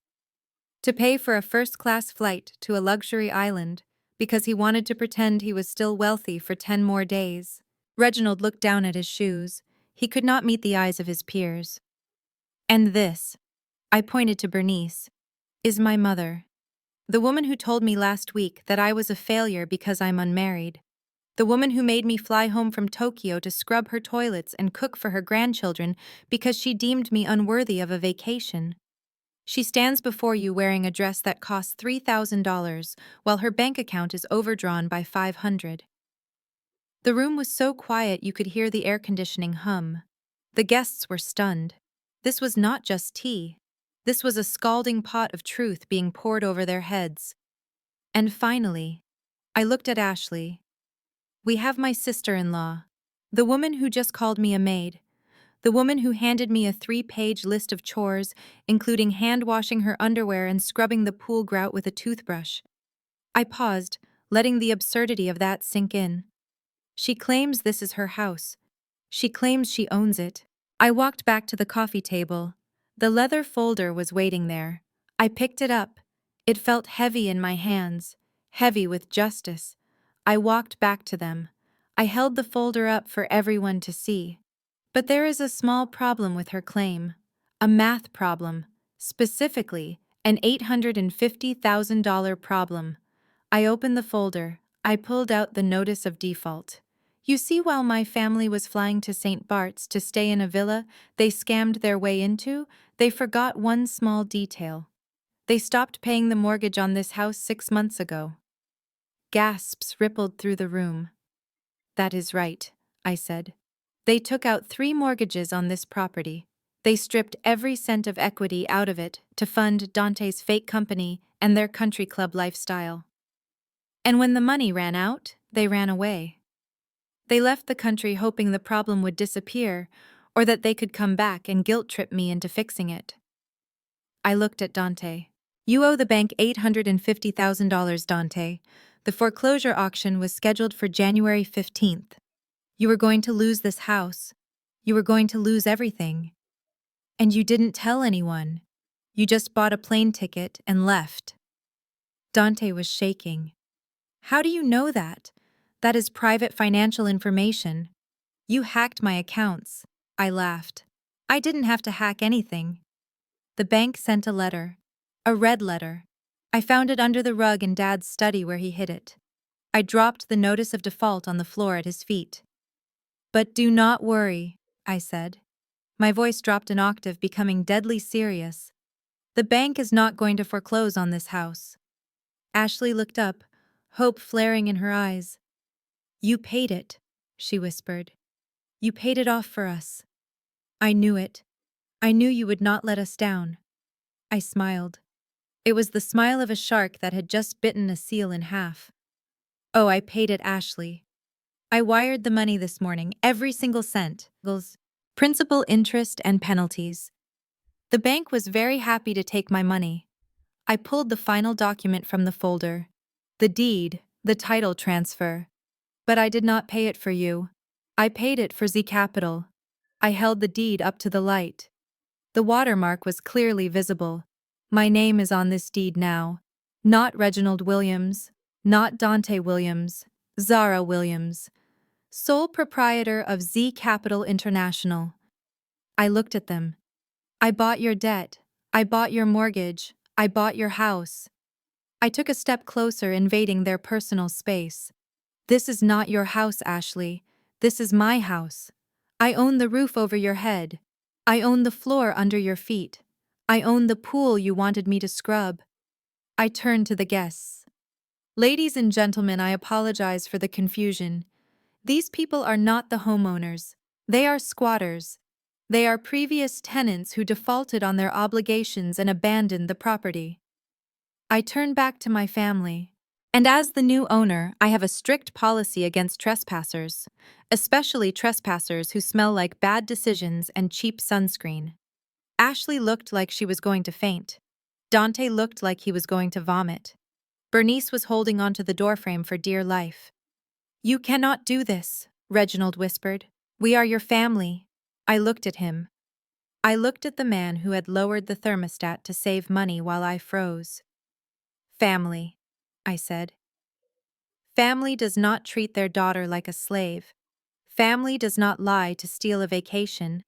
To pay for a first-class flight to a luxury island, because he wanted to pretend he was still wealthy for 10 more days." Reginald looked down at his shoes. He could not meet the eyes of his peers. "And this," I pointed to Bernice, "is my mother. The woman who told me last week that I was a failure because I'm unmarried. The woman who made me fly home from Tokyo to scrub her toilets and cook for her grandchildren because she deemed me unworthy of a vacation. She stands before you wearing a dress that costs $3,000 while her bank account is overdrawn by $500. The room was so quiet you could hear the air conditioning hum. The guests were stunned. This was not just tea. This was a scalding pot of truth being poured over their heads. And finally, I looked at Ashley. "We have my sister-in-law, the woman who just called me a maid, the woman who handed me a 3-page list of chores, including hand-washing her underwear and scrubbing the pool grout with a toothbrush." I paused, letting the absurdity of that sink in. "She claims this is her house. She claims she owns it." I walked back to the coffee table. The leather folder was waiting there. I picked it up. It felt heavy in my hands, heavy with justice. I walked back to them. I held the folder up for everyone to see. But there is a small problem with her claim. A math problem. Specifically, an $850,000 problem. I opened the folder. I pulled out the notice of default. You see, while my family was flying to St. Bart's to stay in a villa they scammed their way into, they forgot one small detail. They stopped paying the mortgage on this house 6 months ago. Gasps rippled through the room. "That is right," I said. "They took out 3 mortgages on this property. They stripped every cent of equity out of it to fund Dante's fake company and their country club lifestyle. And when the money ran out, they ran away. They left the country hoping the problem would disappear or that they could come back and guilt-trip me into fixing it. I looked at Dante. You owe the bank $850,000, Dante. The foreclosure auction was scheduled for January 15th. You were going to lose this house. You were going to lose everything. And you didn't tell anyone. You just bought a plane ticket and left. Dante was shaking. How do you know that? That is private financial information. You hacked my accounts. I laughed. I didn't have to hack anything. The bank sent a letter. A red letter. I found it under the rug in Dad's study where he hid it. I dropped the notice of default on the floor at his feet. But do not worry, I said. My voice dropped an octave, becoming deadly serious. The bank is not going to foreclose on this house. Ashley looked up, hope flaring in her eyes. You paid it, she whispered. You paid it off for us. I knew it. I knew you would not let us down. I smiled. It was the smile of a shark that had just bitten a seal in half. Oh, I paid it, Ashley. I wired the money this morning, every single cent. Principal, interest, and penalties. The bank was very happy to take my money. I pulled the final document from the folder. The deed, the title transfer. But I did not pay it for you. I paid it for Z Capital. I held the deed up to the light. The watermark was clearly visible. My name is on this deed now. Not Reginald Williams. Not Dante Williams. Zara Williams. Sole proprietor of Z Capital International. I looked at them. I bought your debt. I bought your mortgage. I bought your house. I took a step closer, invading their personal space. This is not your house, Ashley. This is my house. I own the roof over your head. I own the floor under your feet. I own the pool you wanted me to scrub. I turned to the guests. Ladies and gentlemen, I apologize for the confusion. These people are not the homeowners. They are squatters. They are previous tenants who defaulted on their obligations and abandoned the property. I turned back to my family. And as the new owner, I have a strict policy against trespassers, especially trespassers who smell like bad decisions and cheap sunscreen. Ashley looked like she was going to faint. Dante looked like he was going to vomit. Bernice was holding onto the doorframe for dear life. You cannot do this, Reginald whispered. We are your family. I looked at him. I looked at the man who had lowered the thermostat to save money while I froze. Family, I said. Family does not treat their daughter like a slave. Family does not lie to steal a vacation.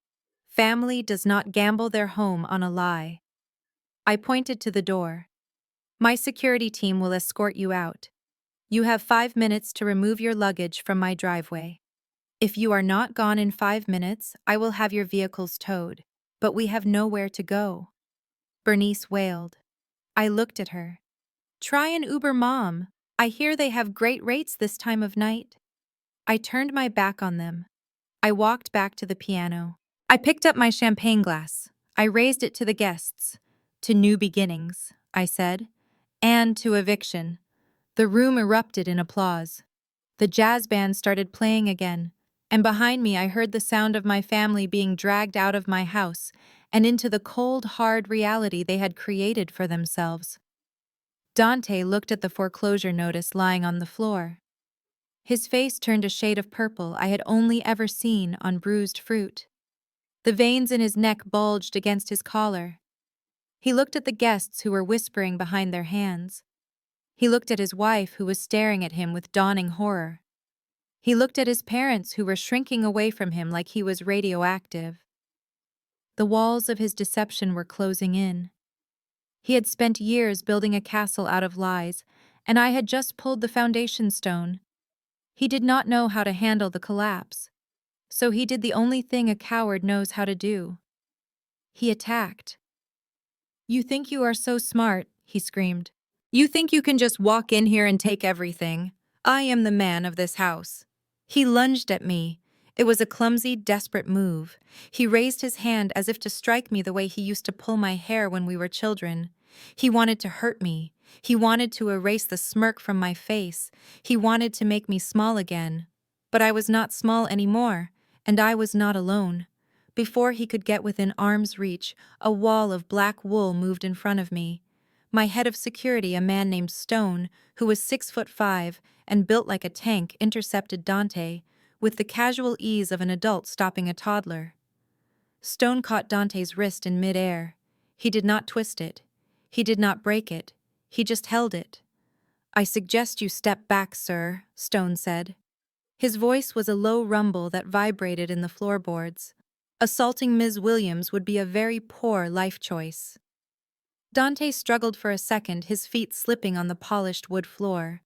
Family does not gamble their home on a lie. I pointed to the door. My security team will escort you out. You have 5 minutes to remove your luggage from my driveway. If you are not gone in 5 minutes, I will have your vehicles towed. But we have nowhere to go. Bernice wailed. I looked at her. Try an Uber, Mom. I hear they have great rates this time of night. I turned my back on them. I walked back to the piano. I picked up my champagne glass. I raised it to the guests. To new beginnings, I said. And to eviction. The room erupted in applause. The jazz band started playing again, and behind me I heard the sound of my family being dragged out of my house and into the cold, hard reality they had created for themselves. Dante looked at the foreclosure notice lying on the floor. His face turned a shade of purple I had only ever seen on bruised fruit. The veins in his neck bulged against his collar. He looked at the guests who were whispering behind their hands. He looked at his wife who was staring at him with dawning horror. He looked at his parents who were shrinking away from him like he was radioactive. The walls of his deception were closing in. He had spent years building a castle out of lies, and I had just pulled the foundation stone. He did not know how to handle the collapse, so he did the only thing a coward knows how to do. He attacked. You think you are so smart, he screamed. You think you can just walk in here and take everything. I am the man of this house. He lunged at me. It was a clumsy, desperate move. He raised his hand as if to strike me the way he used to pull my hair when we were children. He wanted to hurt me. He wanted to erase the smirk from my face. He wanted to make me small again. But I was not small anymore, and I was not alone. Before he could get within arm's reach, a wall of black wool moved in front of me. My head of security, a man named Stone, who was 6'5" and built like a tank, intercepted Dante, with the casual ease of an adult stopping a toddler. Stone caught Dante's wrist in midair. He did not twist it. He did not break it. He just held it. "I suggest you step back, sir," Stone said. His voice was a low rumble that vibrated in the floorboards. Assaulting Ms. Williams would be a very poor life choice. Dante struggled for a second, his feet slipping on the polished wood floor.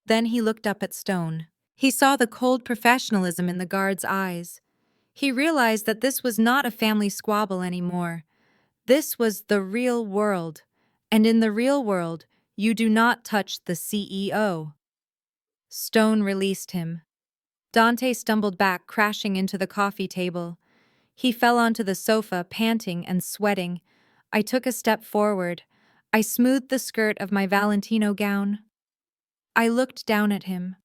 Then he looked up at Stone. He saw the cold professionalism in the guard's eyes. He realized that this was not a family squabble anymore. This was the real world. And in the real world, you do not touch the CEO. Stone released him. Dante stumbled back, crashing into the coffee table. He fell onto the sofa, panting and sweating. I took a step forward. I smoothed the skirt of my Valentino gown. I looked down at him.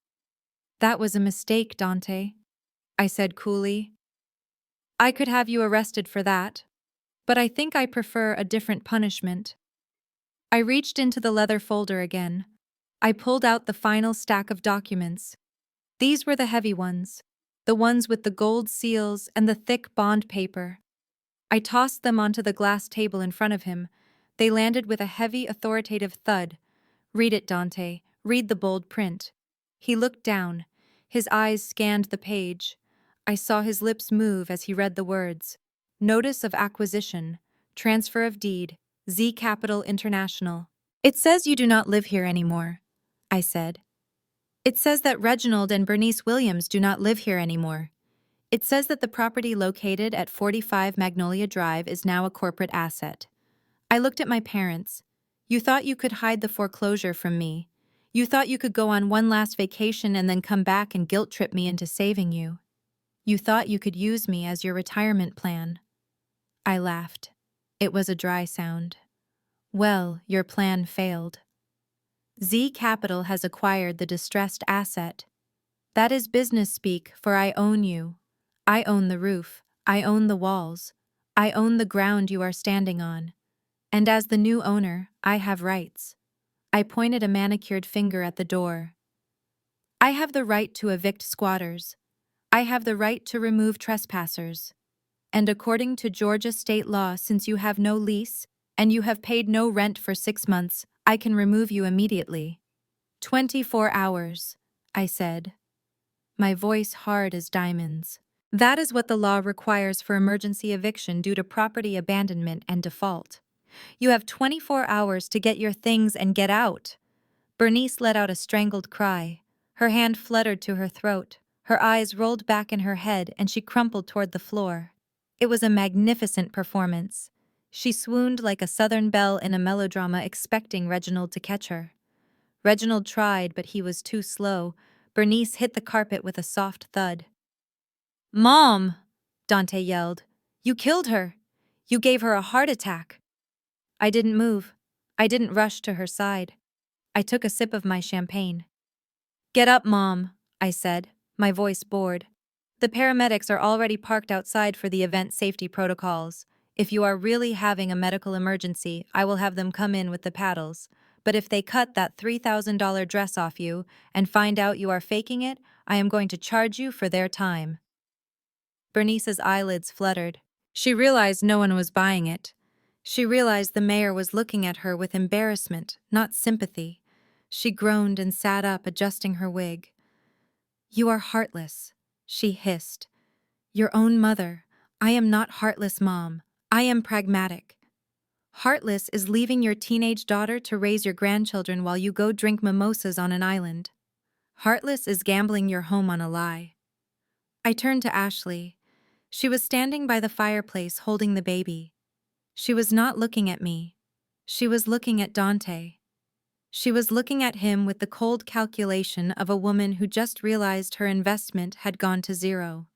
"That was a mistake, Dante," I said coolly. "I could have you arrested for that, but I think I prefer a different punishment." I reached into the leather folder again. I pulled out the final stack of documents. These were the heavy ones, the ones with the gold seals and the thick bond paper. I tossed them onto the glass table in front of him. They landed with a heavy, authoritative thud. "Read it, Dante. Read the bold print." He looked down. His eyes scanned the page. I saw his lips move as he read the words. "Notice of acquisition. Transfer of deed. Z Capital International." "It says you do not live here anymore," I said. "It says that Reginald and Bernice Williams do not live here anymore. It says that the property located at 45 Magnolia Drive is now a corporate asset." I looked at my parents. "You thought you could hide the foreclosure from me. You thought you could go on one last vacation and then come back and guilt-trip me into saving you. You thought you could use me as your retirement plan." I laughed. It was a dry sound. "Well, your plan failed. Z Capital has acquired the distressed asset. That is business speak, for I own you. I own the roof. I own the walls. I own the ground you are standing on. And as the new owner, I have rights." I pointed a manicured finger at the door. "I have the right to evict squatters. I have the right to remove trespassers. And according to Georgia state law, since you have no lease and you have paid no rent for 6 months, I can remove you immediately." 24 hours, I said, my voice hard as diamonds. "That is what the law requires for emergency eviction due to property abandonment and default. You have 24 hours to get your things and get out." Bernice let out a strangled cry. Her hand fluttered to her throat. Her eyes rolled back in her head and she crumpled toward the floor. It was a magnificent performance. She swooned like a southern belle in a melodrama, expecting Reginald to catch her. Reginald tried, but he was too slow. Bernice hit the carpet with a soft thud. "Mom!" Dante yelled. "You killed her! You gave her a heart attack!" I didn't move. I didn't rush to her side. I took a sip of my champagne. "Get up, Mom," I said, my voice bored. "The paramedics are already parked outside for the event safety protocols. If you are really having a medical emergency, I will have them come in with the paddles. But if they cut that $3,000 dress off you and find out you are faking it, I am going to charge you for their time." Bernice's eyelids fluttered. She realized no one was buying it. She realized the mayor was looking at her with embarrassment, not sympathy. She groaned and sat up, adjusting her wig. "You are heartless," she hissed. "Your own mother. I am not heartless, Mom. I am pragmatic. Heartless is leaving your teenage daughter to raise your grandchildren while you go drink mimosas on an island. Heartless is gambling your home on a lie." I turned to Ashley. She was standing by the fireplace holding the baby. She was not looking at me. She was looking at Dante. She was looking at him with the cold calculation of a woman who just realized her investment had gone to zero.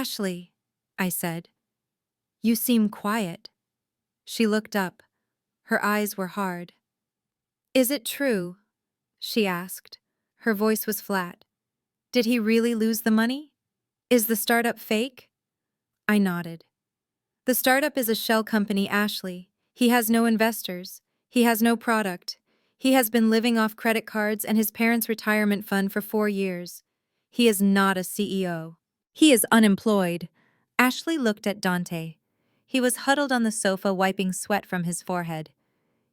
Ashley, I said. You seem quiet. She looked up. Her eyes were hard. Is it true? She asked. Her voice was flat. Did he really lose the money? Is the startup fake? I nodded. The startup is a shell company, Ashley. He has no investors. He has no product. He has been living off credit cards and his parents' retirement fund for 4 years. He is not a CEO. He is unemployed. Ashley looked at Dante. He was huddled on the sofa wiping sweat from his forehead.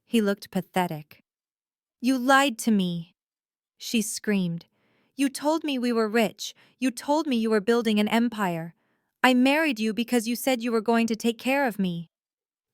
He looked pathetic. You lied to me, she screamed. You told me we were rich. You told me you were building an empire. I married you because you said you were going to take care of me.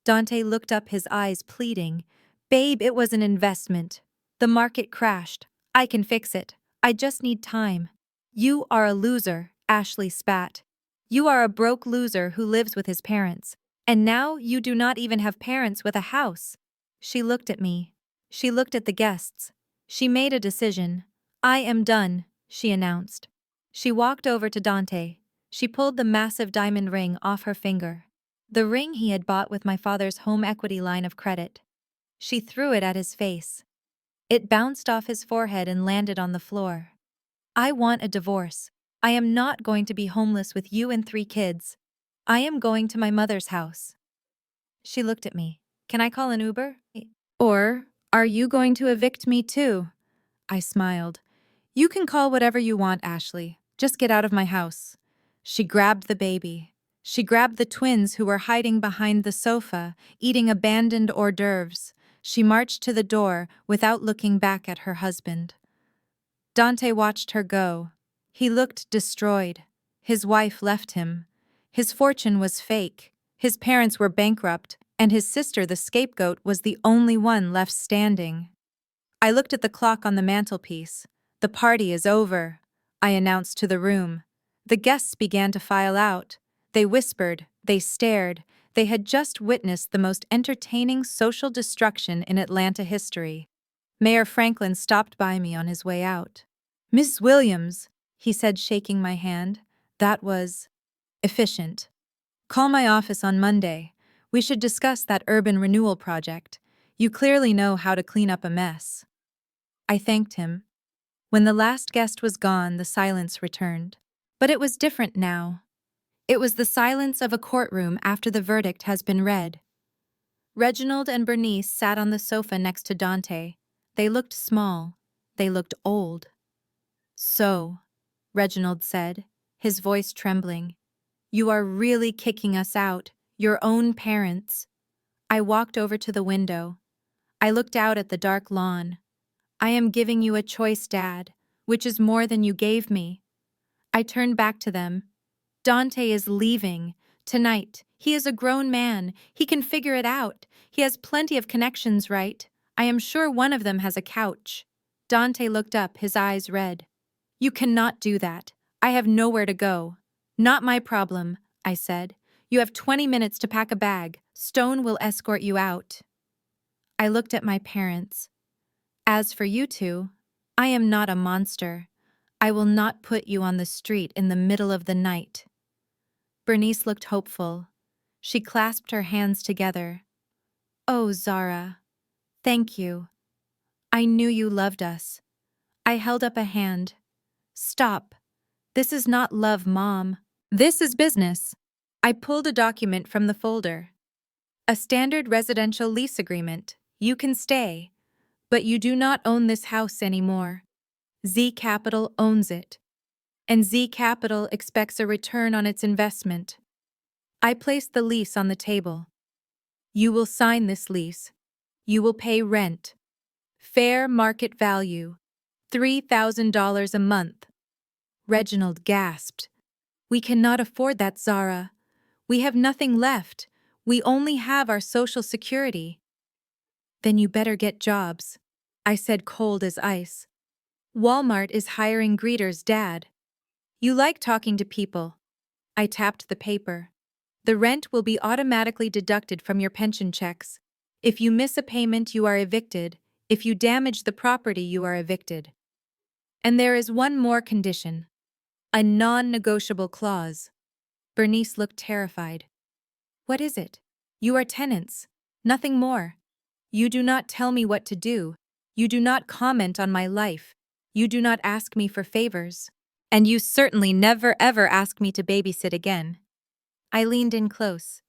Dante looked up, his eyes pleading. Babe, it was an investment. The market crashed. I can fix it. I just need time. You are a loser, Ashley spat. You are a broke loser who lives with his parents. And now you do not even have parents with a house. She looked at me. She looked at the guests. She made a decision. I am done, she announced. She walked over to Dante. She pulled the massive diamond ring off her finger. The ring he had bought with my father's home equity line of credit. She threw it at his face. It bounced off his forehead and landed on the floor. I want a divorce. I am not going to be homeless with you and 3 kids. I am going to my mother's house. She looked at me. Can I call an Uber? Or, are you going to evict me too? I smiled. You can call whatever you want, Ashley. Just get out of my house. She grabbed the baby. She grabbed the twins who were hiding behind the sofa, eating abandoned hors d'oeuvres. She marched to the door without looking back at her husband. Dante watched her go. He looked destroyed. His wife left him. His fortune was fake. His parents were bankrupt, and his sister, the scapegoat, was the only one left standing. I looked at the clock on the mantelpiece. The party is over, I announced to the room. The guests began to file out. They whispered, they stared. They had just witnessed the most entertaining social destruction in Atlanta history. Mayor Franklin stopped by me on his way out. Miss Williams, he said, shaking my hand. That was efficient. Call my office on Monday. We should discuss that urban renewal project. You clearly know how to clean up a mess. I thanked him. When the last guest was gone, the silence returned. But it was different now. It was the silence of a courtroom after the verdict has been read. Reginald and Bernice sat on the sofa next to Dante. They looked small. They looked old. So, Reginald said, his voice trembling, you are really kicking us out, your own parents. I walked over to the window. I looked out at the dark lawn. I am giving you a choice, Dad, which is more than you gave me. I turned back to them. Dante is leaving. Tonight. He is a grown man. He can figure it out. He has plenty of connections, right? I am sure one of them has a couch. Dante looked up, his eyes red. You cannot do that. I have nowhere to go. Not my problem, I said. You have 20 minutes to pack a bag. Stone will escort you out. I looked at my parents. As for you two, I am not a monster. I will not put you on the street in the middle of the night. Bernice looked hopeful. She clasped her hands together. Oh, Zara, thank you. I knew you loved us. I held up a hand. Stop. This is not love, Mom. This is business. I pulled a document from the folder. A standard residential lease agreement. You can stay. But you do not own this house anymore. Z Capital owns it. And Z Capital expects a return on its investment. I placed the lease on the table. You will sign this lease. You will pay rent. Fair market value. $3,000 a month. Reginald gasped. We cannot afford that, Zara. We have nothing left. We only have our Social Security. Then you better get jobs, I said, cold as ice. Walmart is hiring greeters, Dad. You like talking to people. I tapped the paper. The rent will be automatically deducted from your pension checks. If you miss a payment, you are evicted. If you damage the property, you are evicted. And there is one more condition. A non-negotiable clause. Bernice looked terrified. What is it? You are tenants. Nothing more. You do not tell me what to do. You do not comment on my life. You do not ask me for favors. And you certainly never ever ask me to babysit again. I leaned in close.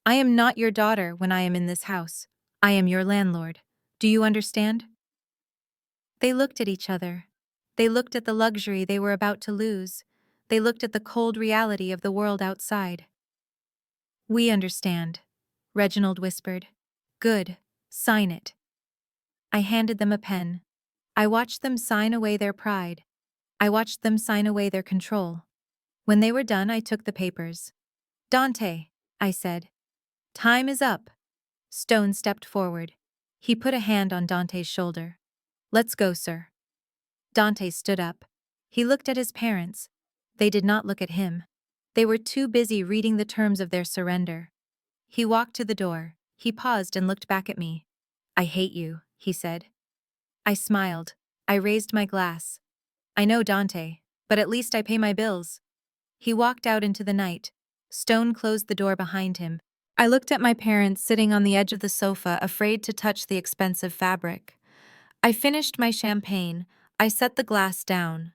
I am not your daughter when I am in this house. I am your landlord. Do you understand? They looked at each other. They looked at the luxury they were about to lose. They looked at the cold reality of the world outside. We understand, Reginald whispered. Good. Sign it. I handed them a pen. I watched them sign away their pride. I watched them sign away their control. When they were done, I took the papers. Dante, I said. Time is up. Stone stepped forward. He put a hand on Dante's shoulder. Let's go, sir. Dante stood up. He looked at his parents. They did not look at him. They were too busy reading the terms of their surrender. He walked to the door. He paused and looked back at me. I hate you, he said. I smiled. I raised my glass. I know, Dante, but at least I pay my bills. He walked out into the night. Stone closed the door behind him. I looked at my parents sitting on the edge of the sofa, afraid to touch the expensive fabric. I finished my champagne. I set the glass down.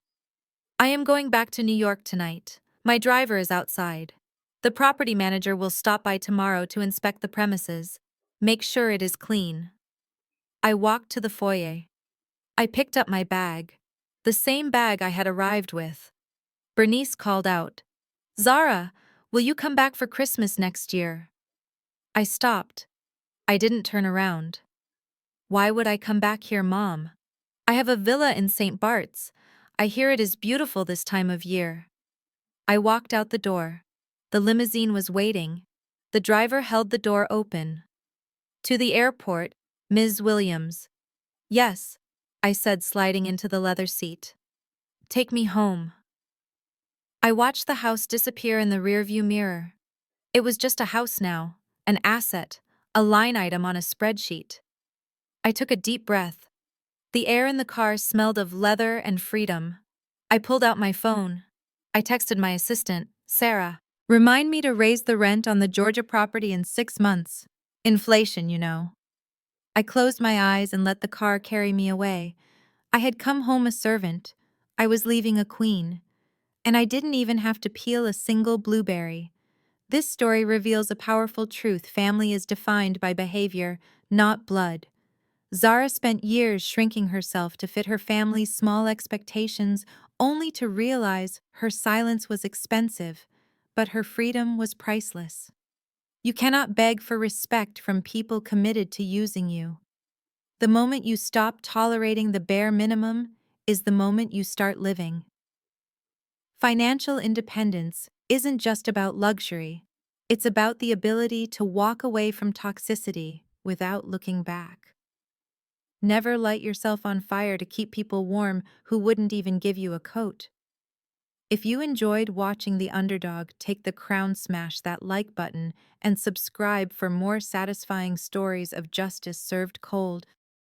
I am going back to New York tonight. My driver is outside. The property manager will stop by tomorrow to inspect the premises. Make sure it is clean. I walked to the foyer. I picked up my bag. The same bag I had arrived with. Bernice called out, Zara, will you come back for Christmas next year? I stopped. I didn't turn around. Why would I come back here, Mom? I have a villa in St. Bart's. I hear it is beautiful this time of year. I walked out the door. The limousine was waiting. The driver held the door open. To the airport, Ms. Williams. Yes, I said, sliding into the leather seat. Take me home. I watched the house disappear in the rearview mirror. It was just a house now, an asset, a line item on a spreadsheet. I took a deep breath. The air in the car smelled of leather and freedom. I pulled out my phone. I texted my assistant, Sarah. Remind me to raise the rent on the Georgia property in 6 months. Inflation, you know. I closed my eyes and let the car carry me away. I had come home a servant. I was leaving a queen. And I didn't even have to peel a single blueberry. This story reveals a powerful truth: family is defined by behavior, not blood. Zara spent years shrinking herself to fit her family's small expectations, only to realize her silence was expensive, but her freedom was priceless. You cannot beg for respect from people committed to using you. The moment you stop tolerating the bare minimum is the moment you start living. Financial independence isn't just about luxury. It's about the ability to walk away from toxicity without looking back. Never light yourself on fire to keep people warm who wouldn't even give you a coat. If you enjoyed watching The Underdog, take the crown, smash that like button, and subscribe for more satisfying stories of justice served cold.